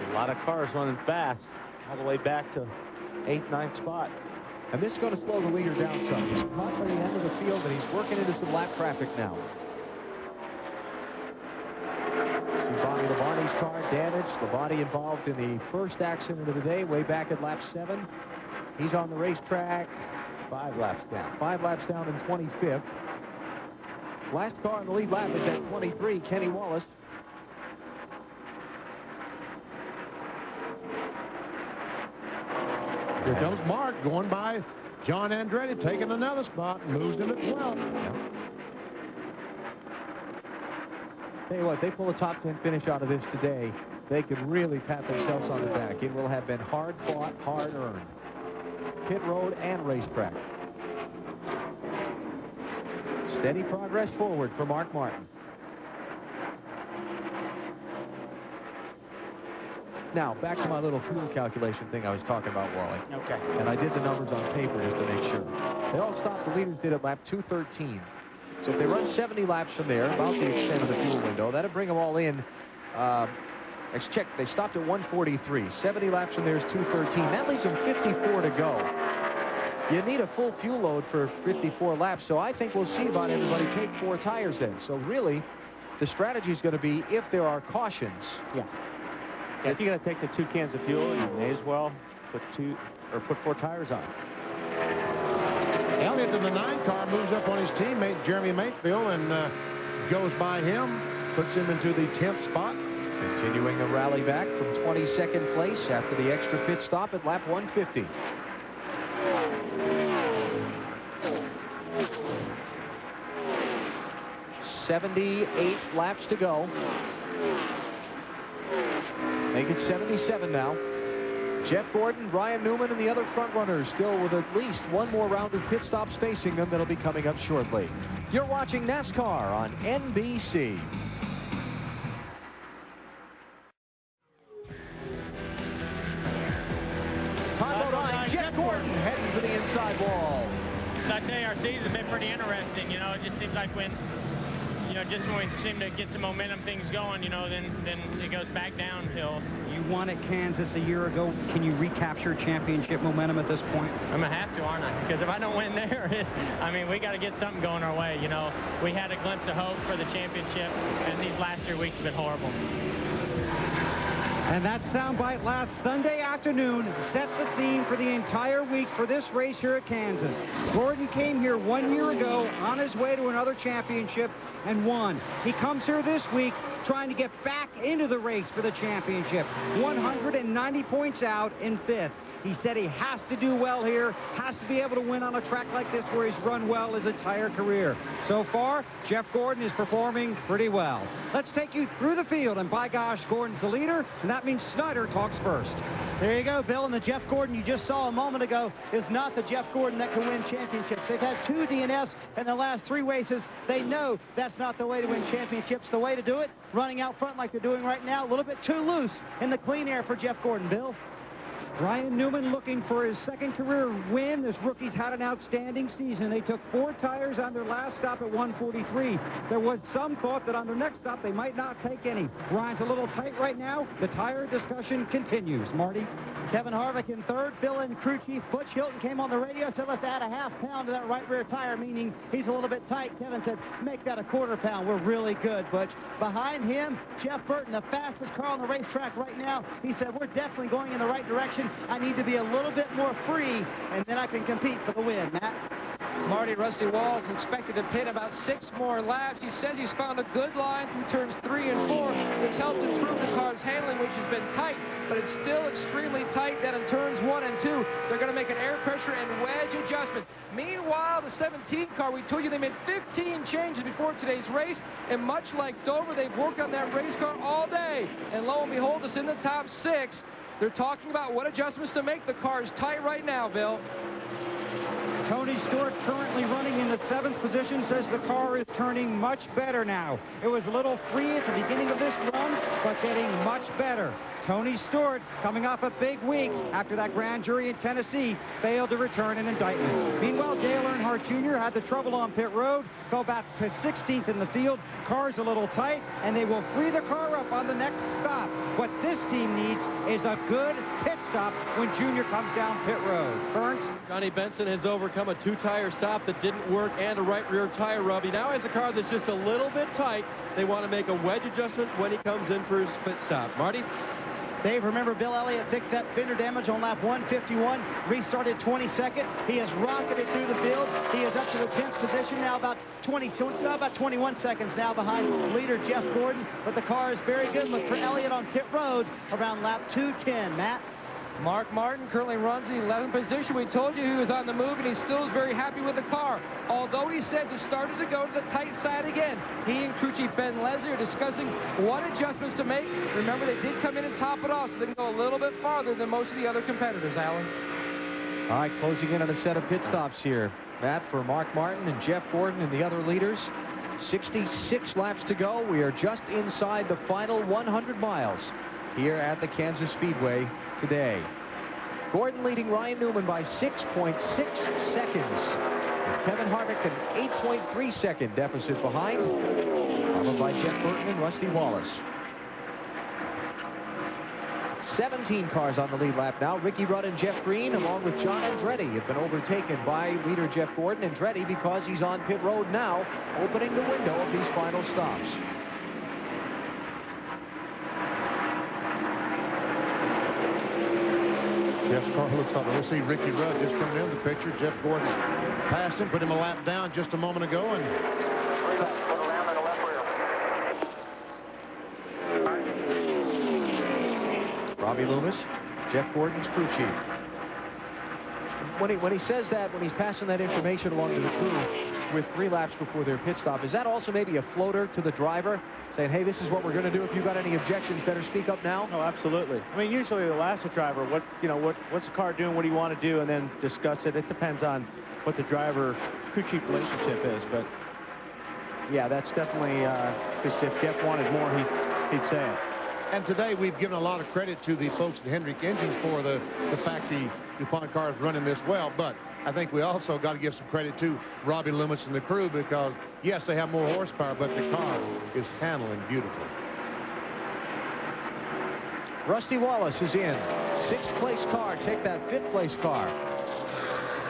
A lot of cars running fast all the way back to 8th, 9th spot. And this is going to slow the leader down some. He's caught by the end of the field, and he's working into some lap traffic now. See Labonte's car damaged. Labonte involved in the first accident of the day way back at lap 7. He's on the racetrack 5 laps down. 5 laps down in 25th. Last car in the lead lap is at 23, Kenny Wallace. Here comes Mark going by John Andretti, taking another spot, moves him at 12. Tell you what, they pull a top 10 finish out of this today, they could really pat themselves on the back. It will have been hard fought, hard earned. Pit road and racetrack. Steady progress forward for Mark Martin. Now, back to my little fuel calculation thing I was talking about, Wally. Okay. And I did the numbers on paper just to make sure. They all stopped. The leaders did at lap 213. So if they run 70 laps from there, about the extent of the fuel window, that'll bring them all in. Let's check. They stopped at 143. 70 laps from there is 213. That leaves them 54 to go. You need a full fuel load for 54 laps. So I think we'll see about everybody take 4 tires in. So really, the strategy is going to be if there are cautions. Yeah. Yeah, if you're going to take the 2 cans of fuel, you may as well put 4 tires on. Elliott in the 9 car moves up on his teammate Jeremy Makefield and goes by him, puts him into the 10th spot. Continuing a rally back from 22nd place after the extra pit stop at lap 150. $78 laps to go. Make it 77 now. Jeff Gordon, Brian Newman, and the other front runners still with at least one more round of pit stops facing them that'll be coming up shortly. You're watching NASCAR on NBC. Time line, Jeff Gordon heading for the inside wall. I tell you, our season's been pretty interesting. You know, it just seems like when just when we seem to get some momentum, things going, then it goes back downhill. You won at Kansas a year ago. Can you recapture championship momentum at this point? I'm going to have to, aren't I? Because if I don't win there, we got to get something going our way. We had a glimpse of hope for the championship, and these last 3 weeks have been horrible. And that soundbite last Sunday afternoon set the theme for the entire week for this race here at Kansas. Gordon came here 1 year ago on his way to another championship and won. He comes here this week trying to get back into the race for the championship. 190 points out in 5th. He said he has to do well here, has to be able to win on a track like this where he's run well his entire career. So far, Jeff Gordon is performing pretty well. Let's take you through the field, and by gosh, Gordon's the leader, and that means Snyder talks first. There you go, Bill, and the Jeff Gordon you just saw a moment ago is not the Jeff Gordon that can win championships. They've had 2 DNFs in the last 3 races. They know that's not the way to win championships. The way to do it, running out front like they're doing right now, a little bit too loose in the clean air for Jeff Gordon, Bill. Ryan Newman looking for his second career win. This rookie's had an outstanding season. They took 4 tires on their last stop at 143. There was some thought that on their next stop they might not take any. Ryan's a little tight right now. The tire discussion continues. Marty? Kevin Harvick in third, fill-in crew chief Butch Hilton came on the radio, said let's add a ½ pound to that right rear tire, meaning he's a little bit tight. Kevin said make that a ¼ pound. We're really good, Butch. Behind him, Jeff Burton, the fastest car on the racetrack right now. He said we're definitely going in the right direction. I need to be a little bit more free, and then I can compete for the win. Matt? Marty, Rusty Wallace expected to pit about 6 more laps. He says he's found a good line through turns 3 and 4. It's helped improve the car's handling, which has been tight, but it's still extremely tight. Then in turns 1 and 2, they're going to make an air pressure and wedge adjustment. Meanwhile, the 17 car, we told you they made 15 changes before today's race, and much like Dover, they've worked on that race car all day. And lo and behold, it's in the top 6. They're talking about what adjustments to make. The car is tight right now, Bill. Tony Stewart, currently running in the 7th position, says the car is turning much better now. It was a little free at the beginning of this run, but getting much better. Tony Stewart, coming off a big week after that grand jury in Tennessee, failed to return an indictment. Meanwhile, Dale Earnhardt Jr. had the trouble on pit road, go back to 16th in the field. Car's a little tight, and they will free the car up on the next stop. What this team needs is a good pit stop when Jr. comes down pit road. Burns? Johnny Benson has overcome a 2-tire stop that didn't work and a right rear tire rub. He now has a car that's just a little bit tight. They want to make a wedge adjustment when he comes in for his pit stop. Marty? Dave, remember Bill Elliott fixed that fender damage on lap 151, restarted 22nd. He has rocketed through the field. He is up to the 10th position now, about 21 seconds now behind leader Jeff Gordon. But the car is very good. Look for Elliott on pit road around lap 210. Matt? Mark Martin currently runs in the 11th position. We told you he was on the move, and he still is very happy with the car. Although he said it started to go to the tight side again. He and crew chief Ben Leslie are discussing what adjustments to make. Remember, they did come in and top it off, so they can go a little bit farther than most of the other competitors, Alan. All right, closing in on a set of pit stops here. Matt, for Mark Martin and Jeff Gordon and the other leaders. 66 laps to go. We are just inside the final 100 miles here at the Kansas Speedway today. Gordon leading Ryan Newman by 6.6 seconds. With Kevin Harvick an 8.3 second deficit behind, followed by Jeff Burton and Rusty Wallace. 17 cars on the lead lap now. Ricky Rudd and Jeff Green, along with John Andretti, have been overtaken by leader Jeff Gordon. Andretti, because he's on pit road now, opening the window of these final stops. Jeff's car looks like we'll see Ricky Rudd just coming in the picture. Jeff Gordon passed him, put him a lap down just a moment ago, and Robbie Loomis, Jeff Gordon's crew chief. When he says that, when he's passing that information along to the crew with 3 laps before their pit stop, is that also maybe a floater to the driver saying, hey, this is what we're going to do. If you've got any objections, better speak up now? Oh, absolutely. I mean, usually they'll ask the driver, what's the car doing? What do you want to do? And then discuss it. It depends on what the driver-crew chief relationship is. But, yeah, that's definitely, because if Jeff wanted more, he'd say it. And today we've given a lot of credit to the folks at Hendrick Engines for the fact the DuPont car is running this well. But I think we also got to give some credit to Robbie Loomis and the crew because, yes, they have more horsepower, but the car is handling beautifully. Rusty Wallace is in. 6th place car. Take that 5th place car.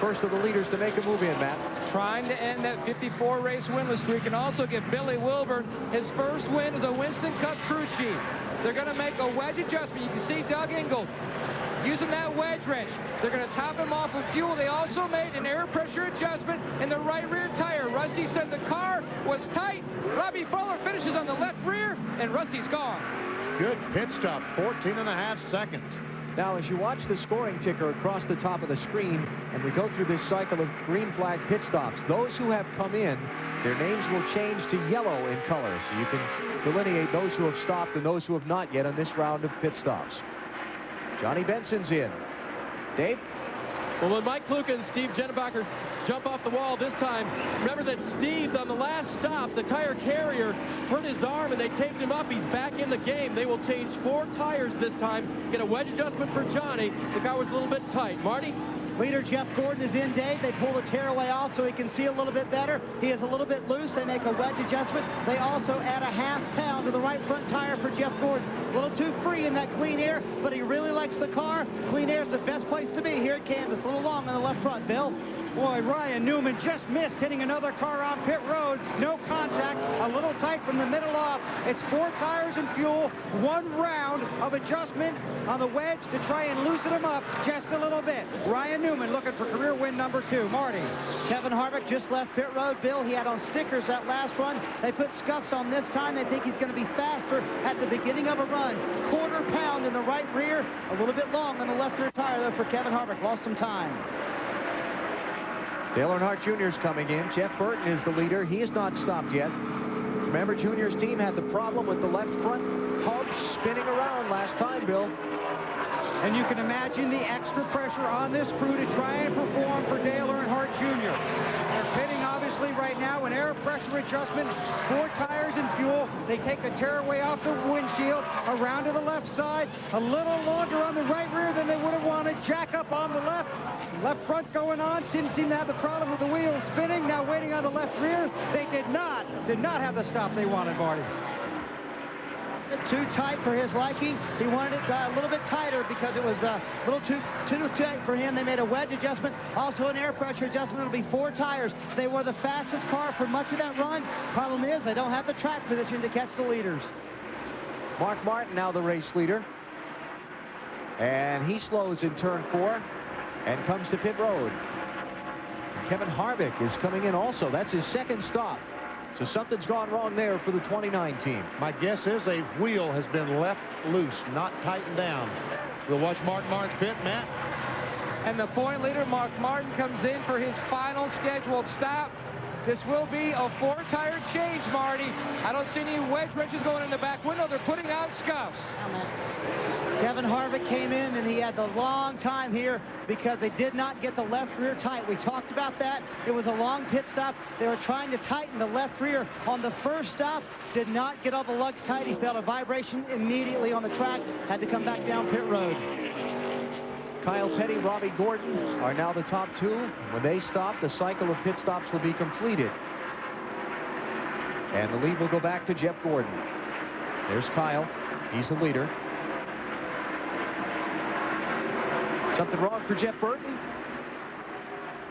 First of the leaders to make a move in, Matt. Trying to end that 54-race winless streak and also give Billy Wilburn his first win as a Winston Cup crew chief. They're going to make a wedge adjustment. You can see Doug Ingold using that wedge wrench. They're going to top him off with fuel. They also made an air pressure adjustment in the right rear tire. Rusty said the car was tight. Robbie Fuller finishes on the left rear, and Rusty's gone. Good pit stop, 14.5 seconds. Now, as you watch the scoring ticker across the top of the screen, and we go through this cycle of green flag pit stops, those who have come in, their names will change to yellow in color. So you can delineate those who have stopped and those who have not yet on this round of pit stops. Johnny Benson's in. Dave? Well, when Mike Kluka and Steve Jennebacher jump off the wall this time, remember that Steve, on the last stop, the tire carrier hurt his arm and they taped him up. He's back in the game. They will change 4 tires this time, get a wedge adjustment for Johnny. The car was a little bit tight. Marty? Leader Jeff Gordon is in, Dave. They pull the tearaway off so he can see a little bit better. He is a little bit loose. They make a wedge adjustment. They also add a ½ pound to the right front tire for Jeff Gordon. A little too free in that clean air, but he really likes the car. Clean air is the best place to be here at Kansas. A little long on the left front, Bill. Boy, Ryan Newman just missed hitting another car on pit road. No contact, a little tight from the middle off. It's 4 tires and fuel, 1 round of adjustment on the wedge to try and loosen them up just a little bit. Ryan Newman looking for career win number 2. Marty. Kevin Harvick just left pit road, Bill. He had on stickers that last run. They put scuffs on this time. They think he's going to be faster at the beginning of a run. 1/4 pound in the right rear, a little bit long on the left rear tire, though, for Kevin Harvick. Lost some time. Dale Earnhardt Jr. is coming in. Jeff Burton is the leader. He has not stopped yet. Remember, Jr.'s team had the problem with the left front hub spinning around last time, Bill. And you can imagine the extra pressure on this crew to try and perform for Dale Earnhardt Jr. They're pitting, obviously, right now, an air pressure adjustment, 4 tires and fuel. They take the tearaway off the windshield, around to the left side, a little longer on the right rear than they would have wanted. Jack up on the left. Left front going on. Didn't seem to have the problem with the wheels spinning. Now waiting on the left rear. They did not have the stop they wanted, Marty. Too tight for his liking. He wanted it a little bit tighter because it was a little too tight for him. They made a wedge adjustment, also an air pressure adjustment. It'll be 4 tires. They were the fastest car for much of that run. Problem is they don't have the track position to catch the leaders. Mark Martin now the race leader. And he slows in turn 4 and comes to pit road. Kevin Harvick is coming in also. That's his 2nd stop. So something's gone wrong there for the 29 team. My guess is a wheel has been left loose, not tightened down. We'll watch Mark Martin's pit, Matt. And the point leader, Mark Martin, comes in for his final scheduled stop. This will be a 4-tire change, Marty. I don't see any wedge wrenches going in the back window. They're putting out scuffs. Kevin Harvick came in, and he had the long time here because they did not get the left rear tight. We talked about that. It was a long pit stop. They were trying to tighten the left rear. On the first stop, did not get all the lugs tight. He felt a vibration immediately on the track. Had to come back down pit road. Kyle Petty, Robbie Gordon are now the top 2. When they stop, the cycle of pit stops will be completed. And the lead will go back to Jeff Gordon. There's Kyle. He's the leader. Something wrong for Jeff Burton?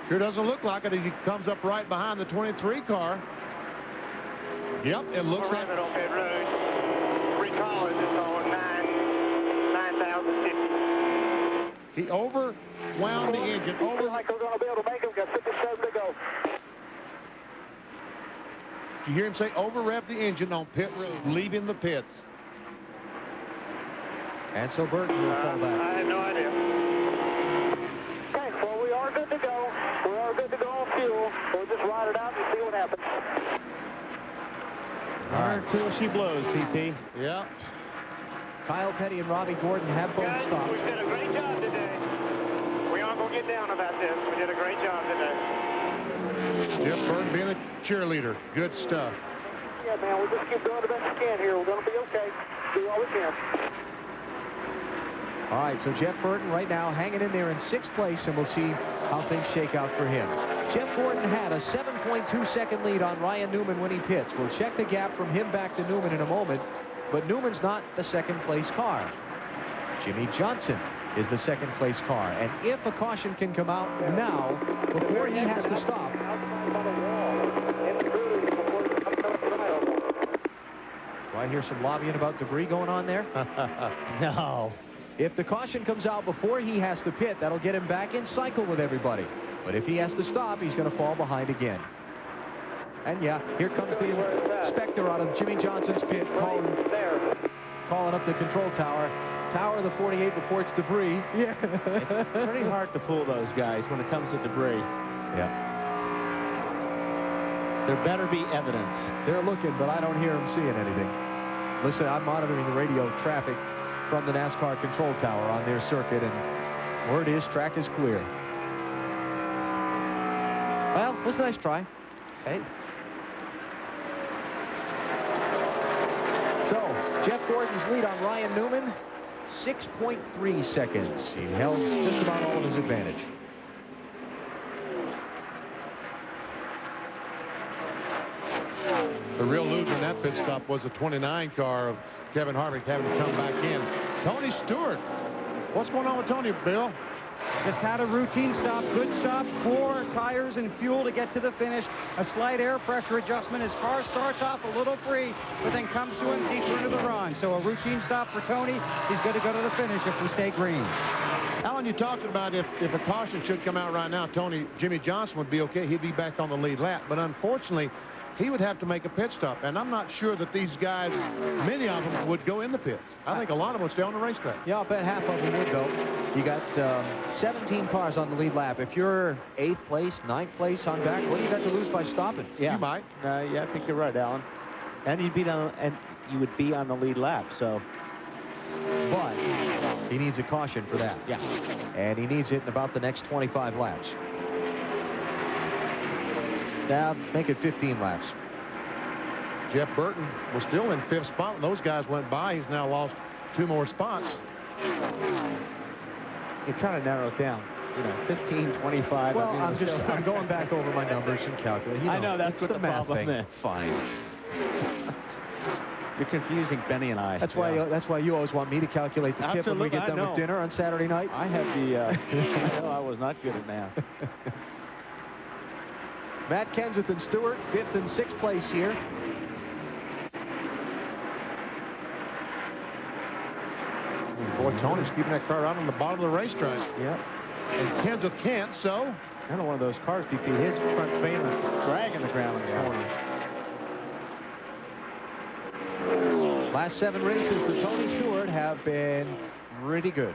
Sure doesn't look like it as he comes up right behind the 23 car. Yep, it looks like it on pit road. Recall is just on 9,050. He overwound the engine. Like we're going to be able to make him. Got 57 to go. Did you hear him say over-rev the engine on pit road, leaving the pits? And so Burton will fall back. I have no idea. Okay, well, we are good to go. We are good to go on fuel. We'll just ride it out and see what happens. All right. Till she blows, TP. Yeah. Kyle Petty and Robbie Gordon have both stopped. We did a great job today. We aren't going to get down about this. We did a great job today. Jeff Burton being a cheerleader. Good stuff. Yeah, man, we'll just keep doing the best we can here. We're going to be okay. Do all we can. All right, so Jeff Burton right now hanging in there in 6th place, and we'll see how things shake out for him. Jeff Gordon had a 7.2-second lead on Ryan Newman when he pits. We'll check the gap from him back to Newman in a moment, but Newman's not the 2nd-place car. Jimmy Johnson is the 2nd-place car, and if a caution can come out now before he has to stop. Do I hear some lobbying about debris going on there? No. If the caution comes out before he has to pit, that'll get him back in cycle with everybody. But if he has to stop, he's going to fall behind again. And yeah, here comes the inspector out of Jimmy Johnson's pit calling up the control tower. Tower of the 48 reports debris. Yeah. It's pretty hard to fool those guys when it comes to debris. Yeah. There better be evidence. They're looking, but I don't hear them seeing anything. Listen, I'm monitoring the radio traffic from the NASCAR control tower on their circuit, and word is track is clear. Well, it was a nice try. Hey. So, Jeff Gordon's lead on Ryan Newman, 6.3 seconds. He held just about all of his advantage. The real loser in that pit stop was the 29 car of Kevin Harvick having to come back in. Tony Stewart. What's going on with Tony, Bill? Just had a routine stop, good stop, 4 tires and fuel to get to the finish. A slight air pressure adjustment. His car starts off a little free, but then comes to him deeper into the run. So a routine stop for Tony. He's going to go to the finish if we stay green. Alan, you talked about if a caution should come out right now, Jimmy Johnson would be okay. He'd be back on the lead lap. But unfortunately, he would have to make a pit stop. And I'm not sure that these guys, many of them, would go in the pits. I think a lot of them would stay on the racetrack. Yeah, I'll bet half of them would go. You got 17 cars on the lead lap. If you're 8th place, 9th place on back, what do you got to lose by stopping? Yeah. You might. Yeah, I think you're right, Alan. And you would be on the lead lap. So, but he needs a caution for that. Yeah. And he needs it in about the next 25 laps. Now, make it 15 laps. Jeff Burton was still in 5th spot when those guys went by. He's now lost 2 more spots. You're trying to narrow it down. 15, 25. Well, I'm going back over my numbers and calculating. I know that's what the math problem thing. is. Fine. You're confusing Benny and I. That's why you always want me to calculate the tip when we get done with dinner on Saturday night. I have the. I know I was not good at math. Matt Kenseth and Stewart, 5th and 6th place here. Boy, Tony's keeping that car out on the bottom of the racetrack. Yep. And Kenseth can't, so. I know one of those cars, DP, his front fan is dragging the ground in the corner. Last 7 races for Tony Stewart have been pretty good.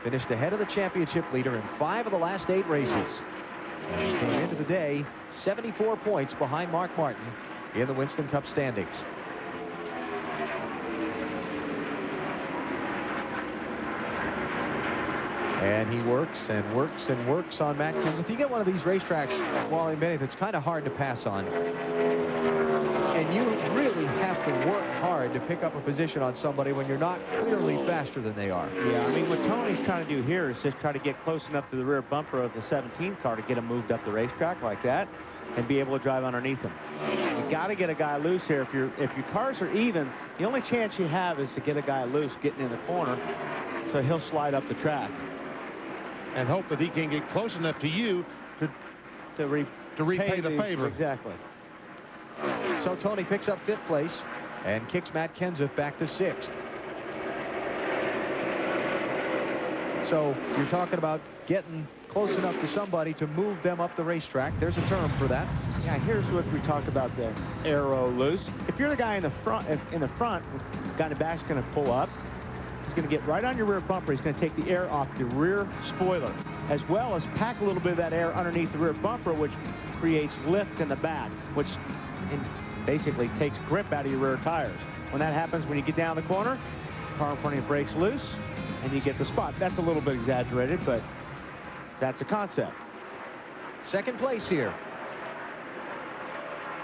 Finished ahead of the championship leader in 5 of the last 8 races. And he came into the day 74 points behind Mark Martin in the Winston Cup standings. And he works and works and works on Matt Kenseth. You get one of these racetracks, Wally Bennett, that's kind of hard to pass on. And you really have to work hard to pick up a position on somebody when you're not clearly faster than they are. Yeah, I mean, what Tony's trying to do here is just try to get close enough to the rear bumper of the 17 car to get him moved up the racetrack like that and be able to drive underneath him. You got to get a guy loose here. If your cars are even, the only chance you have is to get a guy loose getting in the corner so he'll slide up the track. And hope that he can get close enough to you to repay the favor. Exactly. So Tony picks up 5th place and kicks Matt Kenseth back to 6th. So you're talking about getting close enough to somebody to move them up the racetrack. There's a term for that. Yeah, here's what we talked about, the aero loose. If you're the guy in the front, the guy in the back's going to pull up. He's going to get right on your rear bumper. He's going to take the air off the rear spoiler, as well as pack a little bit of that air underneath the rear bumper, which creates lift in the back, which basically takes grip out of your rear tires. When that happens, when you get down the corner, the car in front of you breaks loose, and you get the spot. That's a little bit exaggerated, but that's a concept. 2nd place here.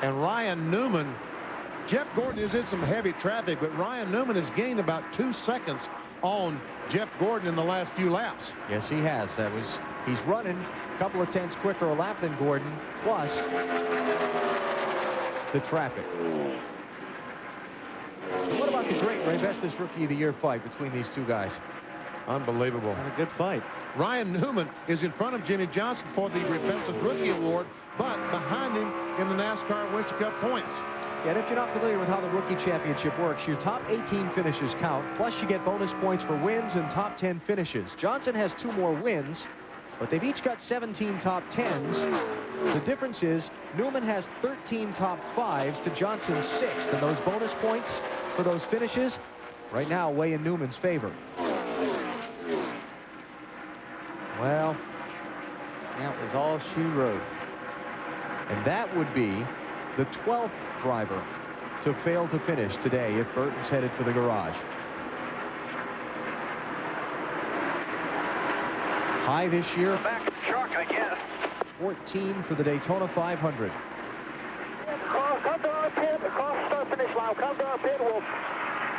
And Ryan Newman, Jeff Gordon is in some heavy traffic, but Ryan Newman has gained about 2 seconds on Jeff Gordon in the last few laps. Yes, he has. He's running a couple of tenths quicker a lap than Gordon, plus the traffic. What about the great Ray Vestas Rookie of the Year fight between these 2 guys? Unbelievable. And a good fight. Ryan Newman is in front of Jimmy Johnson for the Ray Vestas Rookie Award, but behind him in the NASCAR Winston Cup points. Yeah, and if you're not familiar with how the Rookie Championship works, your top 18 finishes count, plus you get bonus points for wins and top 10 finishes. Johnson has 2 more wins, but they've each got 17 top 10s. The difference is Newman has 13 top 5s to Johnson's 6th, and those bonus points for those finishes right now weigh in Newman's favor. Well, that was all she wrote. And that would be the 12th driver to fail to finish today if Burton's headed for the garage. High this year. Back of the truck, I guess. 14 for the Daytona 500. Come to our pit, across the start-finish line. Come to our pit. We'll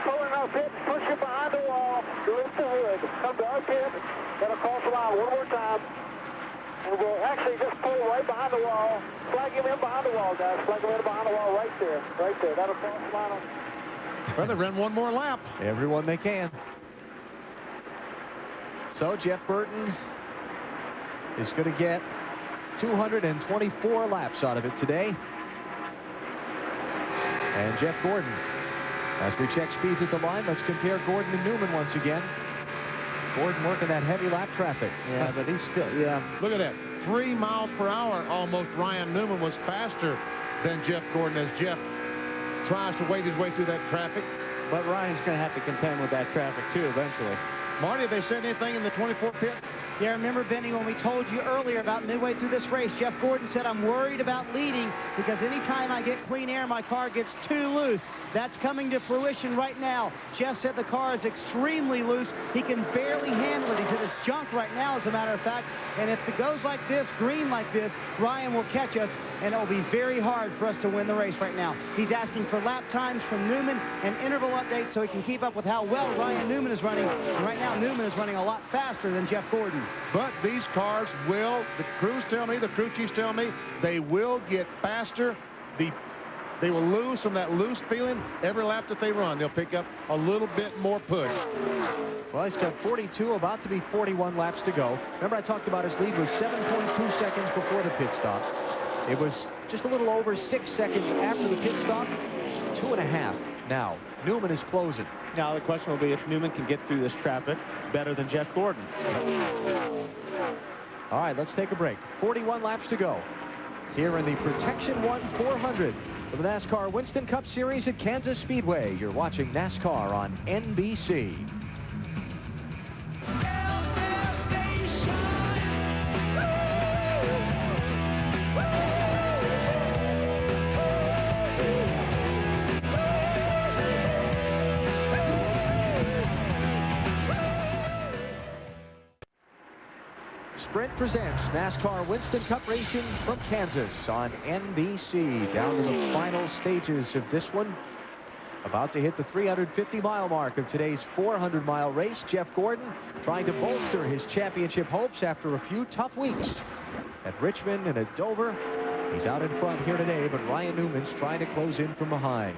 pull in our pit, push you behind the wall, lift the hood. Come to our pit, then across the line one more time. And we'll actually just pull right behind the wall. Flag him in behind the wall, guys. Flag him in behind the wall right there. Right there. That'll cross the line. Well, they ran one more lap. Everyone they can. So Jeff Burton is going to get 224 laps out of it today. And Jeff Gordon, as we check speeds at the line, let's compare Gordon and Newman once again. Gordon working that heavy lap traffic. Yeah, but he's still, Look at that. 3 miles per hour almost. Ryan Newman was faster than Jeff Gordon as Jeff tries to wade his way through that traffic. But Ryan's going to have to contend with that traffic too eventually. Marty, have they said anything in the 24 pit? Yeah, remember, Benny, when we told you earlier about midway through this race, Jeff Gordon said, I'm worried about leading because anytime I get clean air, my car gets too loose. That's coming to fruition right now. Jeff said the car is extremely loose. He can barely handle it. He said it's junk right now, as a matter of fact. And if it goes like this, green like this, Ryan will catch us, and it'll be very hard for us to win the race right now. He's asking for lap times from Newman and interval updates so he can keep up with how well Ryan Newman is running. And right now, Newman is running a lot faster than Jeff Gordon. But these cars will, the crews tell me, the crew chiefs tell me, they will get faster. They will lose some of that loose feeling every lap that they run. They'll pick up a little bit more push. Well, he's got 42, about to be 41 laps to go. Remember I talked about his lead was 7.2 seconds before the pit stop. It was just a little over 6 seconds after the pit stop. 2.5 now. Newman is closing. Now the question will be if Newman can get through this traffic better than Jeff Gordon. All right, let's take a break. 41 laps to go here in the Protection 1 400 for the NASCAR Winston Cup Series at Kansas Speedway. You're watching NASCAR on NBC. Sprint presents NASCAR Winston Cup Racing from Kansas on NBC. Down to the final stages of this one. About to hit the 350-mile mark of today's 400-mile race. Jeff Gordon trying to bolster his championship hopes after a few tough weeks at Richmond and at Dover. He's out in front here today, but Ryan Newman's trying to close in from behind.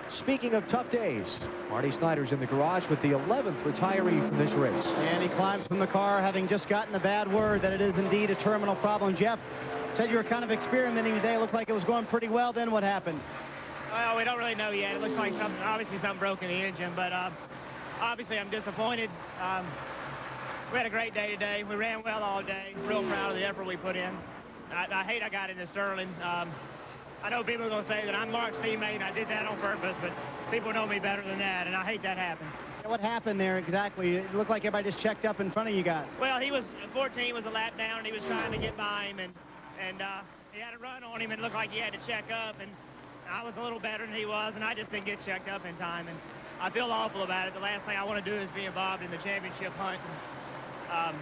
Speaking of tough days, Marty Snyder's in the garage with the 11th retiree from this race. And he climbs from the car, having just gotten the bad word that it is indeed a terminal problem. Jeff said you were kind of experimenting today. It looked like it was going pretty well. Then what happened? Well, we don't really know yet. It looks like something broke in the engine, but obviously I'm disappointed. We had a great day today. We ran well all day. Real proud of the effort we put in. I hate I got into Sterling. I know people are going to say that I'm Mark's teammate and I did that on purpose, but people know me better than that, and I hate that happened. What happened there exactly? It looked like everybody just checked up in front of you guys. Well, 14 was a lap down, and he was trying to get by him, and he had a run on him, and it looked like he had to check up, and I was a little better than he was, and I just didn't get checked up in time, and I feel awful about it. The last thing I want to do is be involved in the championship hunt, and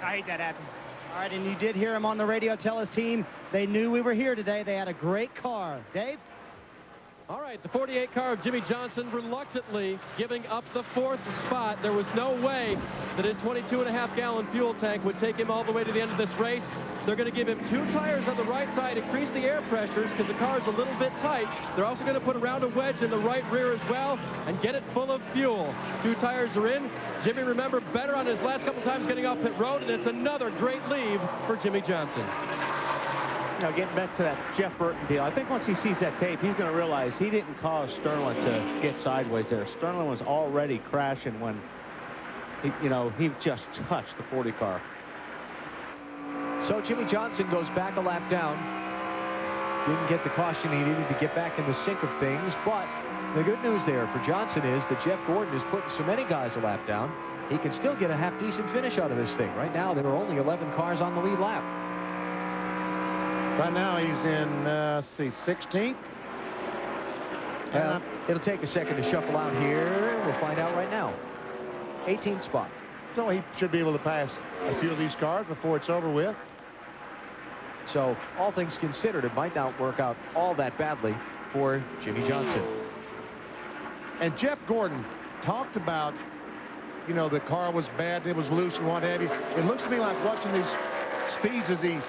I hate that happened. All right, and you did hear him on the radio tell his team they knew we were here today. They had a great car. Dave? All right, the 48 car of Jimmy Johnson reluctantly giving up the 4th spot. There was no way that his 22.5-gallon fuel tank would take him all the way to the end of this race. They're going to give him 2 tires on the right side, increase the air pressures because the car is a little bit tight. They're also going to put a round wedge in the right rear as well and get it full of fuel. 2 tires are in. Jimmy, remember, better on his last couple times getting off pit road, and it's another great lead for Jimmy Johnson. Now, getting back to that Jeff Burton deal, I think once he sees that tape, he's going to realize he didn't cause Sterling to get sideways there. Sterling was already crashing when, he just touched the 40 car. So Jimmy Johnson goes back a lap down. Didn't get the caution he needed to get back in the sync of things, but the good news there for Johnson is that Jeff Gordon is putting so many guys a lap down, he can still get a half-decent finish out of this thing. Right now, there are only 11 cars on the lead lap. Right now, he's in, 16th. It'll take a second to shuffle out here. We'll find out right now. 18th spot. So he should be able to pass a few of these cars before it's over with. So all things considered, it might not work out all that badly for Jimmy Johnson. And Jeff Gordon talked about, you know, the car was bad, it was loose and what have you. It looks to me like watching these speeds as he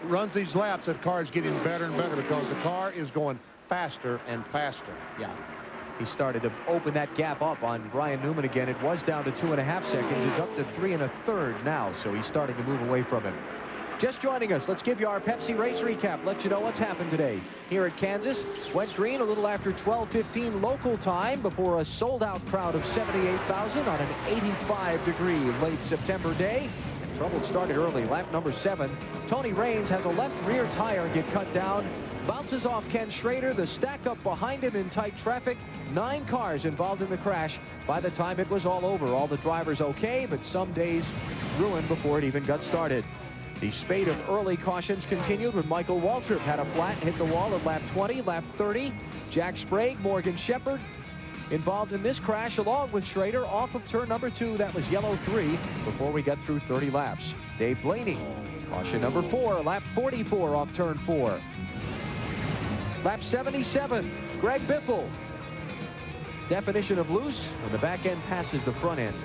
runs these laps, that car is getting better and better because the car is going faster and faster. Yeah. He started to open that gap up on Brian Newman again. It was down to 2.5 seconds. It's up to 3 1/3 now, so he's starting to move away from him. Just joining us, let's give you our Pepsi race recap. Let you know what's happened today. Here at Kansas, went green a little after 12:15 local time before a sold-out crowd of 78,000 on an 85-degree late September day. And trouble started early. Lap number 7. Tony Raines has a left rear tire get cut down. Bounces off Ken Schrader. The stack up behind him in tight traffic. 9 cars involved in the crash. By the time it was all over, all the drivers okay, but some days ruined before it even got started. The spate of early cautions continued when Michael Waltrip had a flat and hit the wall at lap 20, lap 30. Jack Sprague, Morgan Shepherd involved in this crash along with Schrader off of turn number 2. That was yellow 3 before we got through 30 laps. Dave Blaney, caution number 4, lap 44 off turn 4. Lap 77, Greg Biffle. Definition of loose when the back end passes the front end.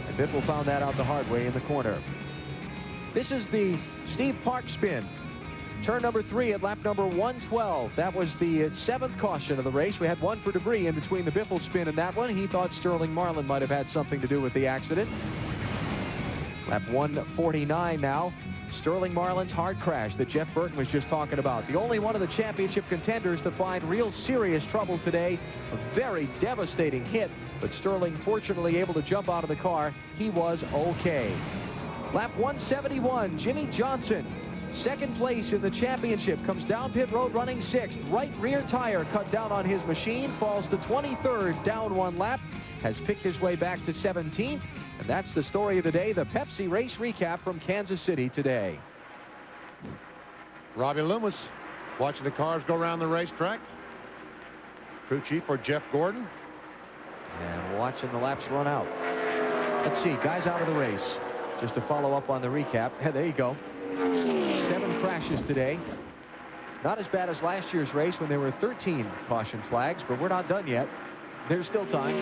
And Biffle found that out the hard way in the corner. This is the Steve Park spin. Turn number 3 at lap number 112. That was the 7th caution of the race. We had one for debris in between the Biffle spin and that one. He thought Sterling Marlin might have had something to do with the accident. Lap 149 now. Sterling Marlin's hard crash that Jeff Burton was just talking about. The only one of the championship contenders to find real serious trouble today. A very devastating hit, but Sterling fortunately able to jump out of the car. He was okay. Lap 171, Jimmy Johnson, second place in the championship, comes down pit road running 6th. Right rear tire cut down on his machine, falls to 23rd, down 1 lap, has picked his way back to 17th. And that's the story of the day, the Pepsi race recap from Kansas City today. Robbie Loomis watching the cars go around the racetrack. Crew chief for Jeff Gordon. And watching the laps run out. Let's see, guys out of the race. Just to follow up on the recap. Hey, there you go. 7 crashes today. Not as bad as last year's race when there were 13 caution flags, but we're not done yet. There's still time.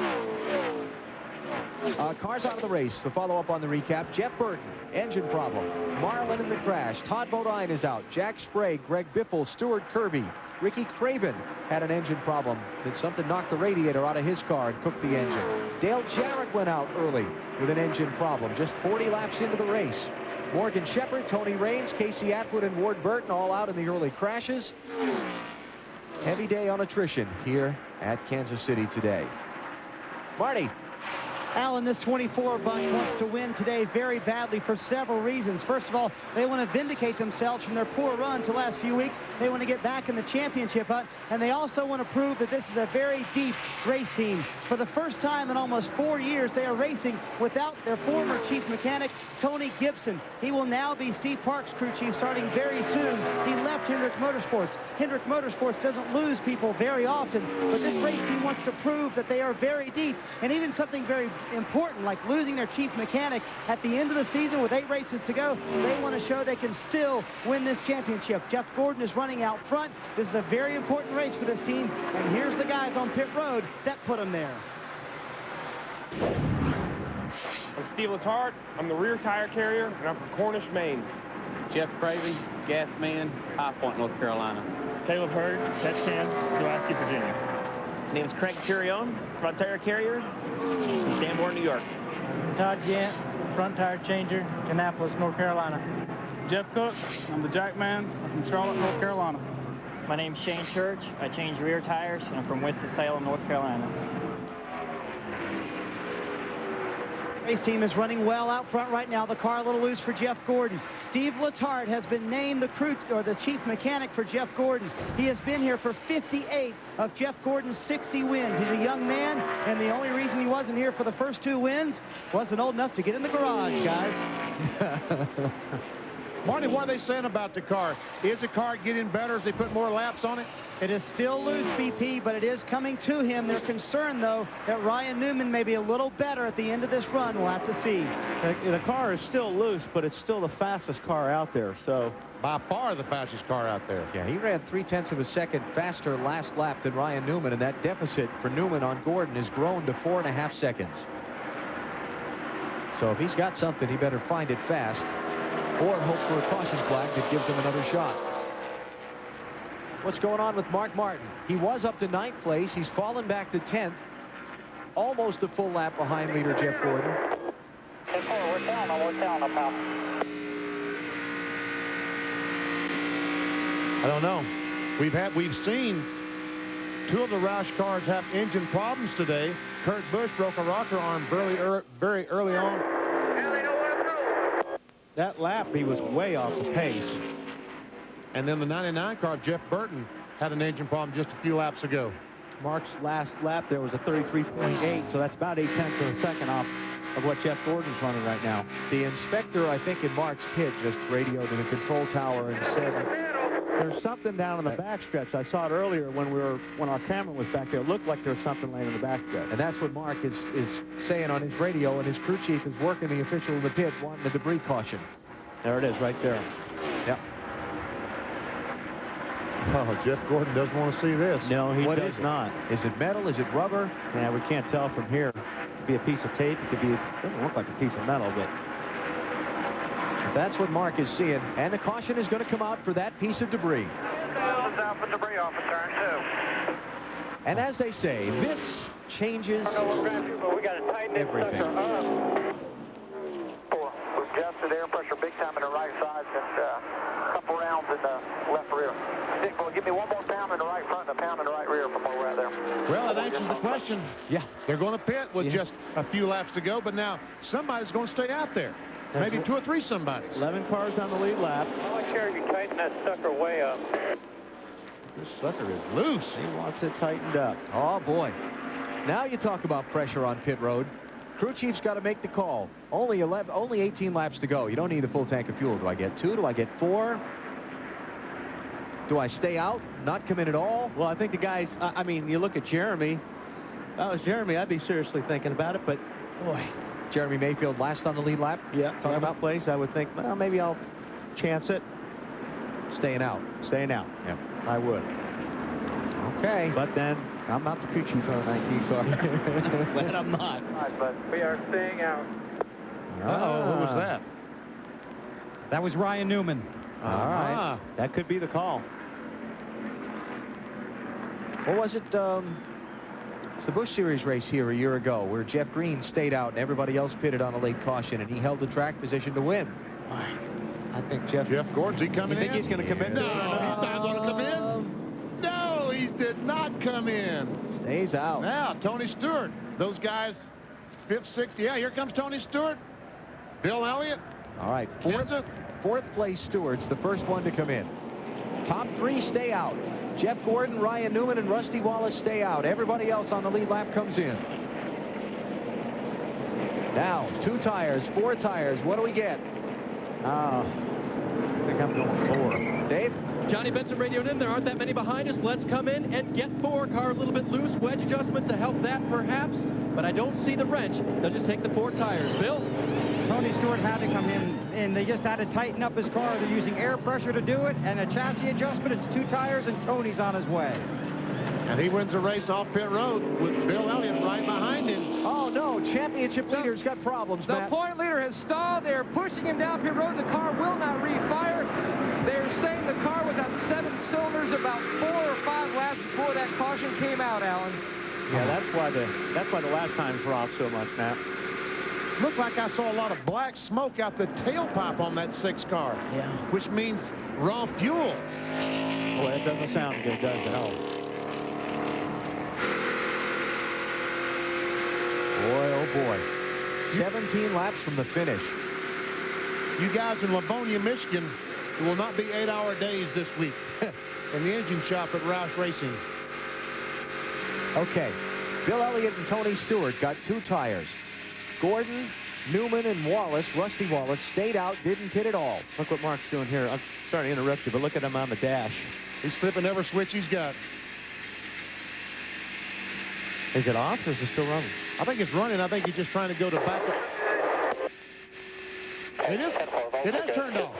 Cars out of the race. To follow up on the recap, Jeff Burton, engine problem. Marlin in the crash. Todd Bodine is out. Jack Sprague, Greg Biffle, Stuart Kirby. Ricky Craven had an engine problem. That something knocked the radiator out of his car and cooked the engine. Dale Jarrett went out early with an engine problem, just 40 laps into the race. Morgan Shepherd, Tony Raines, Casey Atwood, and Ward Burton all out in the early crashes. Heavy day on attrition here at Kansas City today. Marty. Alan, this 24 bunch wants to win today very badly for several reasons. First of all, they want to vindicate themselves from their poor runs the last few weeks. They want to get back in the championship hunt, and they also want to prove that this is a very deep race team. For the first time in almost 4 years, they are racing without their former chief mechanic, Tony Gibson. He will now be Steve Park's crew chief starting very soon. He left Hendrick Motorsports. Hendrick Motorsports doesn't lose people very often, but this race team wants to prove that they are very deep, and even something very important like losing their chief mechanic at the end of the season with 8 races to go. They want to show they can still win this championship. Jeff Gordon is running out front. This is a very important race for this team, and here's the guys on pit road that put them there. I'm Steve Letarte. I'm the rear tire carrier, and I'm from Cornish, Maine. Jeff Cravey, gas man, High Point, North Carolina. Caleb Hurd, Ketchikan, Pulaski, Virginia. My name is Craig Curion, front tire carrier from Sanborn, New York. Todd Gant, front tire changer, Kannapolis, North Carolina. Jeff Cook, I'm the jack man. I'm from Charlotte, North Carolina. My name's Shane Church. I change rear tires, and I'm from Winston-Salem, North Carolina. Race team is running well out front right now. The car a little loose for Jeff Gordon. Steve Letarte has been named the chief mechanic for Jeff Gordon. He has been here for 58 of Jeff Gordon's 60 wins. He's a young man, and the only reason he wasn't here for the first 2 wins wasn't old enough to get in the garage, guys. Marty, what are they saying about the car? Is the car getting better as they put more laps on it? It is still loose, BP, but it is coming to him. They're concerned, though, that Ryan Newman may be a little better at the end of this run. We'll have to see. The car is still loose, but it's still the fastest car out there. So by far the fastest car out there. Yeah, he ran 0.3 of a second faster last lap than Ryan Newman, and that deficit for Newman on Gordon has grown to 4.5 seconds. So if he's got something, he better find it fast or hope for a caution flag that gives him another shot. What's going on with Mark Martin? He was up to 9th place. He's fallen back to 10th. Almost a full lap behind leader Jeff Gordon. We're telling them, pal. I don't know. We've seen 2 of the Roush cars have engine problems today. Kurt Busch broke a rocker arm very early on. that lap, he was way off the pace. And then the 99 car, Jeff Burton, had an engine problem just a few laps ago. Mark's last lap there was a 33.8, so that's about 0.8 of a second off of what Jeff Gordon's running right now. The inspector, I think, in Mark's pit just radioed in the control tower and said there's something down in the backstretch. I saw it earlier when our camera was back there. It looked like there was something laying in the backstretch. And that's what Mark is saying on his radio, and his crew chief is working the official in the pit wanting the debris caution. There it is right there. Yep. Oh, Jeff Gordon doesn't want to see this. No, he What does is it? not. Is it metal? Is it rubber? Yeah, we can't tell from here. It could be a piece of tape. It could be, doesn't look like a piece of metal, but that's what Mark is seeing. And the caution is going to come out for that piece of debris. Down for debris off of turn 2. And as they say, this changes We got to tighten everything. We've adjusted air pressure big time in the right side and a couple rounds in the left rear. Dick, well, give me one more pound in the right front and a pound in the right rear from where we're at there. Well, it answers the question. Yeah. They're going to pit with just a few laps to go, but now somebody's going to stay out there. Maybe 2 or 3 somebodies. 11 cars on the lead lap. How much air you tighten that sucker way up? This sucker is loose. He wants it tightened up. Oh, boy. Now you talk about pressure on pit road. Crew chief's got to make the call. Only 18 laps to go. You don't need a full tank of fuel. Do I get 2? Do I get 4? Do I stay out, not come in at all? Well, I think the guys, I mean, you look at Jeremy. If I was Jeremy, I'd be seriously thinking about it, but boy. Jeremy Mayfield last on the lead lap? Yeah, talking about place, I would think, well, maybe I'll chance it. Staying out. Staying out. Yep. I would. Okay. But then, I'm not the crew chief on a 19 car. Glad I'm not. All right, but we are staying out. Uh-oh, who was that? That was Ryan Newman. All right. That could be the call. What was it? It's the Busch Series race here a year ago where Jeff Green stayed out and everybody else pitted on a late caution, and he held the track position to win. I think Jeff Gordon's he coming in? You think he's going to come in? No, he's not going to come in. No, he did not come in. Stays out. Now, Tony Stewart. Those guys, 5th, 6th. Yeah, here comes Tony Stewart. Bill Elliott. All right. Fourth place Stewart's the first one to come in. Top 3 stay out. Jeff Gordon, Ryan Newman, and Rusty Wallace stay out. Everybody else on the lead lap comes in. Now, 2 tires, 4 tires. What do we get? I think I'm going 4. Dave? Johnny Benson radioed in. There aren't that many behind us. Let's come in and get 4. Car a little bit loose. Wedge adjustment to help that, perhaps. But I don't see the wrench. They'll just take the 4 tires. Bill? Tony Stewart had to come in, and they just had to tighten up his car. They're using air pressure to do it, and a chassis adjustment. It's 2 tires, and Tony's on his way. And he wins the race off pit road with Bill Elliott right behind him. Oh, no. Championship leader's got problems, The Matt. point leader has stalled. They're pushing him down pit road. The car will not refire. They're saying the car was on 7 cylinders about 4 or 5 laps before that caution came out, Alan. Yeah, that's why the lap times were off so much, Matt. Looked like I saw a lot of black smoke out the tailpipe on that 6 car. Yeah. Which means raw fuel. Boy, that doesn't sound good, does it? Oh. Boy, oh boy. 17 laps from the finish. You guys in Livonia, Michigan, it will not be 8-hour days this week in the engine shop at Roush Racing. Okay. Bill Elliott and Tony Stewart got 2 tires. Gordon, Newman and Wallace, Rusty Wallace, stayed out, didn't pit at all. Look what Mark's doing here. I'm sorry to interrupt you, but look at him on the dash. He's flipping every switch he's got. Is it off or is it still running? I think it's running. I think he's just trying to go to back up. It is turned off.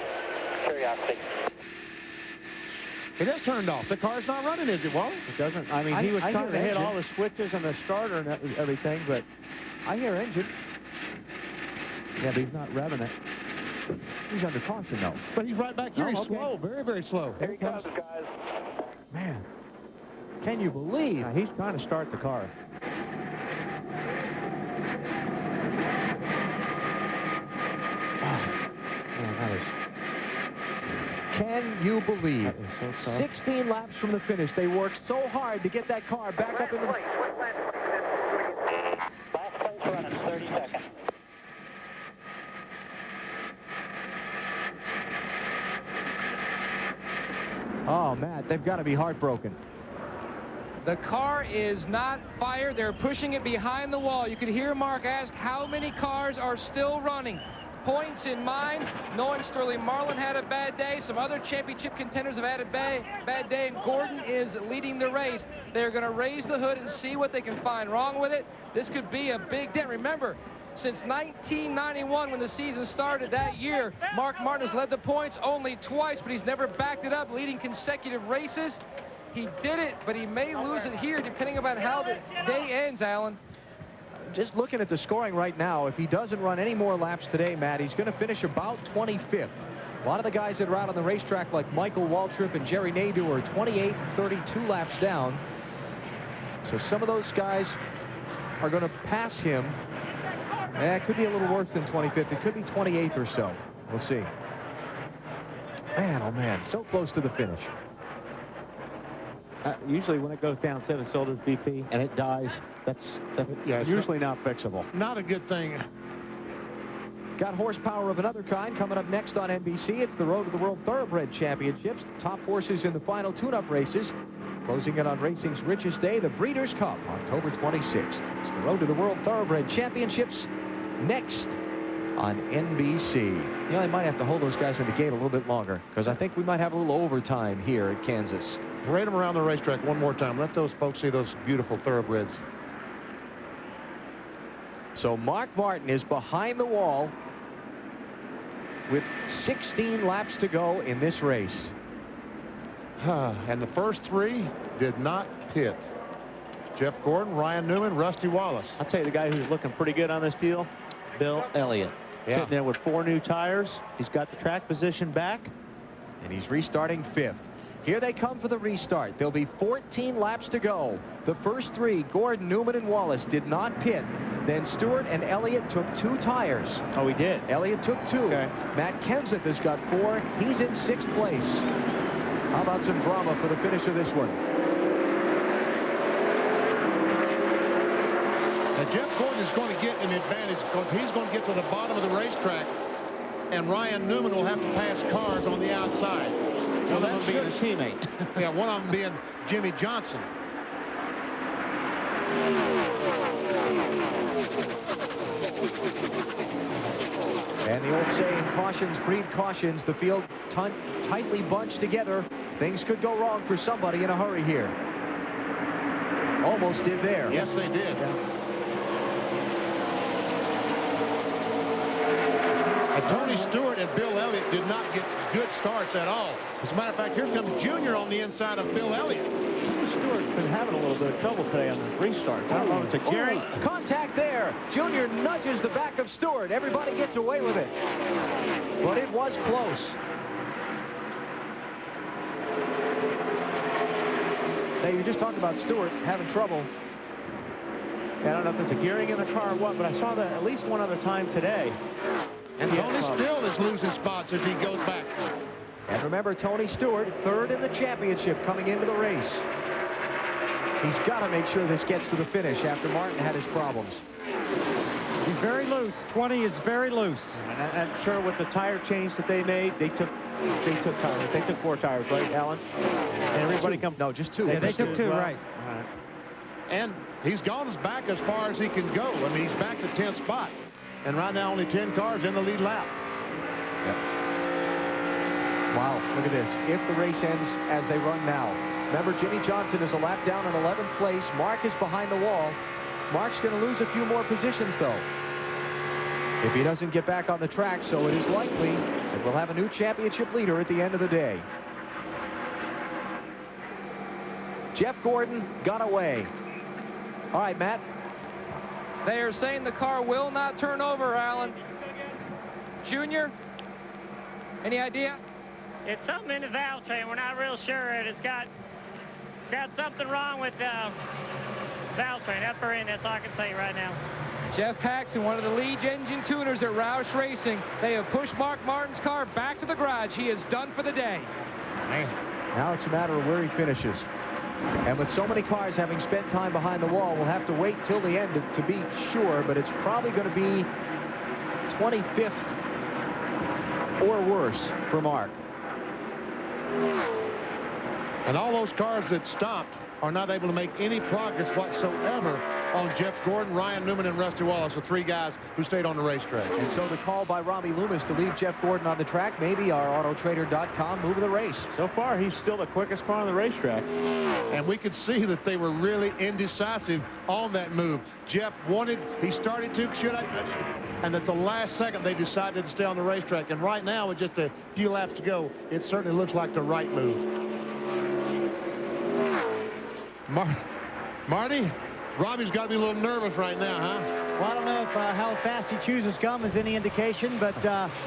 Curiosity. It is turned off. The car's not running, is it, Wally? It doesn't. I mean, he was trying to hit all the switches and the starter and everything, but I hear engine. Yeah, but he's not revving it. He's under caution, though. But he's right back here. He's slow. Very, very slow. There he comes. Man, can you believe? He's trying to start the car. Can you believe? So 16 laps from the finish. They worked so hard to get that car back up in the... Last place running, 30 seconds. Oh, Matt, they've got to be heartbroken. The car is not fired. They're pushing it behind the wall. You could hear Mark ask how many cars are still running. Points in mind, knowing Sterling Marlin had a bad day. Some other championship contenders have had a bad day, and Gordon is leading the race. They're going to raise the hood and see what they can find wrong with it. This could be a big dent. Remember, since 1991, when the season started that year, Mark Martin has led the points only twice, but he's never backed it up, leading consecutive races. He did it, but he may lose it here, depending on how the day ends, Alan. Just looking at the scoring right now, if he doesn't run any more laps today, Matt, he's going to finish about 25th. A lot of the guys that are out on the racetrack, like Michael Waltrip and Jerry Nadeau, are 28 and 32 laps down. So some of those guys are going to pass him. It could be a little worse than 25th. It could be 28th or so. We'll see. Man, oh man, so close to the finish. Usually when it goes down 7 cylinders BP and it dies, that's usually not fixable. Not a good thing. Got horsepower of another kind coming up next on NBC. It's the Road to the World Thoroughbred Championships. The top horses in the final tune-up races. Closing in on racing's richest day, the Breeders' Cup, October 26th. It's the Road to the World Thoroughbred Championships next on NBC. You know, they might have to hold those guys in the gate a little bit longer because I think we might have a little overtime here at Kansas. Parade them around the racetrack one more time. Let those folks see those beautiful thoroughbreds. So Mark Martin is behind the wall with 16 laps to go in this race. And the first 3 did not pit. Jeff Gordon, Ryan Newman, Rusty Wallace. I'll tell you the guy who's looking pretty good on this deal, Bill Elliott. Yeah. Sitting there with 4 new tires. He's got the track position back. And he's restarting 5th. Here they come for the restart. There'll be 14 laps to go. The first 3, Gordon, Newman, and Wallace, did not pit. Then Stewart and Elliott took 2 tires. Oh, he did? Elliott took 2. Okay. Matt Kenseth has got 4. He's in 6th place. How about some drama for the finish of this one? Now, Jeff Gordon is going to get an advantage because he's going to get to the bottom of the racetrack, and Ryan Newman will have to pass cars on the outside. One of them being a teammate. Yeah, one of them being Jimmy Johnson. And the old saying, cautions breed cautions. The field tightly bunched together. Things could go wrong for somebody in a hurry here. Almost did there. Yes, they did. Tony Stewart and Bill Elliott did not get good starts at all. As a matter of fact, here comes Junior on the inside of Bill Elliott. Tony Stewart's been having a little bit of trouble today on the restarts. I don't know if it's a Gary. Contact there. Junior nudges the back of Stewart. Everybody gets away with it. But it was close. Now, you were just talking about Stewart having trouble. I don't know if it's a gearing in the car or what, but I saw that at least one other time today. And Tony still is losing spots as he goes back. And remember, Tony Stewart, 3rd in the championship coming into the race. He's got to make sure this gets to the finish after Martin had his problems. He's very loose. 20 is very loose. And I'm sure with the tire change that they made, they took tires. They took 4 tires, right, Alan? And everybody comes. No, just 2. Yeah, they took 2, right. All right. And he's gone back as far as he can go. I mean, he's back to 10th spot. And right now, only 10 cars in the lead lap. Yep. Wow, look at this. If the race ends as they run now. Remember, Jimmy Johnson is a lap down in 11th place. Mark is behind the wall. Mark's going to lose a few more positions, though, if he doesn't get back on the track, so it is likely that we'll have a new championship leader at the end of the day. Jeff Gordon got away. All right, Matt. They are saying the car will not turn over, Alan. Junior, any idea? It's something in the valve train. We're not real sure. It's got something wrong with the valve train. Upper end, that's all I can say right now. Jeff Paxton, one of the lead engine tuners at Roush Racing. They have pushed Mark Martin's car back to the garage. He is done for the day. Now it's a matter of where he finishes. And with so many cars having spent time behind the wall, we'll have to wait till the end to be sure, but it's probably going to be 25th or worse for Mark. And all those cars that stopped are not able to make any progress whatsoever on Jeff Gordon, Ryan Newman, and Rusty Wallace, the three guys who stayed on the racetrack. And so the call by Robbie Loomis to leave Jeff Gordon on the track, maybe our Autotrader.com move of the race. So far, he's still the quickest car on the racetrack. And we could see that they were really indecisive on that move. Jeff wanted, he started to, and at the last second, they decided to stay on the racetrack. And right now, with just a few laps to go, it certainly looks like the right move. Marty, Robbie's got to be a little nervous right now, huh? Well, I don't know if how fast he chews gum is any indication, but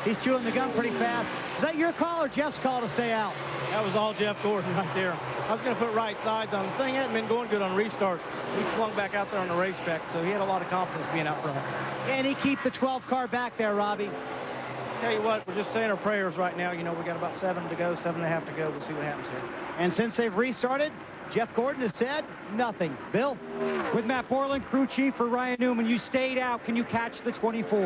he's chewing the gum pretty fast. Is that your call or Jeff's call to stay out? That was all Jeff Gordon right there. I was going to put right sides on. The thing hadn't been going good on restarts. He swung back out there on the racetrack, so he had a lot of confidence being out front. Can he keep the 12 car back there, Robbie? Tell you what, we're just saying our prayers right now. You know, we got about 7 to go, 7.5 to go. We'll see what happens here. And since they've restarted, Jeff Gordon has said nothing. Bill? With Matt Borland, crew chief for Ryan Newman, you stayed out. Can you catch the 24? It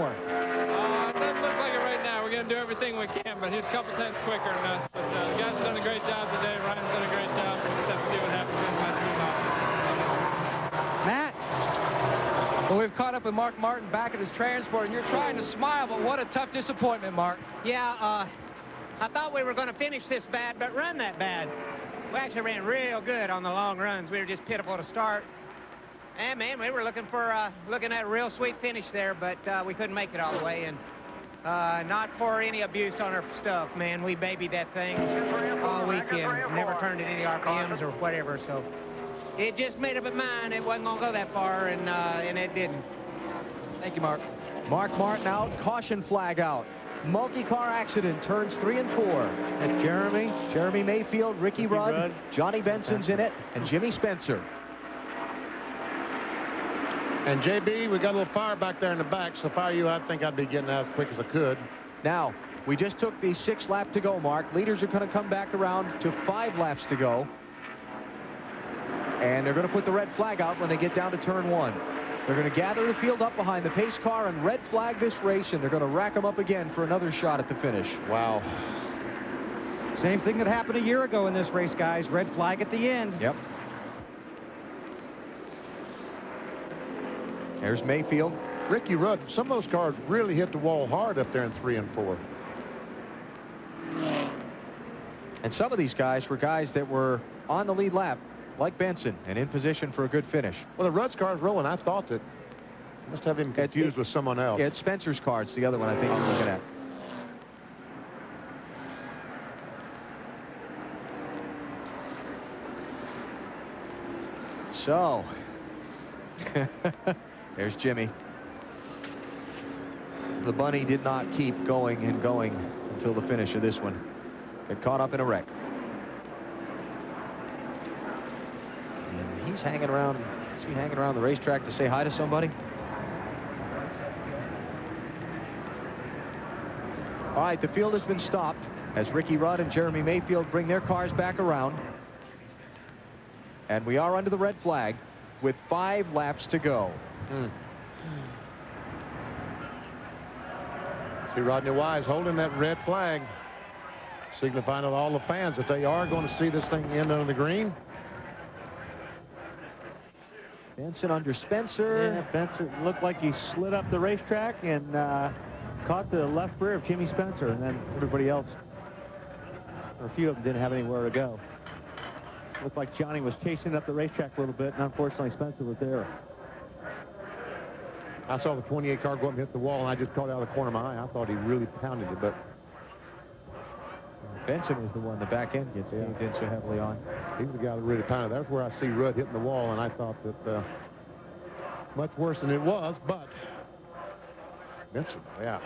doesn't look like it right now. We're going to do everything we can, but he's a couple tenths quicker than us. But the guys have done a great job today. Ryan's done a great job. We'll just have to see what happens in the last few miles. Matt? Well, we've caught up with Mark Martin back at his transport, and you're trying to smile, but what a tough disappointment, Mark. Yeah, I thought we were going to finish this bad, but run that bad. We actually ran real good on the long runs. We were just pitiful to start. And, man, we were looking at a real sweet finish there, but we couldn't make it all the way. And not for any abuse on our stuff, man. We babied that thing all weekend. Never turned at any RPMs or whatever. So it just made up its mind it wasn't going to go that far, and it didn't. Thank you, Mark. Mark Martin out, caution flag out. Multi-car accident, turns 3 and 4. And Jeremy Mayfield, Ricky Rudd, Johnny Benson's in it, and Jimmy Spencer. And JB, we got a little fire back there in the back, so if I were you, I think I'd be getting out as quick as I could. Now, we just took the 6th lap to go, Mark. Leaders are going to come back around to 5 laps to go. And they're going to put the red flag out when they get down to turn 1. They're going to gather the field up behind the pace car and red flag this race, and they're going to rack them up again for another shot at the finish. Wow. Same thing that happened a year ago in this race, guys. Red flag at the end. Yep. There's Mayfield. Ricky Rudd, some of those cars really hit the wall hard up there in 3 and 4. And some of these guys were guys that were on the lead lap, like Benson, and in position for a good finish. Well, the Rudd's car's rolling. I thought that must have him confused with someone else. Yeah, it's Spencer's car. It's the other one I think you're looking at. So, there's Jimmy. The bunny did not keep going and going until the finish of this one. Got caught up in a wreck. And he's hanging around. Is he hanging around the racetrack to say hi to somebody? All right, the field has been stopped as Ricky Rudd and Jeremy Mayfield bring their cars back around. And we are under the red flag with 5 laps to go. See Rodney Wise holding that red flag, signifying to all the fans that they are going to see this thing end on the green. Benson under Spencer. Yeah, Benson looked like he slid up the racetrack and caught the left rear of Jimmy Spencer, and then everybody else, or a few of them, didn't have anywhere to go. Looked like Johnny was chasing up the racetrack a little bit, and unfortunately Spencer was there. I saw the 28 car go up and hit the wall, and I just caught it out of the corner of my eye. I thought he really pounded it, but Benson was the one the back end gets in so heavily on. He's the guy that really pounded. That's where I see Rudd hitting the wall, and I thought that much worse than it was, but Benson, yeah.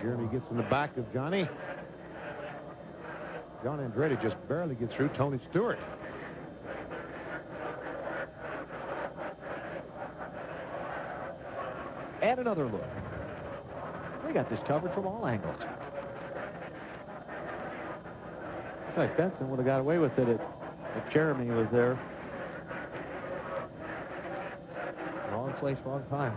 Jeremy gets in the back of Johnny. John Andretti just barely gets through Tony Stewart. And another look. They got this covered from all angles. Looks like Benson would have got away with it if Jeremy was there. Wrong place, wrong time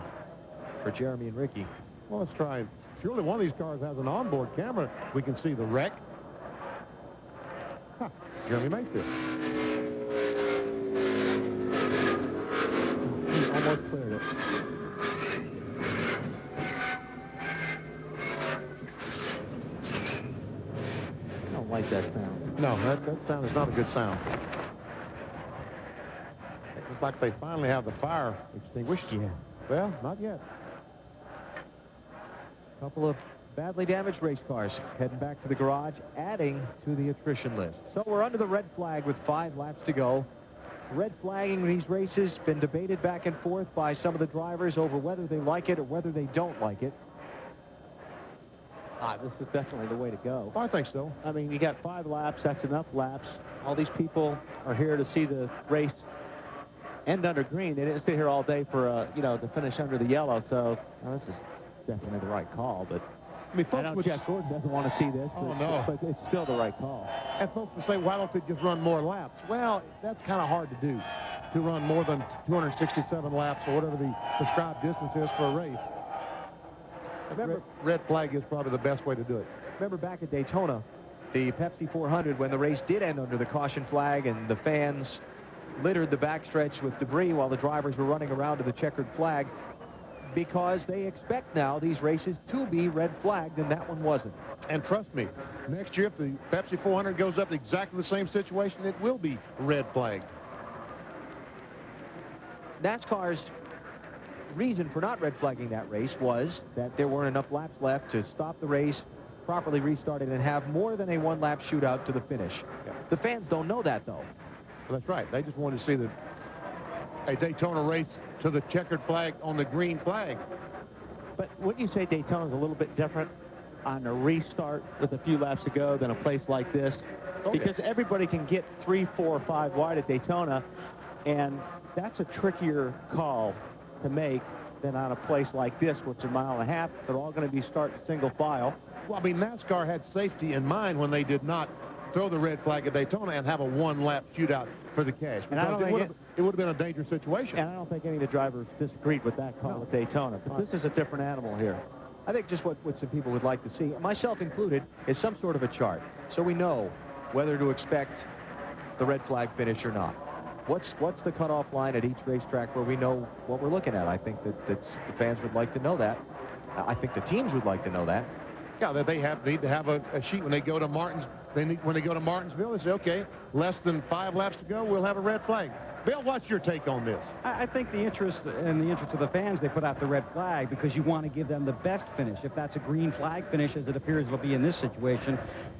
for Jeremy and Ricky. Well, let's try. Surely one of these cars has an onboard camera. We can see the wreck. Huh. Jeremy makes it. He almost cleared it. I don't like that sound. No, that sound is not a good sound. It looks like they finally have the fire extinguished. Yeah. Well, not yet. A couple of badly damaged race cars heading back to the garage, adding to the attrition list. So we're under the red flag with 5 laps to go. Red flagging these races been debated back and forth by some of the drivers over whether they like it or whether they don't like it. This is definitely the way to go. I think so. I mean, you got 5 laps. That's enough laps. All these people are here to see the race end under green. They didn't sit here all day for, to finish under the yellow. So this is definitely the right call. But I mean, folks, Jeff Gordon doesn't want to see this. But it's still the right call. And folks would say, why don't they just run more laps? Well, that's kind of hard to do, to run more than 267 laps or whatever the prescribed distance is for a race. Remember, red flag is probably the best way to do it. Remember back at Daytona, the Pepsi 400, when the race did end under the caution flag and the fans littered the backstretch with debris while the drivers were running around to the checkered flag, because they expect now these races to be red flagged, and that one wasn't. And trust me, next year if the Pepsi 400 goes up to exactly the same situation, it will be red flagged. NASCAR's reason for not red flagging that race was that there weren't enough laps left to stop the race, properly restart it, and have more than a 1-lap shootout to the finish. Yeah. The fans don't know that, though. Well, that's right. They just wanted to see a Daytona race to the checkered flag on the green flag. But wouldn't you say Daytona's a little bit different on a restart with a few laps to go than a place like this? Because everybody can get 3, 4, 5 wide at Daytona, and that's a trickier call to make than on a place like this, which is 1.5 miles. They're all going to be starting single file. Well, I mean, NASCAR had safety in mind when they did not throw the red flag at Daytona and have a 1-lap shootout for the cash. And I don't think it would have been a dangerous situation. And I don't think any of the drivers disagreed with that call at Daytona. But this is a different animal here. I think just what some people would like to see, myself included, is some sort of a chart, so we know whether to expect the red flag finish or not. What's the cutoff line at each racetrack where we know what we're looking at? I think that the fans would like to know that. I think the teams would like to know that. Yeah, that they need to have a sheet when they go to Martinsville. When they go to Martinsville, they say, okay, less than 5 laps to go, we'll have a red flag. Bill, what's your take on this? I think in the interest of the fans, they put out the red flag because you want to give them the best finish. If that's a green flag finish, as it appears will be in this situation,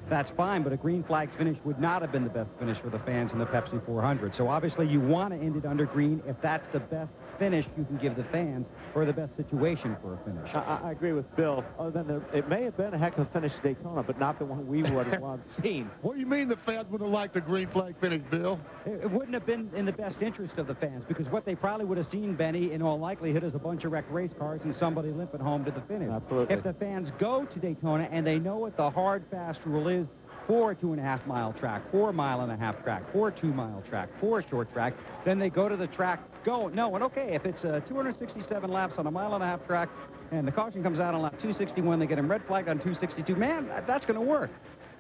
that's fine, but a green flag finish would not have been the best finish for the fans in the Pepsi 400. So obviously you want to end it under green if that's the best finish you can give the fans or the best situation for a finish. I agree with Bill. Other than it may have been a heck of a finish at Daytona, but not the one we would have loved seen. What do you mean the fans would have liked the green flag finish, Bill? It wouldn't have been in the best interest of the fans, because what they probably would have seen, Benny, in all likelihood, is a bunch of wrecked race cars and somebody limping home to the finish. Absolutely. If the fans go to Daytona and they know what the hard, fast rule is for a 2.5-mile track, for a 1.5-mile track, for a 2-mile track, for a short track, then they go to the track, and okay, if it's 267 laps on a 1.5-mile track and the caution comes out on lap 261, they get them red flagged on 262, man, that's going to work.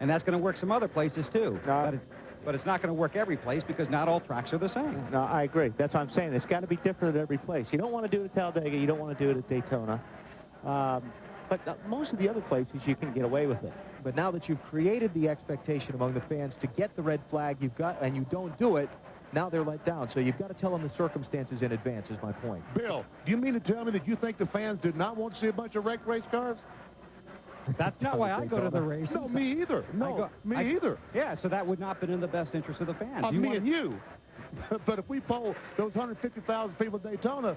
And that's going to work some other places, too. But it's not going to work every place because not all tracks are the same. No, I agree. That's what I'm saying. It's got to be different at every place. You don't want to do it at Talladega. You don't want to do it at Daytona. But most of the other places, you can get away with it. But now that you've created the expectation among the fans to get the red flag, and you don't do it, now they're let down. So you've got to tell them the circumstances in advance, is my point. Bill, do you mean to tell me that you think the fans did not want to see a bunch of wrecked race cars? That's not why I go to the races. No, me either. No, me either. Yeah, so that would not have been in the best interest of the fans. Me and you. But if we poll those 150,000 people at Daytona,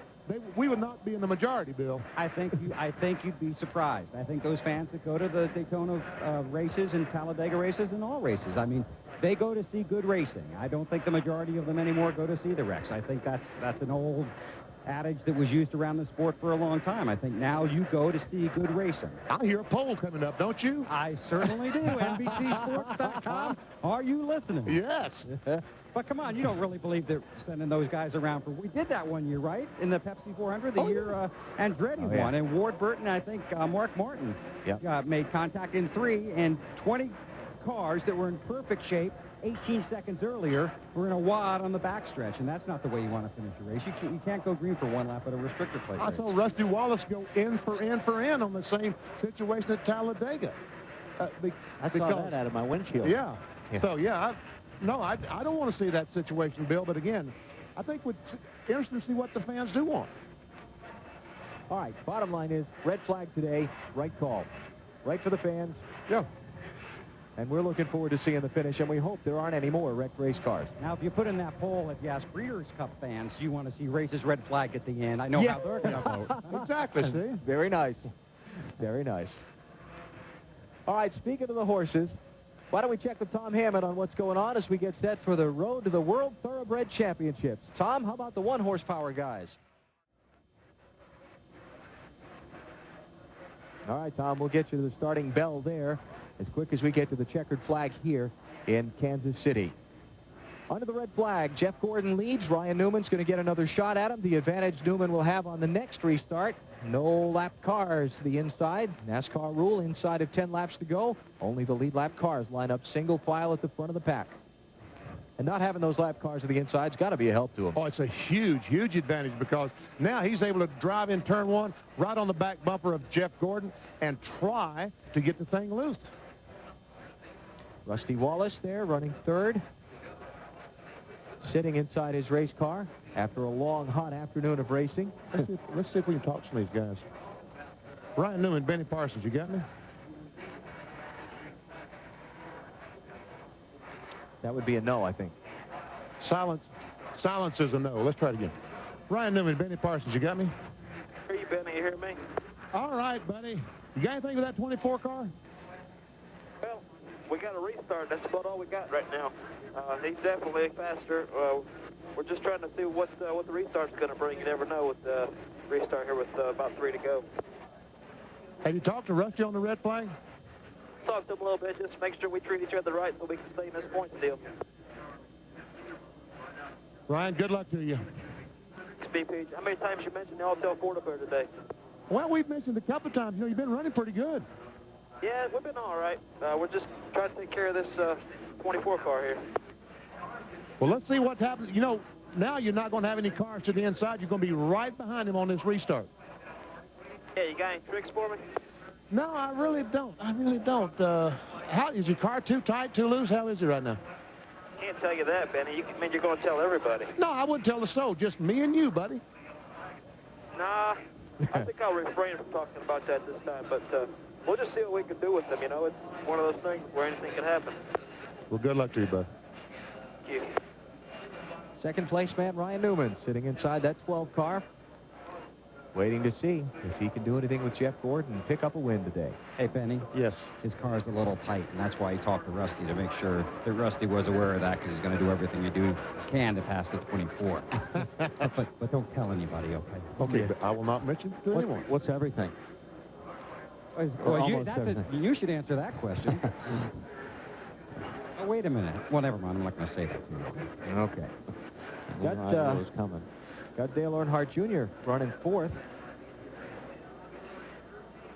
we would not be in the majority, Bill. I think you'd be surprised. I think those fans that go to the Daytona races and Talladega races and all races, I mean, they go to see good racing. I don't think the majority of them anymore go to see the wrecks. I think that's an old adage that was used around the sport for a long time. I think now you go to see good racing. I hear a poll coming up, don't you? I certainly do. NBCSports.com. Are you listening? Yes. But come on, you don't really believe they're sending those guys around for... We did that one year, right? In the Pepsi 400, the year Andretti won. And Ward Burton, I think Mark Martin made contact in 3, and 20 cars that were in perfect shape 18 seconds earlier were in a wad on the backstretch, and that's not the way you want to finish a race. You can't go green for one lap at a restrictor plate race. I saw Rusty Wallace go in for in on the same situation at Talladega. I saw that out of my windshield. Yeah. So, I don't want to see that situation, Bill, but again, I think we're interested to see what the fans do want. All right, bottom line is, red flag today, right call. Right for the fans. Yeah. And we're looking forward to seeing the finish, and we hope there aren't any more wrecked race cars. Now, if you put in that poll, if you ask Breeders' Cup fans, do you want to see races red flag at the end? I know how they're going to vote. Exactly, see? Very nice. Very nice. All right, speaking of the horses, why don't we check with Tom Hammond on what's going on as we get set for the road to the World Thoroughbred Championships. Tom, how about the 1-horsepower guys? All right, Tom, we'll get you to the starting bell there as quick as we get to the checkered flag here in Kansas City. Under the red flag, Jeff Gordon leads. Ryan Newman's going to get another shot at him. The advantage Newman will have on the next restart. No lap cars to the inside. NASCAR rule, inside of 10 laps to go. Only the lead lap cars line up single file at the front of the pack. And not having those lap cars to the inside's got to be a help to him. Oh, it's a huge, huge advantage because now he's able to drive in turn 1 right on the back bumper of Jeff Gordon and try to get the thing loose. Rusty Wallace there running third, sitting inside his race car after a long, hot afternoon of racing. Let's see if we can talk to these guys. Ryan Newman, Benny Parsons, you got me? That would be a no, I think. Silence is a no. Let's try it again. Ryan Newman, Benny Parsons, you got me? Hear you, Benny. You hear me? All right, buddy. You got anything with that 24 car? Well, we got a restart. That's about all we got right now. He's definitely faster. We're just trying to see what the restart's going to bring. You never know with the restart here with about 3 to go. Have you talked to Rusty on the red flag? Talked to him a little bit, just make sure we treat each other right so we can stay in this point deal. Ryan, good luck to you. BP, how many times you mentioned the Alltel Ford up here today? Well, we've mentioned a couple of times. You know, you've been running pretty good. Yeah, we've been all right. We're just trying to take care of this 24 car here. Well, let's see what happens. You know, now you're not going to have any cars to the inside. You're going to be right behind him on this restart. Yeah, you got any tricks for me? No, I really don't. How is your car too tight, too loose? How is it right now? Can't tell you that, Benny. You're going to tell everybody. No, I wouldn't tell the show. Just me and you, buddy. Nah, I think I'll refrain from talking about that this time. But we'll just see what we can do with them. You know, it's one of those things where anything can happen. Well, good luck to you, bud. Thank you. Second place man Ryan Newman sitting inside that 12 car, waiting to see if he can do anything with Jeff Gordon and pick up a win today. Hey, Benny. Yes. His car's a little tight, and that's why he talked to Rusty to make sure that Rusty was aware of that because he's going to do everything he can to pass the 24. but don't tell anybody, okay? Okay, but I will not mention it to anyone. What's everything? Well, you should answer that question. Oh, wait a minute. Well, never mind. I'm not going to say that to you. Okay. Got Dale Earnhardt Jr. running fourth.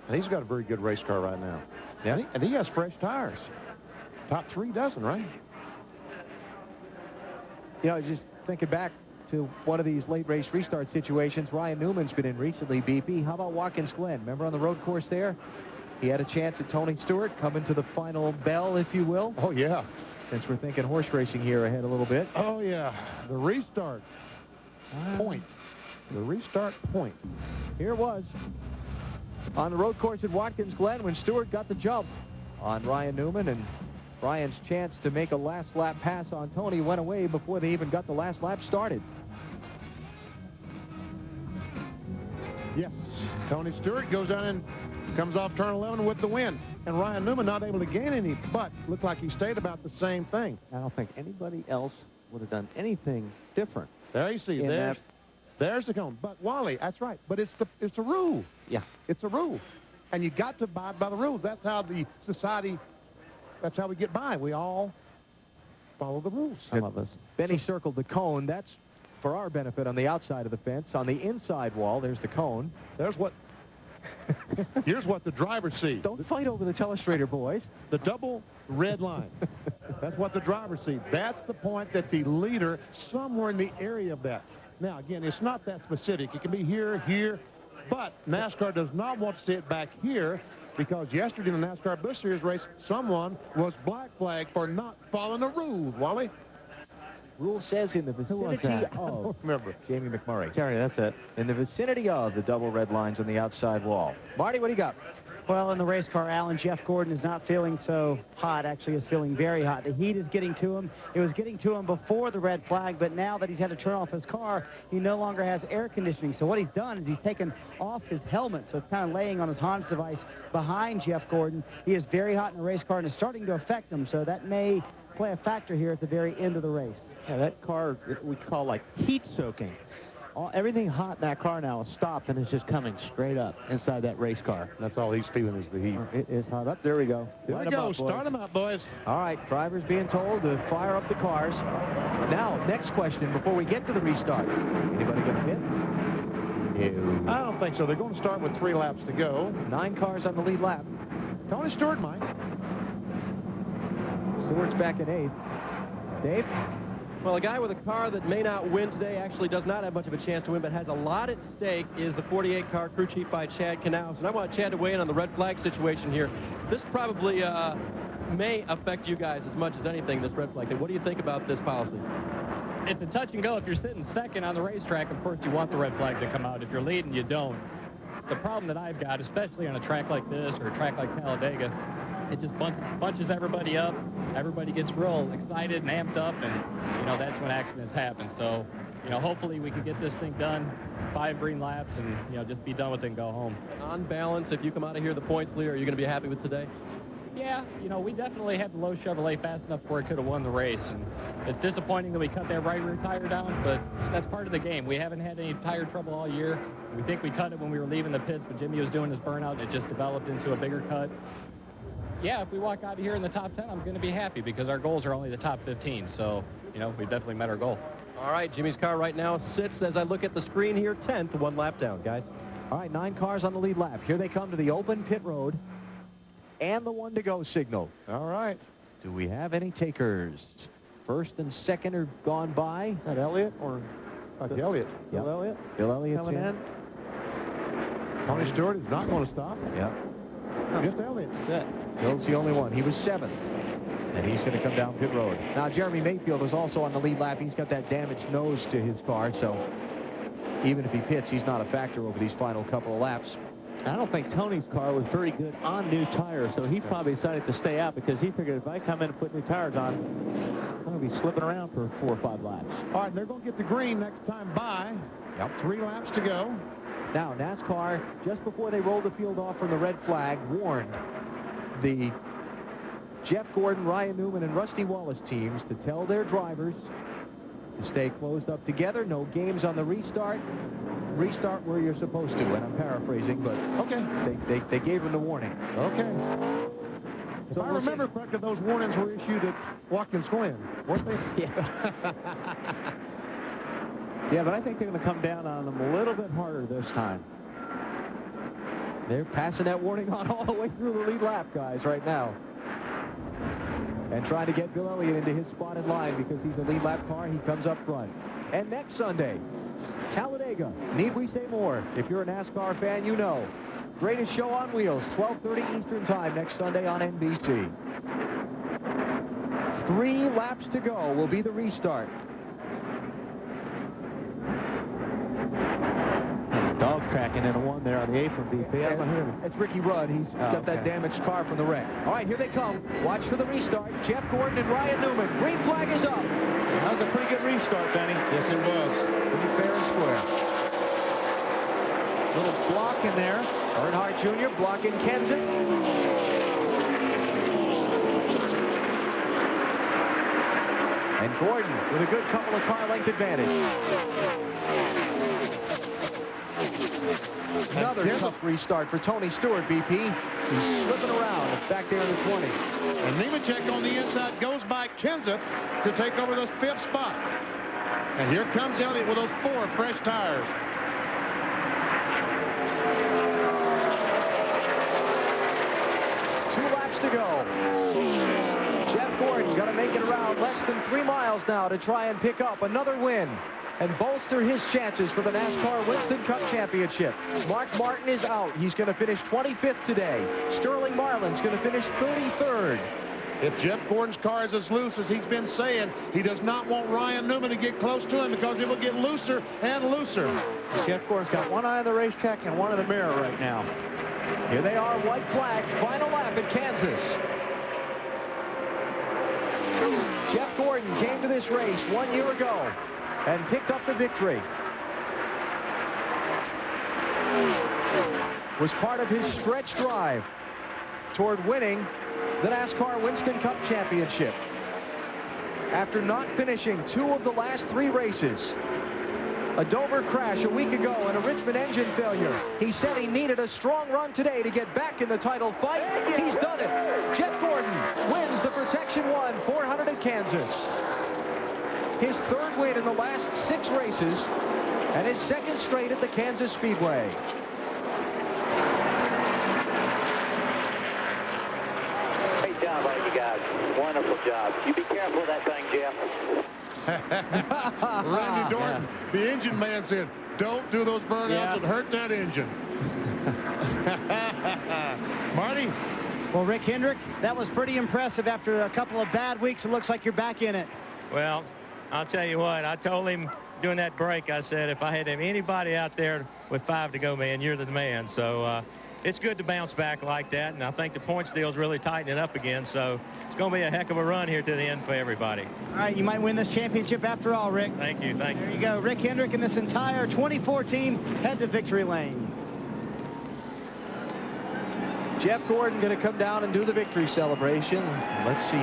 And he's got a very good race car right now. Yeah. And he has fresh tires. Top 3 dozen, right? You know, just thinking back to one of these late race restart situations, Ryan Newman's been in recently, BP. How about Watkins Glen? Remember on the road course there? He had a chance at Tony Stewart coming to the final bell, if you will. Oh, yeah. Since we're thinking horse racing here ahead a little bit. Oh, yeah. The restart point. The restart point. Here it was on the road course at Watkins Glen when Stewart got the jump on Ryan Newman, and Ryan's chance to make a last lap pass on Tony went away before they even got the last lap started. Yes. Tony Stewart goes down and comes off turn 11 with the win. And Ryan Newman not able to gain any, but looked like he stayed about the same thing. I don't think anybody else would have done anything different. There you see, there's the cone. But Wally, that's right. But it's a rule. Yeah. It's a rule. And you got to abide by the rules. That's how the society, that's how we get by. We all follow the rules. Some of us. Benny circled the cone. That's for our benefit on the outside of the fence. On the inside wall, there's the cone. There's what, here's what the driver sees. Don't fight over the telestrator, boys. The double red line. That's what the driver sees. That's the point that the leader, somewhere in the area of that. Now, again, it's not that specific. It can be here, here, but NASCAR does not want to see it back here because yesterday in the NASCAR Busch Series race, someone was black flagged for not following the rules, Wally. Rule says in the vicinity of... Remember. Jamie McMurray. Terry, that's it. In the vicinity of the double red lines on the outside wall. Marty, what do you got? Well, in the race car, Alan, Jeff Gordon is not feeling so hot. Actually, is feeling very hot. The heat is getting to him. It was getting to him before the red flag, but now that he's had to turn off his car, he no longer has air conditioning. So what he's done is he's taken off his helmet, so it's kind of laying on his Hans device behind Jeff Gordon. He is very hot in the race car, and it's starting to affect him, so that may play a factor here at the very end of the race. Yeah, that car we call like heat soaking. Everything hot in that car now is stopped and is just coming straight up inside that race car. That's all he's feeling is the heat. It is hot up. There we go. There we go. Start them up, boys. All right, drivers being told to fire up the cars. Now, next question before we get to the restart. Anybody going to hit? No. I don't think so. They're going to start with 3 laps to go. 9 cars on the lead lap. Tony Stewart might. Stewart's back in 8th. Dave? Well, a guy with a car that may not win today actually does not have much of a chance to win, but has a lot at stake is the 48-car crew chief by Chad Knaus. And I want Chad to weigh in on the red flag situation here. This probably may affect you guys as much as anything, this red flag. What do you think about this policy? It's a touch and go. If you're sitting second on the racetrack, of course, you want the red flag to come out. If you're leading, you don't. The problem that I've got, especially on a track like this or a track like Talladega, it just bunches everybody up. Everybody gets real excited and amped up, and, you know, that's when accidents happen. So, you know, hopefully we can get this thing done, 5 green laps, and, you know, just be done with it and go home. On balance, if you come out of here the points leader, are you going to be happy with today? Yeah, you know, we definitely had the low Chevrolet fast enough where it could have won the race. And it's disappointing that we cut that right rear tire down, but that's part of the game. We haven't had any tire trouble all year. We think we cut it when we were leaving the pits, but Jimmy was doing his burnout, and it just developed into a bigger cut. Yeah, if we walk out of here in the top 10, I'm going to be happy because our goals are only the top 15. So, you know, we definitely met our goal. All right, Jimmy's car right now sits, as I look at the screen here, 10th, 1 lap down, guys. All right, 9 cars on the lead lap. Here they come to the open pit road and the 1 to go signal. All right. Do we have any takers? First and second are gone by. Is that Elliott or Elliott? Yep. Bill Elliott? Bill Elliott's coming in. Tony Stewart is not going to stop. Yeah. Just Elliott. That's it. Bill's the only one. He was 7th. And he's going to come down pit road. Now, Jeremy Mayfield is also on the lead lap. He's got that damaged nose to his car, so even if he pits, he's not a factor over these final couple of laps. I don't think Tony's car was very good on new tires, so he probably decided to stay out because he figured if I come in and put new tires on, I'm going to be slipping around for 4 or 5 laps. All right, they're going to get the green next time by. Yep. 3 laps to go. Now, NASCAR, just before they rolled the field off from the red flag, warned the Jeff Gordon, Ryan Newman, and Rusty Wallace teams to tell their drivers to stay closed up together. No games on the restart. Restart where you're supposed to, and I'm paraphrasing, but okay. They gave them the warning. Okay. If I remember correctly, those warnings were issued at Watkins Glen, weren't they? Yeah. Yeah, but I think they're going to come down on them a little bit harder this time. They're passing that warning on all the way through the lead lap, guys, right now. and trying to get Bill Elliott into his spot in line because he's a lead lap car. He comes up front. And next Sunday, Talladega. Need we say more? If you're a NASCAR fan, you know. Greatest show on wheels, 12:30 Eastern Time next Sunday on NBC. 3 laps to go will be the restart. Dog tracking in a 1 there on the apron, BP. It's Ricky Rudd. He's got that damaged car from the wreck. All right, here they come. Watch for the restart. Jeff Gordon and Ryan Newman. Green flag is up. That was a pretty good restart, Benny. Yes, it was. Pretty fair and square. Little block in there. Earnhardt Jr. blocking Kenseth. And Gordon with a good couple of car length advantage. Another tough restart for Tony Stewart, BP. He's slipping around. It's back there in the 20. And Nemechek on the inside goes by Kenseth to take over this 5th spot. And here comes Elliott with those 4 fresh tires. To go. Jeff Gordon going to make it around less than 3 miles now to try and pick up another win and bolster his chances for the NASCAR Winston Cup Championship. Mark Martin is out. He's going to finish 25th today. Sterling Marlin's going to finish 33rd. If Jeff Gordon's car is as loose as he's been saying, he does not want Ryan Newman to get close to him because it will get looser and looser. Jeff Gordon's got one eye on the racetrack and one in the mirror right now. Here they are, white flag, final lap at Kansas. Jeff Gordon came to this race 1 year ago and picked up the victory. Was part of his stretch drive toward winning the NASCAR Winston Cup Championship. After not finishing 2 of the last 3 races, a Dover crash a week ago and a Richmond engine failure. He said he needed a strong run today to get back in the title fight. He's done it. Jeff Gordon wins the Protection 1 400 at Kansas. His 3rd win in the last 6 races and his 2nd straight at the Kansas Speedway. Great job by you guys. Wonderful job. You be careful of that thing, Jeff. Randy Dorton, the engine man, said, don't do those burnouts and hurt that engine. Marty? Well, Rick Hendrick, that was pretty impressive. After a couple of bad weeks, it looks like you're back in it. Well, I'll tell you what, I told him during that break, I said, if I had anybody out there with 5 to go, man, you're the man. So it's good to bounce back like that, and I think the points deal's really tightening up again, so it's going to be a heck of a run here to the end for everybody. All right, you might win this championship after all, Rick. Thank you, thank you. There you go, Rick Hendrick and this entire 2014 head to victory lane. Jeff Gordon going to come down and do the victory celebration. Let's see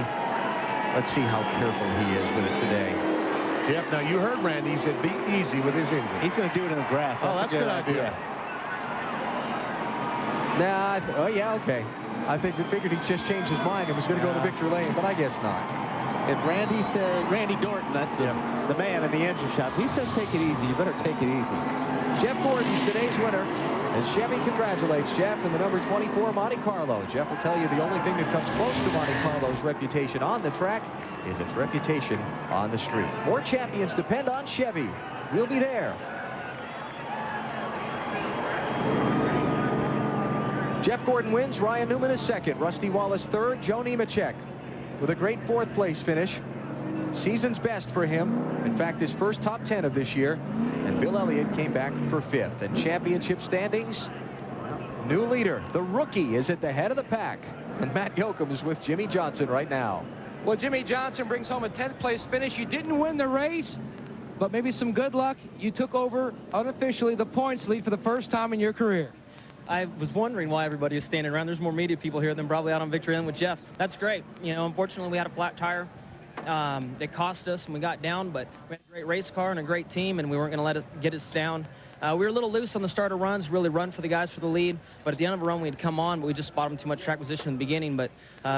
how careful he is with it today. Yep, now you heard Randy. He said be easy with his engine. He's going to do it in the grass. That's a good idea. Nah, oh yeah, okay. I think we figured he'd just changed his mind and was going to go to victory lane, but I guess not. If Randy said, Randy Dorton, that's the man in the engine shop. He says take it easy. You better take it easy. Jeff Gordon's today's winner, and Chevy congratulates Jeff in the number 24 Monte Carlo. Jeff will tell you the only thing that comes close to Monte Carlo's reputation on the track is its reputation on the street. More champions depend on Chevy. We'll be there. Jeff Gordon wins. Ryan Newman is 2nd. Rusty Wallace 3rd. Joe Nemechek with a great 4th place finish. Season's best for him. In fact, his first top 10 of this year. And Bill Elliott came back for 5th. And championship standings, new leader. The rookie is at the head of the pack. And Matt Yoakum is with Jimmy Johnson right now. Well, Jimmy Johnson brings home a 10th place finish. You didn't win the race, but maybe some good luck. You took over unofficially the points lead for the first time in your career. I was wondering why everybody was standing around. There's more media people here than probably out on victory lane with Jeff. That's great. You know, unfortunately, we had a flat tire. It cost us and we got down, but we had a great race car and a great team, and we weren't going to let us get us down. We were a little loose on the starter runs, really run for the guys for the lead, but at the end of a run, we'd come on, but we just bought them too much track position in the beginning. But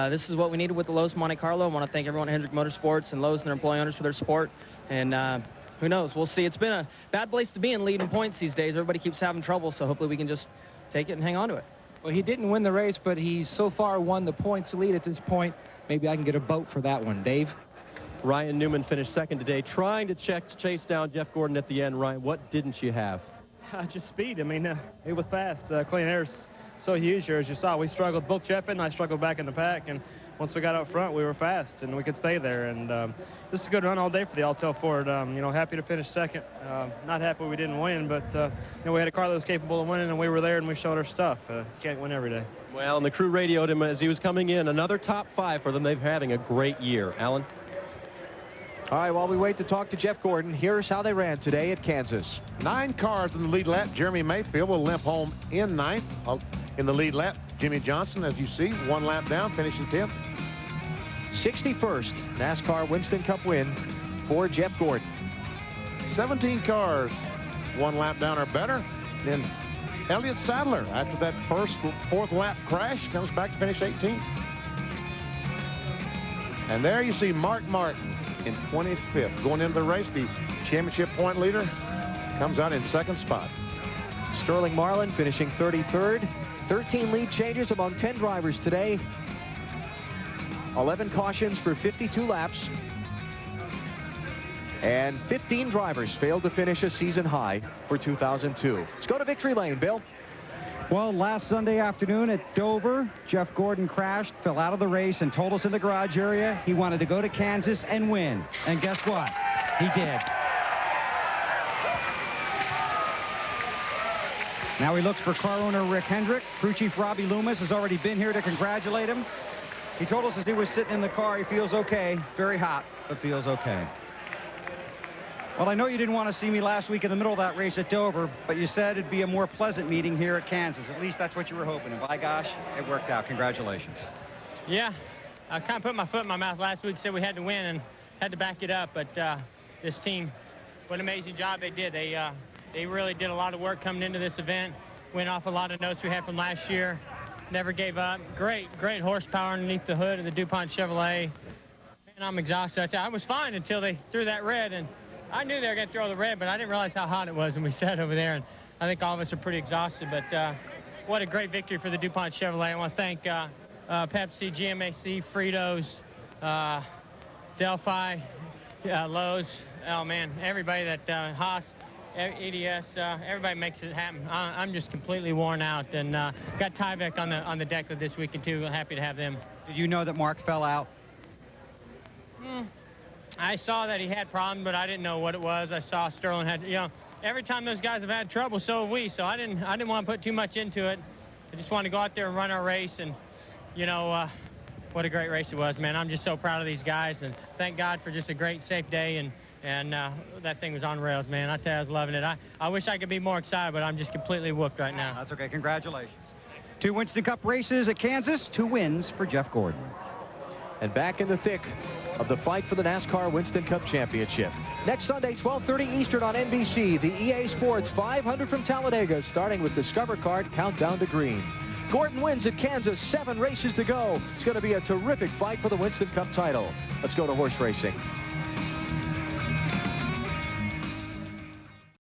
this is what we needed with the Lowe's Monte Carlo. I want to thank everyone at Hendrick Motorsports and Lowe's and their employee owners for their support. And who knows? We'll see. It's been a bad place to be in leading points these days. Everybody keeps having trouble, so hopefully we can just take it and hang on to it. Well, he didn't win the race, but he's so far won the points lead at this point. maybe I can get a boat for that one. Dave? Ryan Newman finished second today, trying to chase down Jeff Gordon at the end. Ryan, what didn't you have? Just speed. I mean, it was fast. Clean air's so huge here, as you saw. We struggled. Both Jeff and I struggled back in the pack, and once we got up front, we were fast, and we could stay there. And this is a good run all day for the Altel Ford. You know, happy to finish second. Not happy we didn't win, but you know, we had a car that was capable of winning, and we were there, and we showed our stuff. You can't win every day. Well, and the crew radioed him as he was coming in. Another top 5 for them. They're having a great year. Alan? All right, while we wait to talk to Jeff Gordon, here's how they ran today at Kansas. 9 cars in the lead lap. Jeremy Mayfield will limp home in 9th. In the lead lap, Jimmy Johnson, as you see, 1 lap down, finishing 10th. 61st NASCAR Winston Cup win for Jeff Gordon. 17 cars, 1 lap down or better. Then Elliott Sadler, after that fourth lap crash, comes back to finish 18th. And there you see Mark Martin in 25th. Going into the race, the championship point leader comes out in 2nd spot. Sterling Marlin finishing 33rd. 13 lead changes among 10 drivers today. 11 cautions for 52 laps. And 15 drivers failed to finish a season high for 2002. Let's go to victory lane, Bill. Well, last Sunday afternoon at Dover, Jeff Gordon crashed, fell out of the race, and told us in the garage area he wanted to go to Kansas and win. And guess what? He did. Now he looks for car owner Rick Hendrick. Crew chief Robbie Loomis has already been here to congratulate him. He told us as he was sitting in the car, he feels okay. Very hot, but feels okay. Well, I know you didn't want to see me last week in the middle of that race at Dover, but you said it'd be a more pleasant meeting here at Kansas. At least that's what you were hoping, and by gosh, it worked out. Congratulations. Yeah, I kind of put my foot in my mouth last week, said we had to win and had to back it up, but this team, what an amazing job they did. They really did a lot of work coming into this event, went off a lot of notes we had from last year, never gave up. Great horsepower underneath the hood of the DuPont Chevrolet. Man, I'm exhausted. I was fine until they threw that red, and I knew they were going to throw the red, but I didn't realize how hot it was when we sat over there, and I think all of us are pretty exhausted, but what a great victory for the DuPont Chevrolet. I want to thank Pepsi, GMAC, Fritos, Delphi, Lowe's, oh man, everybody that, Haas, EDS, everybody makes it happen. I'm just completely worn out, and got Tyvek on the deck of this weekend too. Happy to have them. Did you know that Mark fell out? I saw that he had problems, but I didn't know what it was. I saw Sterling had, you know, every time those guys have had trouble, so have we. So I didn't want to put too much into it. I just wanted to go out there and run our race, and you know, what a great race it was, man. I'm just so proud of these guys, and thank God for just a great, safe day, and that thing was on rails, man. I tell you, I was loving it. I wish I could be more excited, but I'm just completely whooped right now. That's okay. Congratulations. 2 Winston Cup races at Kansas, 2 wins for Jeff Gordon. And back in the thick of the fight for the NASCAR Winston Cup Championship. Next Sunday, 12:30 Eastern on NBC, the EA Sports 500 from Talladega, starting with Discover Card Countdown to Green. Gordon wins at Kansas, 7 races to go. It's going to be a terrific fight for the Winston Cup title. Let's go to horse racing.